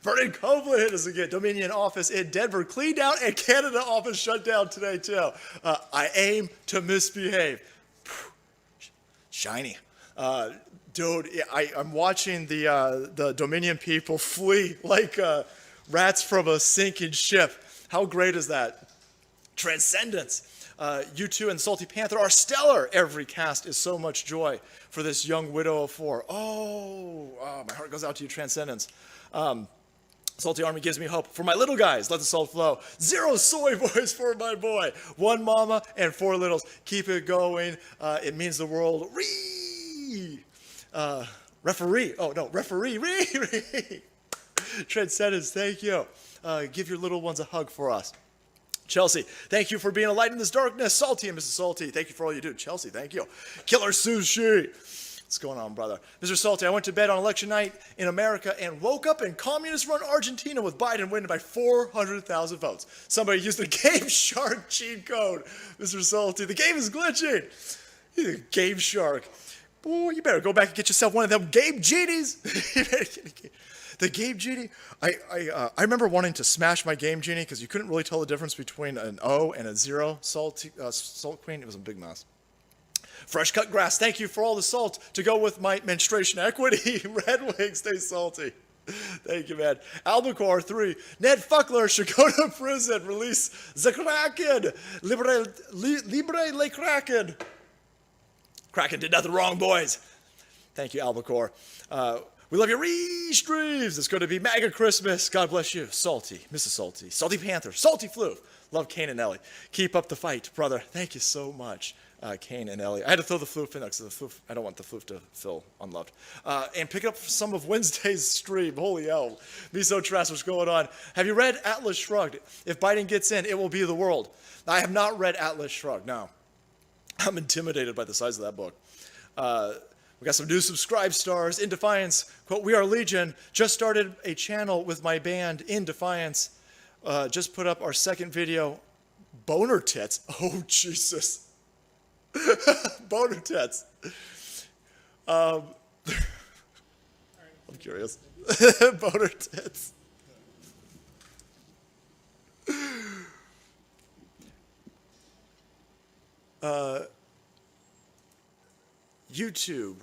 Vernon Copeland hit us again. Dominion office in Denver cleaned out and Canada office shut down today, too. I aim to misbehave. Shiny. Dude, I'm watching the Dominion people flee like rats from a sinking ship. How great is that? Transcendence. You two and Salty Panther are stellar. Every cast is so much joy for this young widow of four. Oh, my heart goes out to you, Transcendence. Salty Army gives me hope. For my little guys, let the salt flow. 0 soy boys for my boy. 1 mama and 4 littles. Keep it going. It means the world. Referee. Oh, no, referee. Transcendence, thank you. Give your little ones a hug for us. Chelsea, thank you for being a light in this darkness. Salty and Mrs. Salty, thank you for all you do. Chelsea, thank you. Killer Sushi. What's going on, brother? Mr. Salty, I went to bed on election night in America and woke up in communist-run Argentina with Biden winning by 400,000 votes. Somebody used the Game Shark cheat code. Mr. Salty, the game is glitching. You're the Game Shark. Boy, you better go back and get yourself one of them Game Genies. The Game Genie, I remember wanting to smash my Game Genie because you couldn't really tell the difference between an O and a 0 Salt Queen. It was a big mess. Fresh cut grass, thank you for all the salt to go with my menstruation equity. Red Wings, stay salty. Thank you, man. Albacore 3, Ned Fuckler should go to prison. Release the Kraken. Libre le Kraken. Kraken did nothing wrong, boys. Thank you, Albacore. We love you, Reestreves. It's going to be MAGA Christmas. God bless you. Salty, Mrs. Salty, Salty Panther, Salty Floof. Love Kane and Ellie. Keep up the fight, brother. Thank you so much, Kane and Ellie. I had to throw the floof in there because the floof, I don't want the floof to feel unloved. And pick up some of Wednesday's stream. Holy hell. Miso Trash, what's going on? Have you read Atlas Shrugged? If Biden gets in, it will be the world. I have not read Atlas Shrugged, no. I'm intimidated by the size of that book. We got some new subscribe stars. In Defiance, quote, we are Legion. Just started a channel with my band In Defiance. Just put up our second video. Boner tits. Oh, Jesus. Boner tits. I'm curious. Boner tits. YouTube.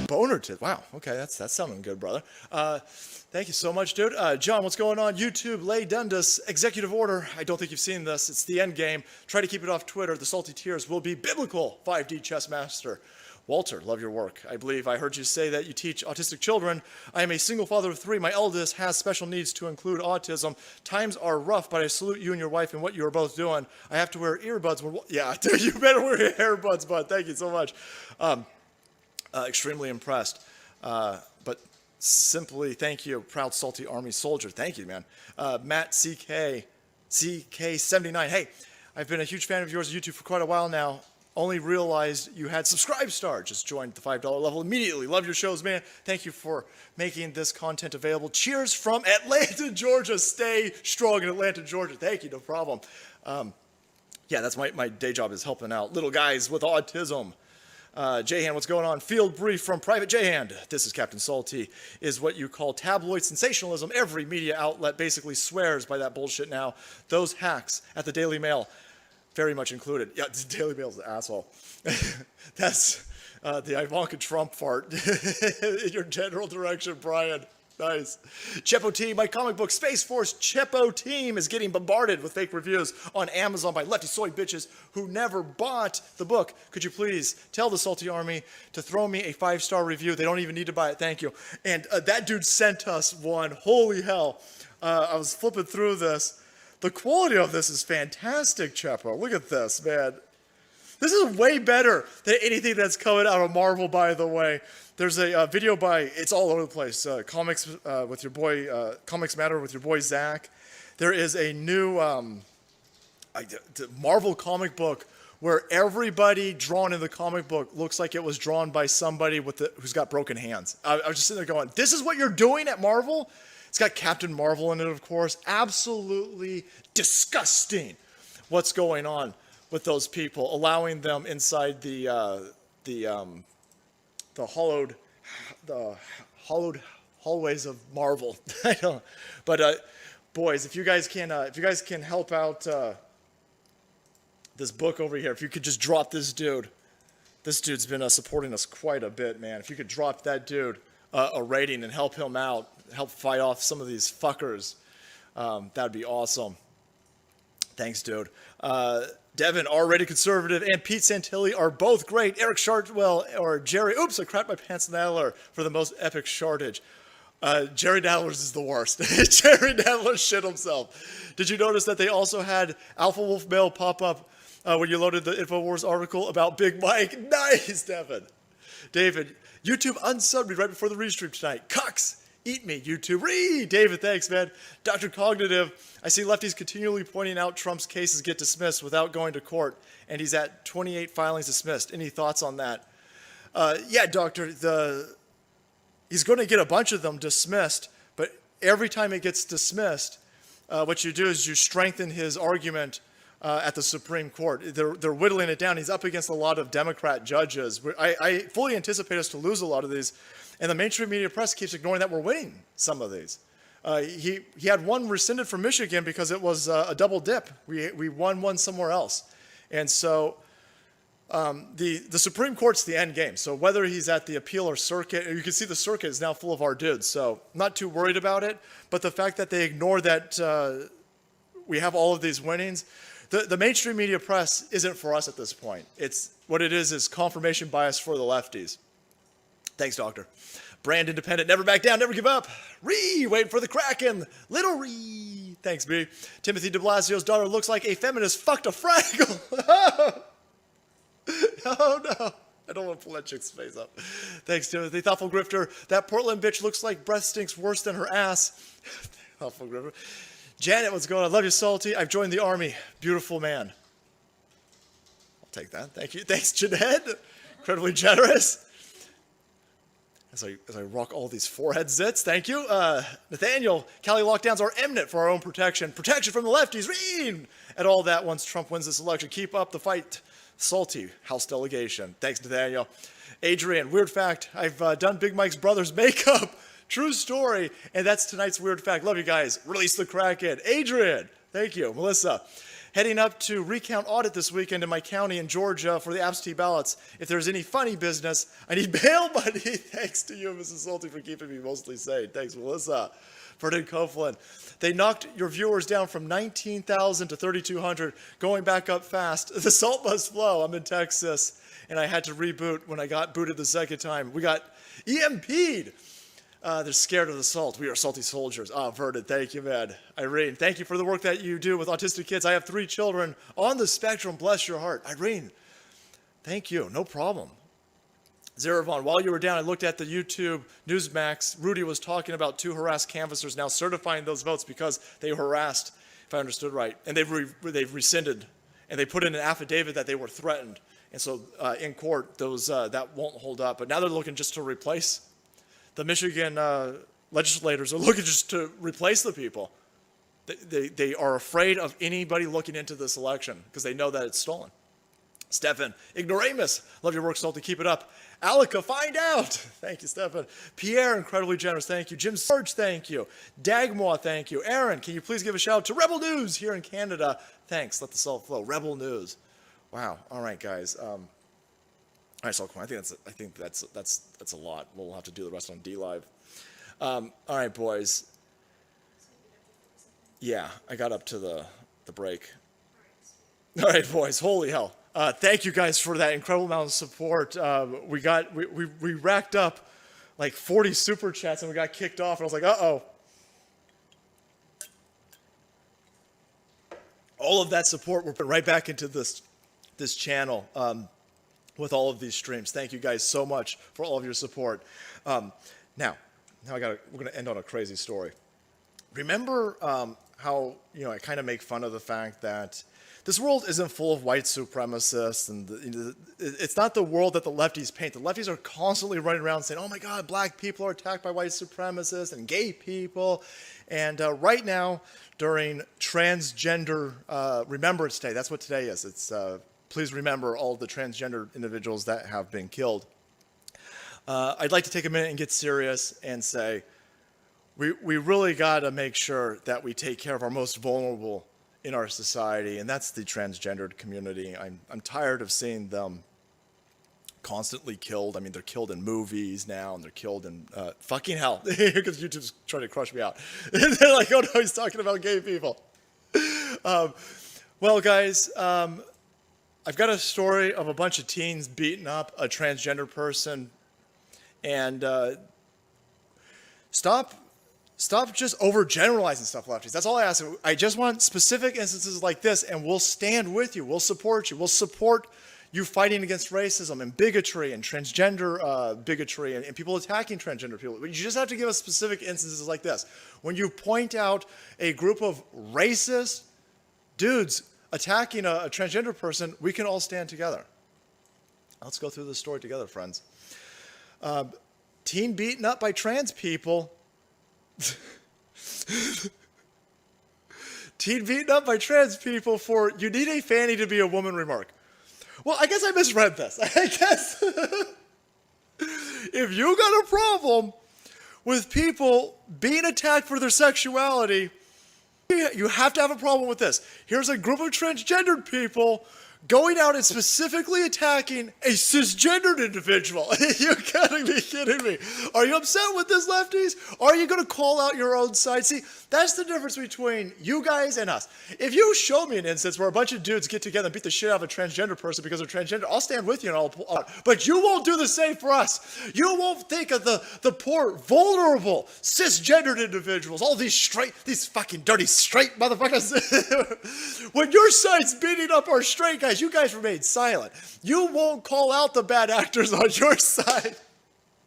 Boner tits. Wow. Okay, that's sounding good, brother. Thank you so much, dude. John, what's going on? YouTube, lay Dundas, executive order. I don't think you've seen this. It's the end game. Try to keep it off Twitter. The salty tears will be biblical. 5D chess master. Walter, love your work. I believe I heard you say that you teach autistic children. I am a single father of 3. My eldest has special needs to include autism. Times are rough, but I salute you and your wife and what you are both doing. I have to wear earbuds. Yeah, you better wear your earbuds, bud. Thank you so much. Extremely impressed. But simply thank you, proud salty army soldier. Thank you, man. Matt CK79. Hey, I've been a huge fan of yours on YouTube for quite a while now. Only realized you had Subscribe Star. Just joined the $5 level immediately. Love your shows, man. Thank you for making this content available. Cheers from Atlanta, Georgia. Stay strong in Atlanta, Georgia. Thank you, no problem. Yeah, that's my day job, is helping out little guys with autism. J-Hand, what's going on? Field brief from Private J-Hand. This is Captain Salty. Is what you call tabloid sensationalism. Every media outlet basically swears by that bullshit now. Those hacks at the Daily Mail, very much included. Yeah, the Daily Mail's the asshole. That's the Ivanka Trump fart in your general direction, Brian. Nice. Chepo Team, my comic book Space Force Chepo Team is getting bombarded with fake reviews on Amazon by lefty soy bitches who never bought the book. Could you please tell the Salty Army to throw me a 5-star review? They don't even need to buy it. Thank you. And that dude sent us one. Holy hell. I was flipping through this. The quality of this is fantastic, Chepo. Look at this, man. This is way better than anything that's coming out of Marvel, by the way. There's a video by, it's all over the place, Comics with your boy, Comics Matter with your boy Zach. There is a new Marvel comic book where everybody drawn in the comic book looks like it was drawn by somebody who's got broken hands. I was just sitting there going, this is what you're doing at Marvel? It's got Captain Marvel in it, of course. Absolutely disgusting what's going on with those people, allowing them inside the hollowed hallways of Marvel. I don't, but boys, if you guys can help out this book over here, if you could just drop this dude. This dude's been supporting us quite a bit, man. If you could drop that dude a rating and help him out, help fight off some of these fuckers, that'd be awesome. Thanks, dude. Devin, already conservative, and Pete Santilli are both great. Eric Shartwell or Jerry, oops, I crapped my pants Nadler for the most epic shortage. Jerry Nadler's is the worst. Jerry Nadler shit himself. Did you notice that they also had Alpha Wolf Mail pop up when you loaded the InfoWars article about Big Mike? Nice, Devin. David, YouTube unsubbed me right before the restream tonight. Cucks! Eat me, YouTube. David, thanks, man. Dr. Cognitive, I see lefties continually pointing out Trump's cases get dismissed without going to court, and he's at 28 filings dismissed. Any thoughts on that? Yeah, Doctor, he's going to get a bunch of them dismissed, but every time it gets dismissed, what you do is you strengthen his argument at the Supreme Court. They're whittling it down. He's up against a lot of Democrat judges. I fully anticipate us to lose a lot of these. And the mainstream media press keeps ignoring that we're winning some of these. He had one rescinded from Michigan because it was a double dip. We won one somewhere else. And so the Supreme Court's the end game. So whether he's at the appeal or circuit, you can see the circuit is now full of our dudes. So I'm not too worried about it. But the fact that they ignore that we have all of these winnings, the mainstream media press isn't for us at this point. It's what it is confirmation bias for the lefties. Thanks, Doctor. Brand independent, never back down, never give up. Wait for the Kraken. Little Ree. Thanks, B. Timothy de Blasio's daughter looks like a feminist fucked a Fraggle. Oh, no. I don't want to pull that chick's face up. Thanks, Timothy. Thoughtful Grifter. That Portland bitch looks like breath stinks worse than her ass. Thoughtful Grifter. Janet, what's going on? I love you, Salty. I've joined the army. Beautiful man. I'll take that. Thank you. Thanks, Jeanette. Incredibly generous. As I rock all these forehead zits, thank you. Nathaniel, Cali lockdowns are imminent for our own protection. Protection from the lefties, and all that once Trump wins this election. Keep up the fight. Salty, House delegation. Thanks, Nathaniel. Adrian, weird fact, I've done Big Mike's brother's makeup. True story, and that's tonight's weird fact. Love you guys. Release the Kraken. Adrian, thank you. Melissa. Heading up to recount audit this weekend in my county in Georgia for the absentee ballots. If there's any funny business, I need bail money. Thanks to you, Mrs. Salty, for keeping me mostly sane. Thanks, Melissa. Vernon Copeland. They knocked your viewers down from 19,000 to 3,200, going back up fast. The salt must flow. I'm in Texas, and I had to reboot when I got booted the second time. We got EMP'd. They're scared of the salt. We are salty soldiers. Vernon, thank you, man. Irene, thank you for the work that you do with autistic kids. I have 3 children on the spectrum. Bless your heart. Irene, thank you. No problem. Zeravon, while you were down, I looked at the YouTube Newsmax. Rudy was talking about 2 harassed canvassers now certifying those votes because they were harassed, if I understood right. And they've rescinded. And they put in an affidavit that they were threatened. And so in court, those that won't hold up. But now they're looking just to replace. The Michigan legislators are looking just to replace the people. They are afraid of anybody looking into this election because they know that it's stolen. Stefan, ignoramus. Love your work, Salty. Keep it up. Alika, find out. Thank you, Stefan. Pierre, incredibly generous. Thank you. Jim Sarge, thank you. Dagmore, thank you. Aaron, can you please give a shout out to Rebel News here in Canada? Thanks. Let the salt flow. Rebel News. Wow. All right, guys. All right, so I think that's a lot. We'll have to do the rest on D Live. All right, boys. Yeah, I got up to the break. All right, boys. Holy hell. Thank you guys for that incredible amount of support. We racked up like 40 super chats and we got kicked off. And I was like, uh-oh. All of that support, we're putting right back into this channel with all of these streams. Thank you guys so much for all of your support. Now we're gonna end on a crazy story. Remember how I kind of make fun of the fact that this world isn't full of white supremacists, and it's not the world that the lefties paint. The lefties are constantly running around saying, oh my God, black people are attacked by white supremacists and gay people. And right now, during Transgender Remembrance Day, that's what today is. It's please remember all the transgender individuals that have been killed. I'd like to take a minute and get serious and say, we really got to make sure that we take care of our most vulnerable in our society, and that's the transgendered community. I'm tired of seeing them constantly killed. I mean, they're killed in movies now, and they're killed in fucking hell. Because YouTube's trying to crush me out. They're like, oh no, he's talking about gay people. Well, guys, I've got a story of a bunch of teens beating up a transgender person, and stop just overgeneralizing stuff, lefties. That's all I ask. I just want specific instances like this, and we'll stand with you. We'll support you. We'll support you fighting against racism and bigotry and transgender bigotry and people attacking transgender people. But you just have to give us specific instances like this. When you point out a group of racist dudes attacking a transgender person, we can all stand together. Let's go through this story together, friends. Teen beaten up by trans people. Teen beaten up by trans people for "you need a fanny to be a woman" remark. Well, I guess I misread this. I guess if you got a problem with people being attacked for their sexuality, you have to have a problem with this. Here's a group of transgendered people going out and specifically attacking a cisgendered individual. You gotta be kidding me. Are you upset with this, lefties? Are you gonna call out your own side? See, that's the difference between you guys and us. If you show me an instance where a bunch of dudes get together and beat the shit out of a transgender person because they're transgender, I'll stand with you and I'll but you won't do the same for us. You won't think of the poor, vulnerable, cisgendered individuals, all these fucking dirty straight motherfuckers. When your side's beating up our straight guys, you guys remain silent. You won't call out the bad actors on your side.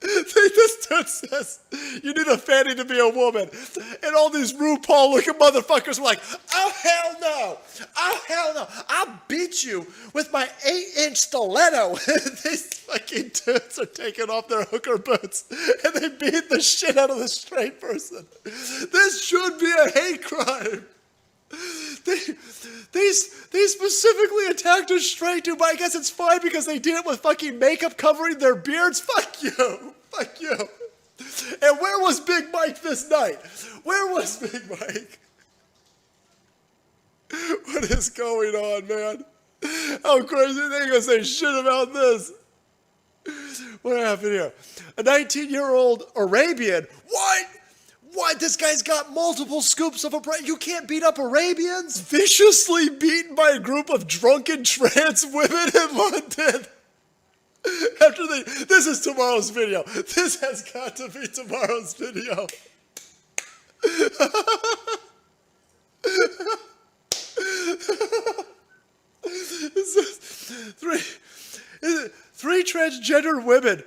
This dude says, you need a fanny to be a woman. And all these RuPaul looking motherfuckers were like, oh hell no. Oh hell no. I'll beat you with my 8-inch stiletto. These fucking dudes are taking off their hooker boots and they beat the shit out of the straight person. This should be a hate crime. They specifically attacked a straight dude, but I guess it's fine because they did it with fucking makeup covering their beards. Fuck you. Fuck you. And where was Big Mike this night? Where was Big Mike? What is going on, man? How crazy are they gonna say shit about this? What happened here? A 19-year-old Arabian. What? What? This guy's got multiple scoops of you can't beat up Arabians? Viciously beaten by a group of drunken trans women in London. This is tomorrow's video. This has got to be tomorrow's video. Three transgender women.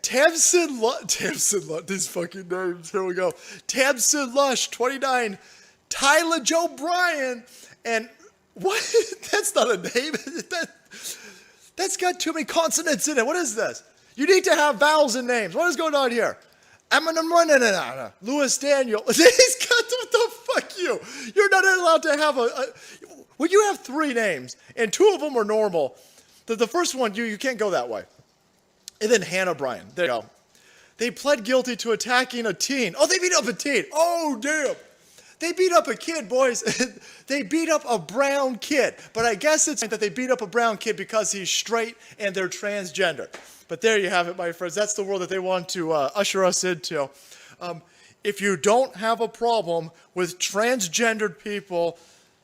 Tamsin Lush, these fucking names, here we go. Tamsin Lush, 29, Tyler Joe Bryan, and what? That's not a name. That's got too many consonants in it. What is this? You need to have vowels in names. What is going on here? Louis Daniel. He's got, what the fuck you? You're not allowed to have when you have 3 names and 2 of them are normal, the first one, you can't go that way. And then Hannah Bryan. There you go. They pled guilty to attacking a teen. Oh, they beat up a teen. Oh, damn. They beat up a kid, boys. They beat up a brown kid. But I guess it's that they beat up a brown kid because he's straight and they're transgender. But there you have it, my friends. That's the world that they want to usher us into. If you don't have a problem with transgendered people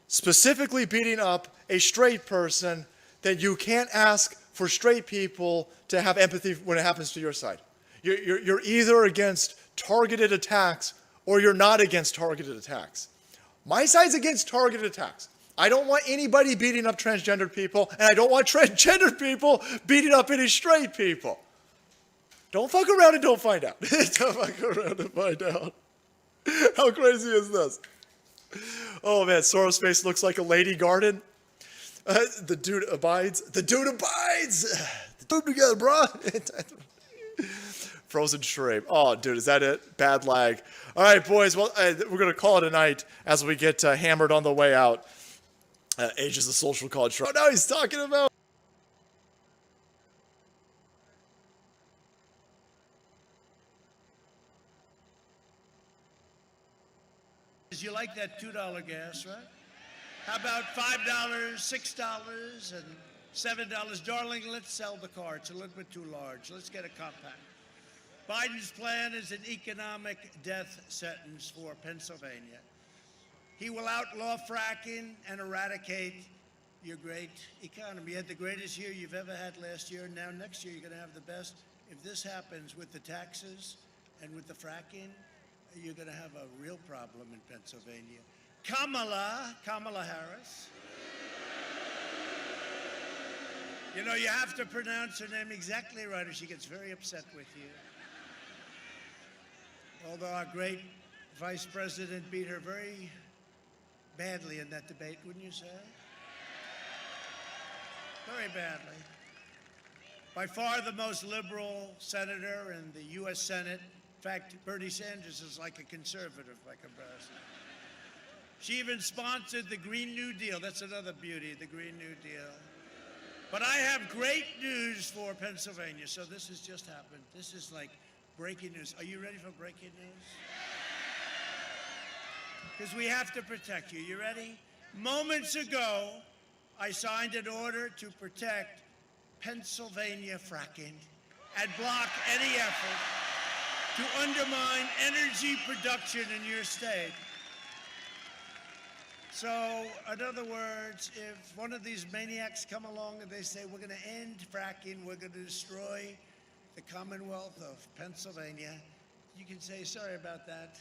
specifically beating up a straight person, then you can't ask for straight people to have empathy when it happens to your side. You're either against targeted attacks or you're not against targeted attacks. My side's against targeted attacks. I don't want anybody beating up transgendered people, and I don't want transgendered people beating up any straight people. Don't fuck around and don't find out. Don't fuck around and find out. How crazy is this? Oh man, Soros' face looks like a lady garden. The dude abides. The dude abides. The dude together, bro. Frozen shrimp. Oh, dude, is that it? Bad lag. All right, boys. Well, we're going to call it a night as we get hammered on the way out. Age is a social construct. Oh, now he's talking about. You like that $2 gas, right? How about $5, $6, and $7? Darling, let's sell the car. It's a little bit too large. Let's get a compact. Biden's plan is an economic death sentence for Pennsylvania. He will outlaw fracking and eradicate your great economy. You had the greatest year you've ever had last year. Now next year you're going to have the best. If this happens with the taxes and with the fracking, you're going to have a real problem in Pennsylvania. Kamala Harris. You know, you have to pronounce her name exactly right or she gets very upset with you. Although our great vice president beat her very badly in that debate, wouldn't you say? Very badly. By far the most liberal senator in the U.S. Senate. In fact, Bernie Sanders is like a conservative by comparison. She even sponsored the Green New Deal. That's another beauty, the Green New Deal. But I have great news for Pennsylvania. So this has just happened. This is like breaking news. Are you ready for breaking news? Because we have to protect you. You ready? Moments ago, I signed an order to protect Pennsylvania fracking and block any effort to undermine energy production in your state. So, in other words, if one of these maniacs come along and they say, we're going to end fracking, we're going to destroy the Commonwealth of Pennsylvania, you can say, sorry about that.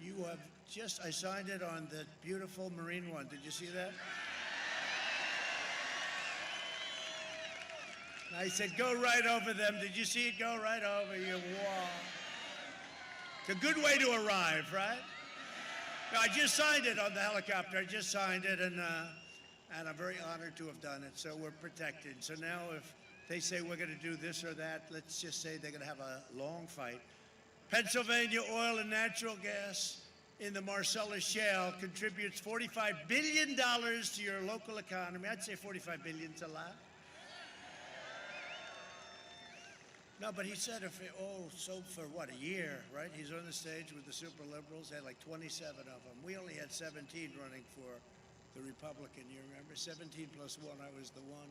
You have just, I signed it on the beautiful Marine One. Did you see that? I said, go right over them. Did you see it go right over you? Wow. It's a good way to arrive, right? I just signed it on the helicopter. I just signed it, and I'm very honored to have done it. So we're protected. So now if they say we're going to do this or that, let's just say they're going to have a long fight. Pennsylvania oil and natural gas in the Marcellus Shale contributes $45 billion to your local economy. I'd say $45 billion is a lot. No, but he said so for what, a year, right? He's on the stage with the super liberals. They had like 27 of them. We only had 17 running for the Republican, you remember? 17 plus 1, I was the one.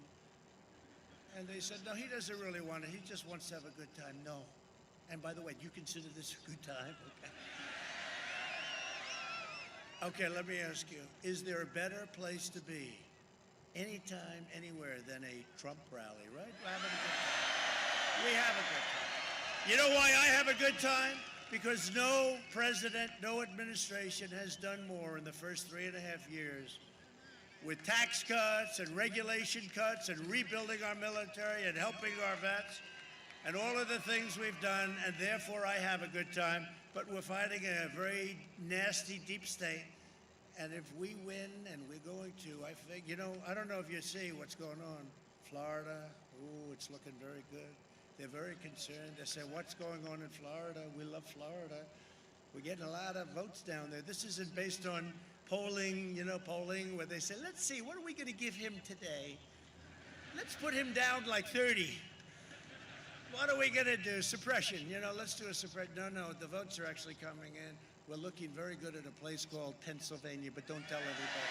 And they said, no, he doesn't really want it. He just wants to have a good time. No. And by the way, do you consider this a good time? Okay, let me ask you, is there a better place to be anytime, anywhere than a Trump rally, right? We're having a good time. We have a good time. You know why I have a good time? Because no president, no administration has done more in the first 3.5 years with tax cuts and regulation cuts and rebuilding our military and helping our vets and all of the things we've done, and therefore I have a good time. But we're fighting a very nasty deep state, and if we win, and we're going to, I think, you know, I don't know if you see what's going on. Florida, ooh, it's looking very good. They're very concerned. They say, what's going on in Florida? We love Florida. We're getting a lot of votes down there. This isn't based on polling, polling where they say, let's see, what are we going to give him today? Let's put him down like 30. What are we going to do? Suppression, let's do a suppression. No, the votes are actually coming in. We're looking very good at a place called Pennsylvania, but don't tell everybody.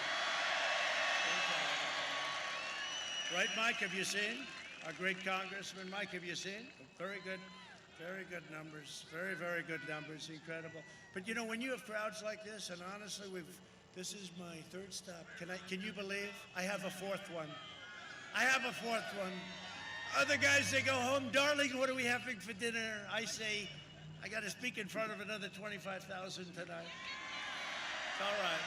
Right, Mike, have you seen? Our great Congressman, Mike, have you seen? Very good numbers. Very, very good numbers. Incredible. But when you have crowds like this, and honestly, this is my third stop. Can you believe? I have a fourth one. Other guys, they go home, darling, what are we having for dinner? I say, I got to speak in front of another 25,000 tonight. It's all right.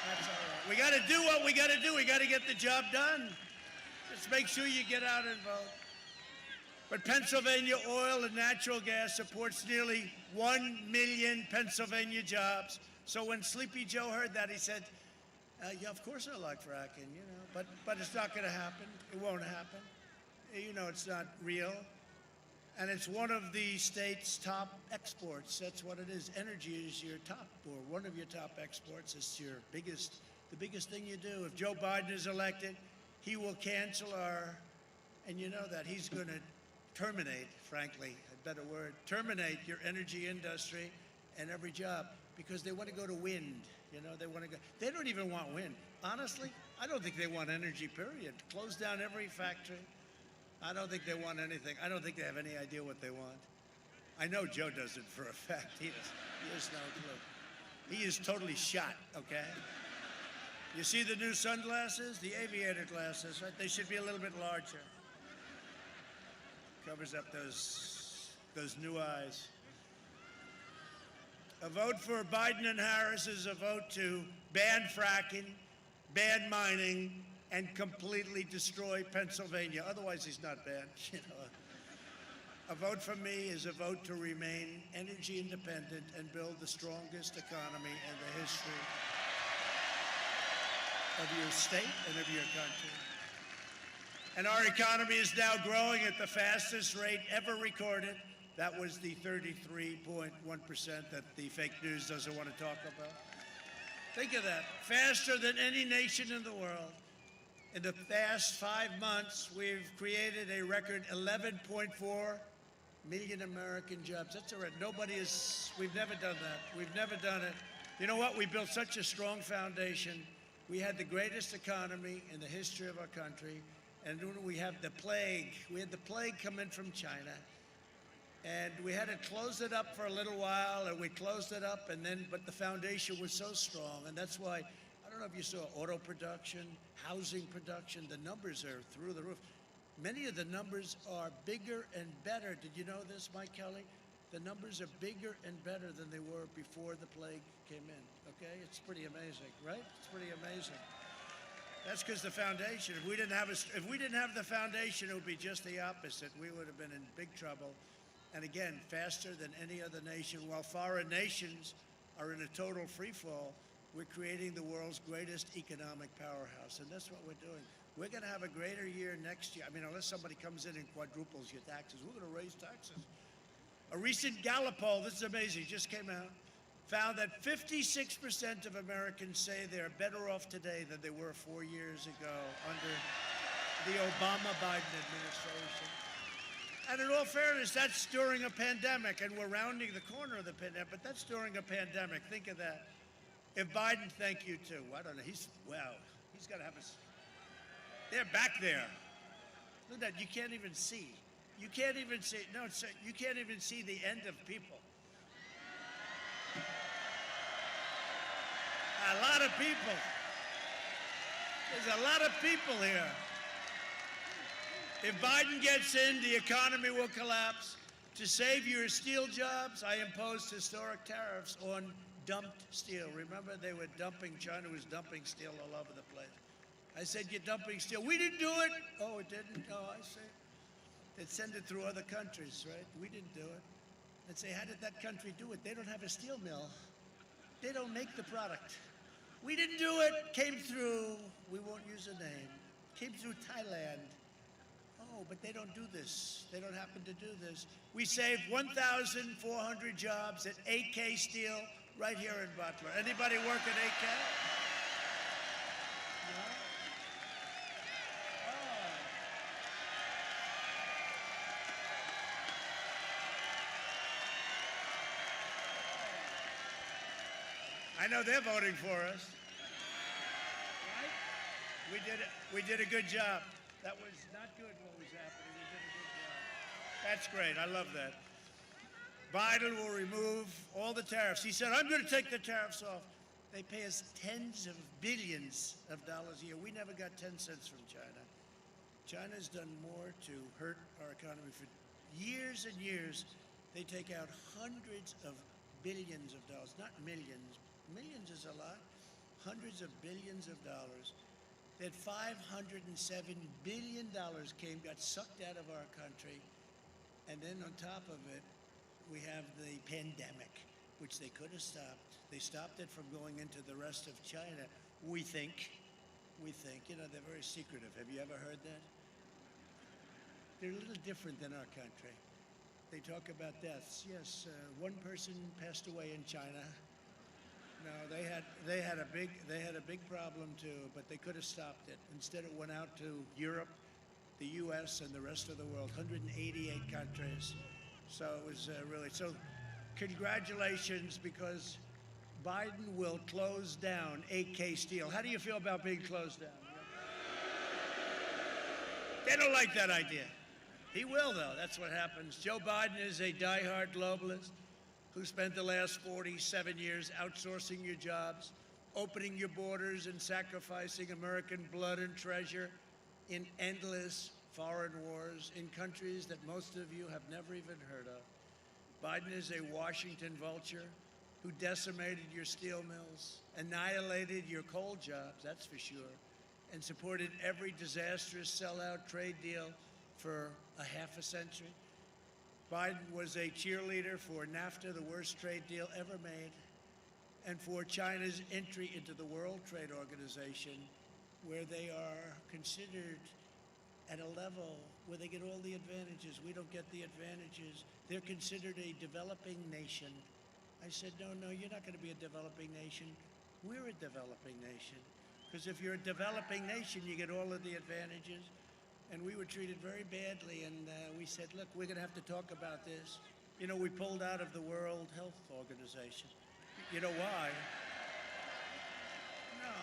That's all right. We got to do what we got to do. We got to get the job done. Just make sure you get out and vote. But Pennsylvania Oil and Natural Gas supports nearly 1 million Pennsylvania jobs. So when Sleepy Joe heard that, he said, yeah, of course I like fracking, but it's not going to happen. It won't happen. It's not real. And it's one of the state's top exports. That's what it is. Energy is your top, or one of your top exports. It's the biggest thing you do. If Joe Biden is elected, he will cancel and you know that he's going to terminate, frankly, a better word, terminate your energy industry and every job, because they want to go to wind. They want to go. They don't even want wind. Honestly, I don't think they want energy, period. Close down every factory. I don't think they want anything. I don't think they have any idea what they want. I know Joe does it for a fact. He has no clue. He is totally shot, okay? You see the new sunglasses? The aviator glasses, right? They should be a little bit larger. Covers up those new eyes. A vote for Biden and Harris is a vote to ban fracking, ban mining, and completely destroy Pennsylvania. Otherwise, he's not banned. A vote for me is a vote to remain energy independent and build the strongest economy in the history of your state and of your country. And our economy is now growing at the fastest rate ever recorded. That was the 33.1% that the fake news doesn't want to talk about. Think of that. Faster than any nation in the world. In the past 5 months, we've created a record 11.4 million American jobs. That's a record. We've never done that. We've never done it. You know what? We built such a strong foundation. We had the greatest economy in the history of our country. And when we have the plague, we had the plague come in from China. And we had to close it up for a little while, and we closed it up, but the foundation was so strong. And that's why, I don't know if you saw auto production, housing production, the numbers are through the roof. Many of the numbers are bigger and better. Did you know this, Mike Kelly? The numbers are bigger and better than they were before the plague came in, okay? It's pretty amazing, right? It's pretty amazing. That's because the foundation, if we didn't have the foundation, it would be just the opposite. We would have been in big trouble. And again, faster than any other nation. While foreign nations are in a total free fall, we're creating the world's greatest economic powerhouse. And that's what we're doing. We're going to have a greater year next year. I mean, unless somebody comes in and quadruples your taxes, we're going to raise taxes. A recent Gallup poll, this is amazing, just came out, found that 56% of Americans say they're better off today than they were 4 years ago under the Obama-Biden administration. And in all fairness, that's during a pandemic, and we're rounding the corner of the pandemic, but that's during a pandemic. Think of that. If Biden, thank you too. I don't know, he's got to have a, they're back there. Look at that, you can't even see. You can't even see, no, you can't even see the end of people. A lot of people. There's a lot of people here. If Biden gets in, the economy will collapse. To save your steel jobs, I imposed historic tariffs on dumped steel. Remember, they were dumping, China was dumping steel all over the place. I said, you're dumping steel. We didn't do it. Oh, it didn't? Oh, I see. They'd send it through other countries, right? We didn't do it. I'd say, how did that country do it? They don't have a steel mill. They don't make the product. We didn't do it. Came through, we won't use a name, came through Thailand. No, but they don't do this. They don't happen to do this. We saved 1,400 jobs at AK Steel right here in Butler. Anybody work at AK? No? Oh. I know they're voting for us. Right? We did a good job. That was not good what was happening. We did a good job. That's great. I love that. Biden will remove all the tariffs. He said, I'm going to take the tariffs off. They pay us tens of billions of dollars a year. We never got 10 cents from China. China's done more to hurt our economy for years and years. They take out hundreds of billions of dollars, not millions. Millions is a lot. Hundreds of billions of dollars. That $507 billion got sucked out of our country. And then on top of it, we have the pandemic, which they could have stopped. They stopped it from going into the rest of China. We think, you know, they're very secretive. Have you ever heard that? They're a little different than our country. They talk about deaths. Yes, one person passed away in China. No, they had a big problem too, but they could have stopped it. Instead, it went out to Europe, the U.S., and the rest of the world, 188 countries. So it was really so. Congratulations, because Biden will close down AK Steel. How do you feel about being closed down? They don't like that idea. He will, though. That's what happens. Joe Biden is a diehard globalist who spent the last 47 years outsourcing your jobs, opening your borders, and sacrificing American blood and treasure in endless foreign wars in countries that most of you have never even heard of. Biden is a Washington vulture who decimated your steel mills, annihilated your coal jobs, that's for sure, and supported every disastrous sellout trade deal for a half a century. Biden was a cheerleader for NAFTA, the worst trade deal ever made, and for China's entry into the World Trade Organization, where they are considered at a level where they get all the advantages. We don't get the advantages. They're considered a developing nation. I said, no, you're not going to be a developing nation. We're a developing nation. Because if you're a developing nation, you get all of the advantages. And we were treated very badly, and we said, look, we're going to have to talk about this. You know, we pulled out of the World Health Organization. You know why? No.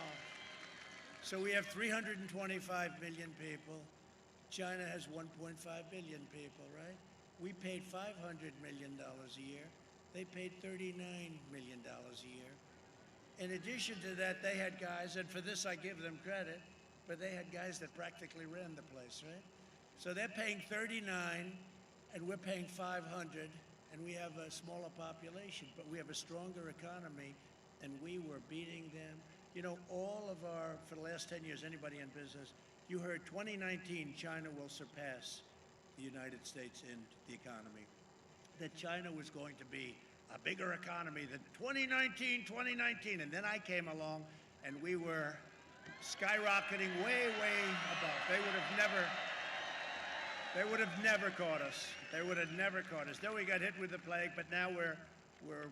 So we have 325 million people. China has 1.5 billion people, right? We paid $500 million a year. They paid $39 million a year. In addition to that, they had guys, and for this I give them credit, but they had guys that practically ran the place, right? So they're paying 39, and we're paying 500, and we have a smaller population, but we have a stronger economy, and we were beating them. You know, all of our, for the last 10 years, anybody in business, you heard 2019, China will surpass the United States in the economy. That China was going to be a bigger economy than 2019, and then I came along, and we were skyrocketing way above. They would have never caught us. They would have never caught us. Then we got hit with the plague, but now we're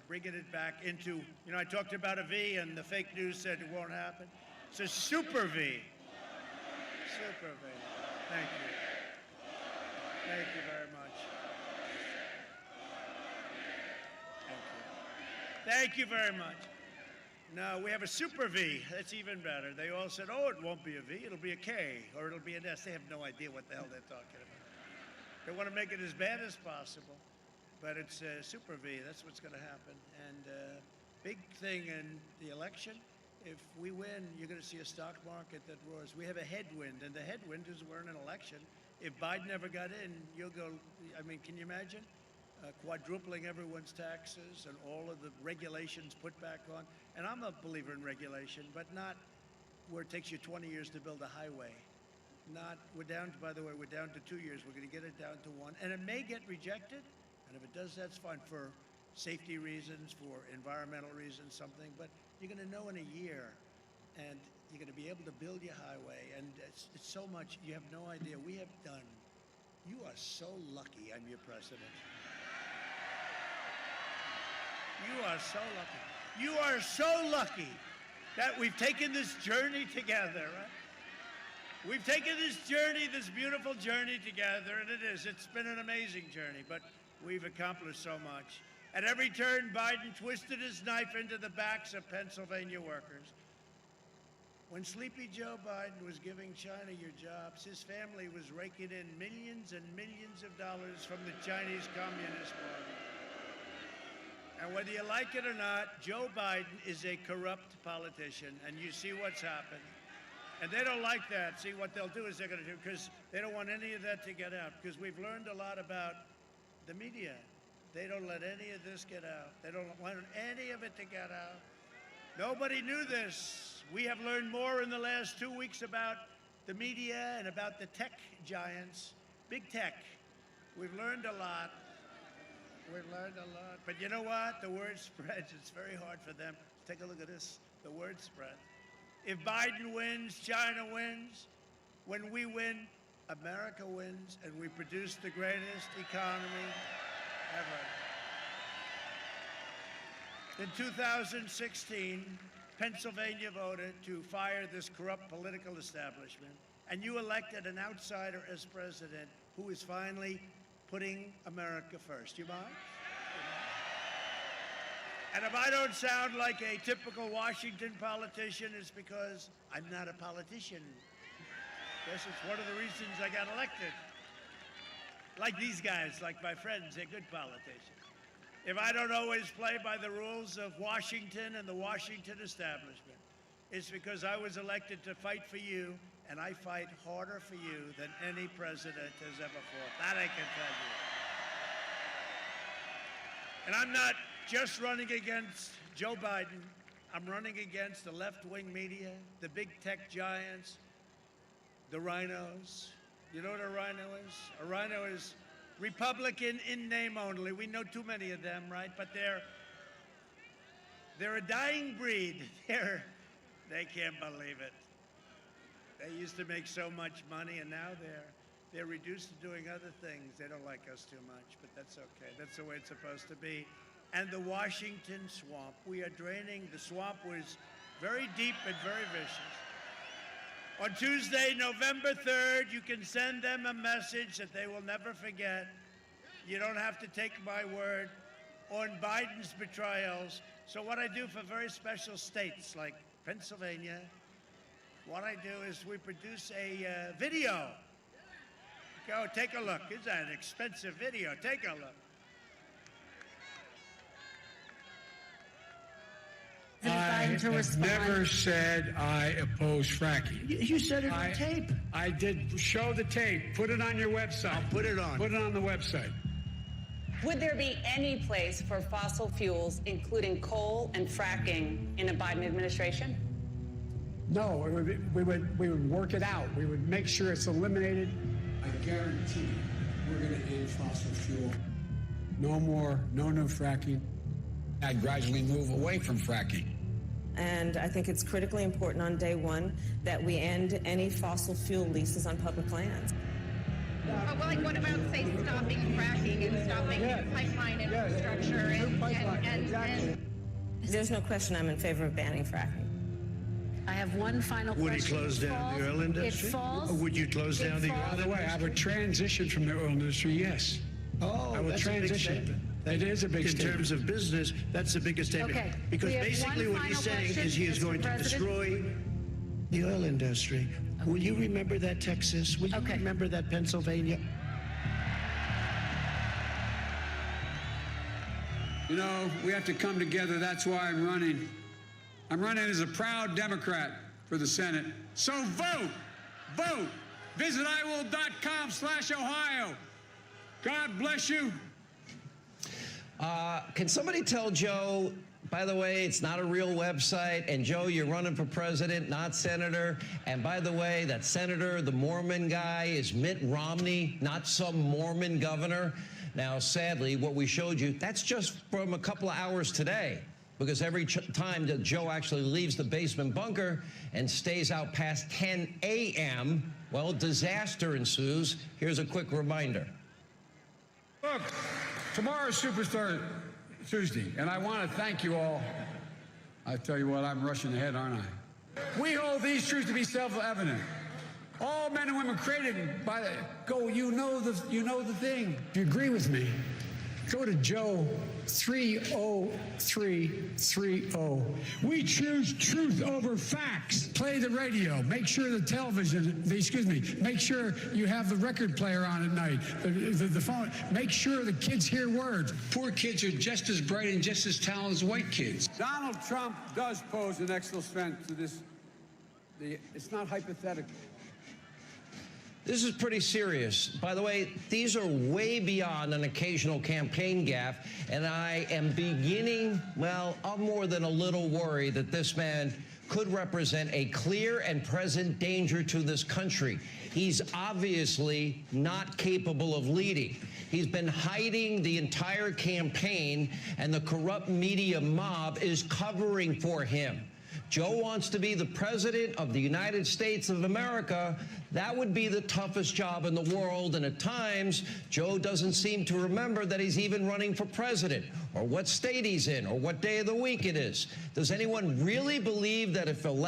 bringing it back into, you know, I talked about a V, and the fake news said it won't happen. It's a super V. Super V. Thank you. Thank you very much. Thank you. Thank you very much. No, we have a super V. That's even better. They all said, oh, it won't be a V, it'll be a K, or it'll be an S. They have no idea what the hell they're talking about. They want to make it as bad as possible, but it's a super V. That's what's going to happen. And big thing in the election, if we win, you're going to see a stock market that roars. We have a headwind, and the headwind is we're in an election. If Biden ever got in, you'll go, I mean, can you imagine? Quadrupling everyone's taxes and all of the regulations put back on. And I'm a believer in regulation, but not where it takes you 20 years to build a highway. We're down to, by the way, we're down to 2 years. We're going to get it down to 1. And it may get rejected. And if it does, that's fine for safety reasons, for environmental reasons, something. But you're going to know in a year, and you're going to be able to build your highway. And it's so much, you have no idea. We have done You are so lucky I'm your president. You are so lucky. You are so lucky that we've taken this journey together, right? We've taken this journey, this beautiful journey together, and it's been an amazing journey, but we've accomplished so much. At every turn, Biden twisted his knife into the backs of Pennsylvania workers. When Sleepy Joe Biden was giving China your jobs, his family was raking in millions and millions of dollars from the Chinese Communist Party. And whether you like it or not, Joe Biden is a corrupt politician, and you see what's happened. And they don't like that. See, what they'll do is they're going to do, because they don't want any of that to get out, because we've learned a lot about the media. They don't let any of this get out. They don't want any of it to get out. Nobody knew this. We have learned more in the last 2 weeks about the media and about the tech giants, big tech. We've learned a lot. We've learned a lot. But you know what? The word spreads. It's very hard for them. Take a look at this. The word spread. If Biden wins, China wins. When we win, America wins, and we produce the greatest economy ever. In 2016, Pennsylvania voted to fire this corrupt political establishment, and you elected an outsider as president who is finally putting America first. You mind? And if I don't sound like a typical Washington politician, it's because I'm not a politician. Guess it's one of the reasons I got elected. Like these guys, like my friends, they're good politicians. If I don't always play by the rules of Washington and the Washington establishment, it's because I was elected to fight for you, and I fight harder for you than any president has ever fought. That I can tell you. And I'm not just running against Joe Biden. I'm running against the left-wing media, the big tech giants, the rhinos. You know what a rhino is? A rhino is Republican in name only. We know too many of them, right? But they're a dying breed. They can't believe it. They used to make so much money, and now they're reduced to doing other things. They don't like us too much, but that's okay. That's the way it's supposed to be. And the Washington swamp. We are draining. The swamp was very deep and very vicious. On Tuesday, November 3rd, you can send them a message that they will never forget. You don't have to take my word on Biden's betrayals. So what I do for very special states like Pennsylvania, what I do is we produce a video. Go, take a look. It's an expensive video. Take a look. I have never said I oppose fracking. You said it on tape. I did show the tape. Put it on your website. I'll put it on. Put it on the website. Would there be any place for fossil fuels, including coal and fracking, in a Biden administration? No, we would work it out. We would make sure it's eliminated. I guarantee we're going to end fossil fuel. No more, no new fracking. I'd gradually move away from fracking. And I think it's critically important on day one that we end any fossil fuel leases on public lands. But what about, say, stopping fracking and stopping pipeline infrastructure and There's no question I'm in favor of banning fracking. I have one final question. Would he close down the oil industry? It falls. Or would you close down the oil industry? By the way, I would transition from the oil industry, yes. Oh, I will that's transition. a big statement. It is a big statement. In terms of business, that's the biggest statement. Okay. Because We have basically one what he's final saying question, is he is Mr. going to President. destroy the oil industry. Will you remember that, Texas? Will you remember that, Pennsylvania? You know, we have to come together. That's why I'm running. I'm running as a proud Democrat for the Senate. So vote! Vote! Visit iwill.com/Ohio. God bless you. Can somebody tell Joe, by the way, it's not a real website, and Joe, you're running for president, not senator, and by the way, that senator, the Mormon guy, is Mitt Romney, not some Mormon governor. Now, sadly, what we showed you, that's just from a couple of hours today. because every time that Joe actually leaves the basement bunker and stays out past 10 a.m., well, disaster ensues. Here's a quick reminder. Look, tomorrow's Superstar Tuesday, and I want to thank you all. I tell you what, I'm rushing ahead, aren't I? We hold these truths to be self-evident. All men and women created by the you know the thing. If you agree with me, go to Joe 30330. We choose truth over facts. Play the radio. Make sure the television, make sure you have the record player on at night, the phone. Make sure the kids hear words. Poor kids are just as bright and just as talented as white kids. Donald Trump does pose an extra threat to this. It's not hypothetical. This is pretty serious. By the way, these are way beyond an occasional campaign gaffe, and I am beginning, well, I'm more than a little worried that this man could represent a clear and present danger to this country. He's obviously not capable of leading. He's been hiding the entire campaign, and the corrupt media mob is covering for him. Joe wants to be the president of the United States of America. That would be the toughest job in the world, and at times, Joe doesn't seem to remember that he's even running for president, or what state he's in, or what day of the week it is. Does anyone really believe that if elected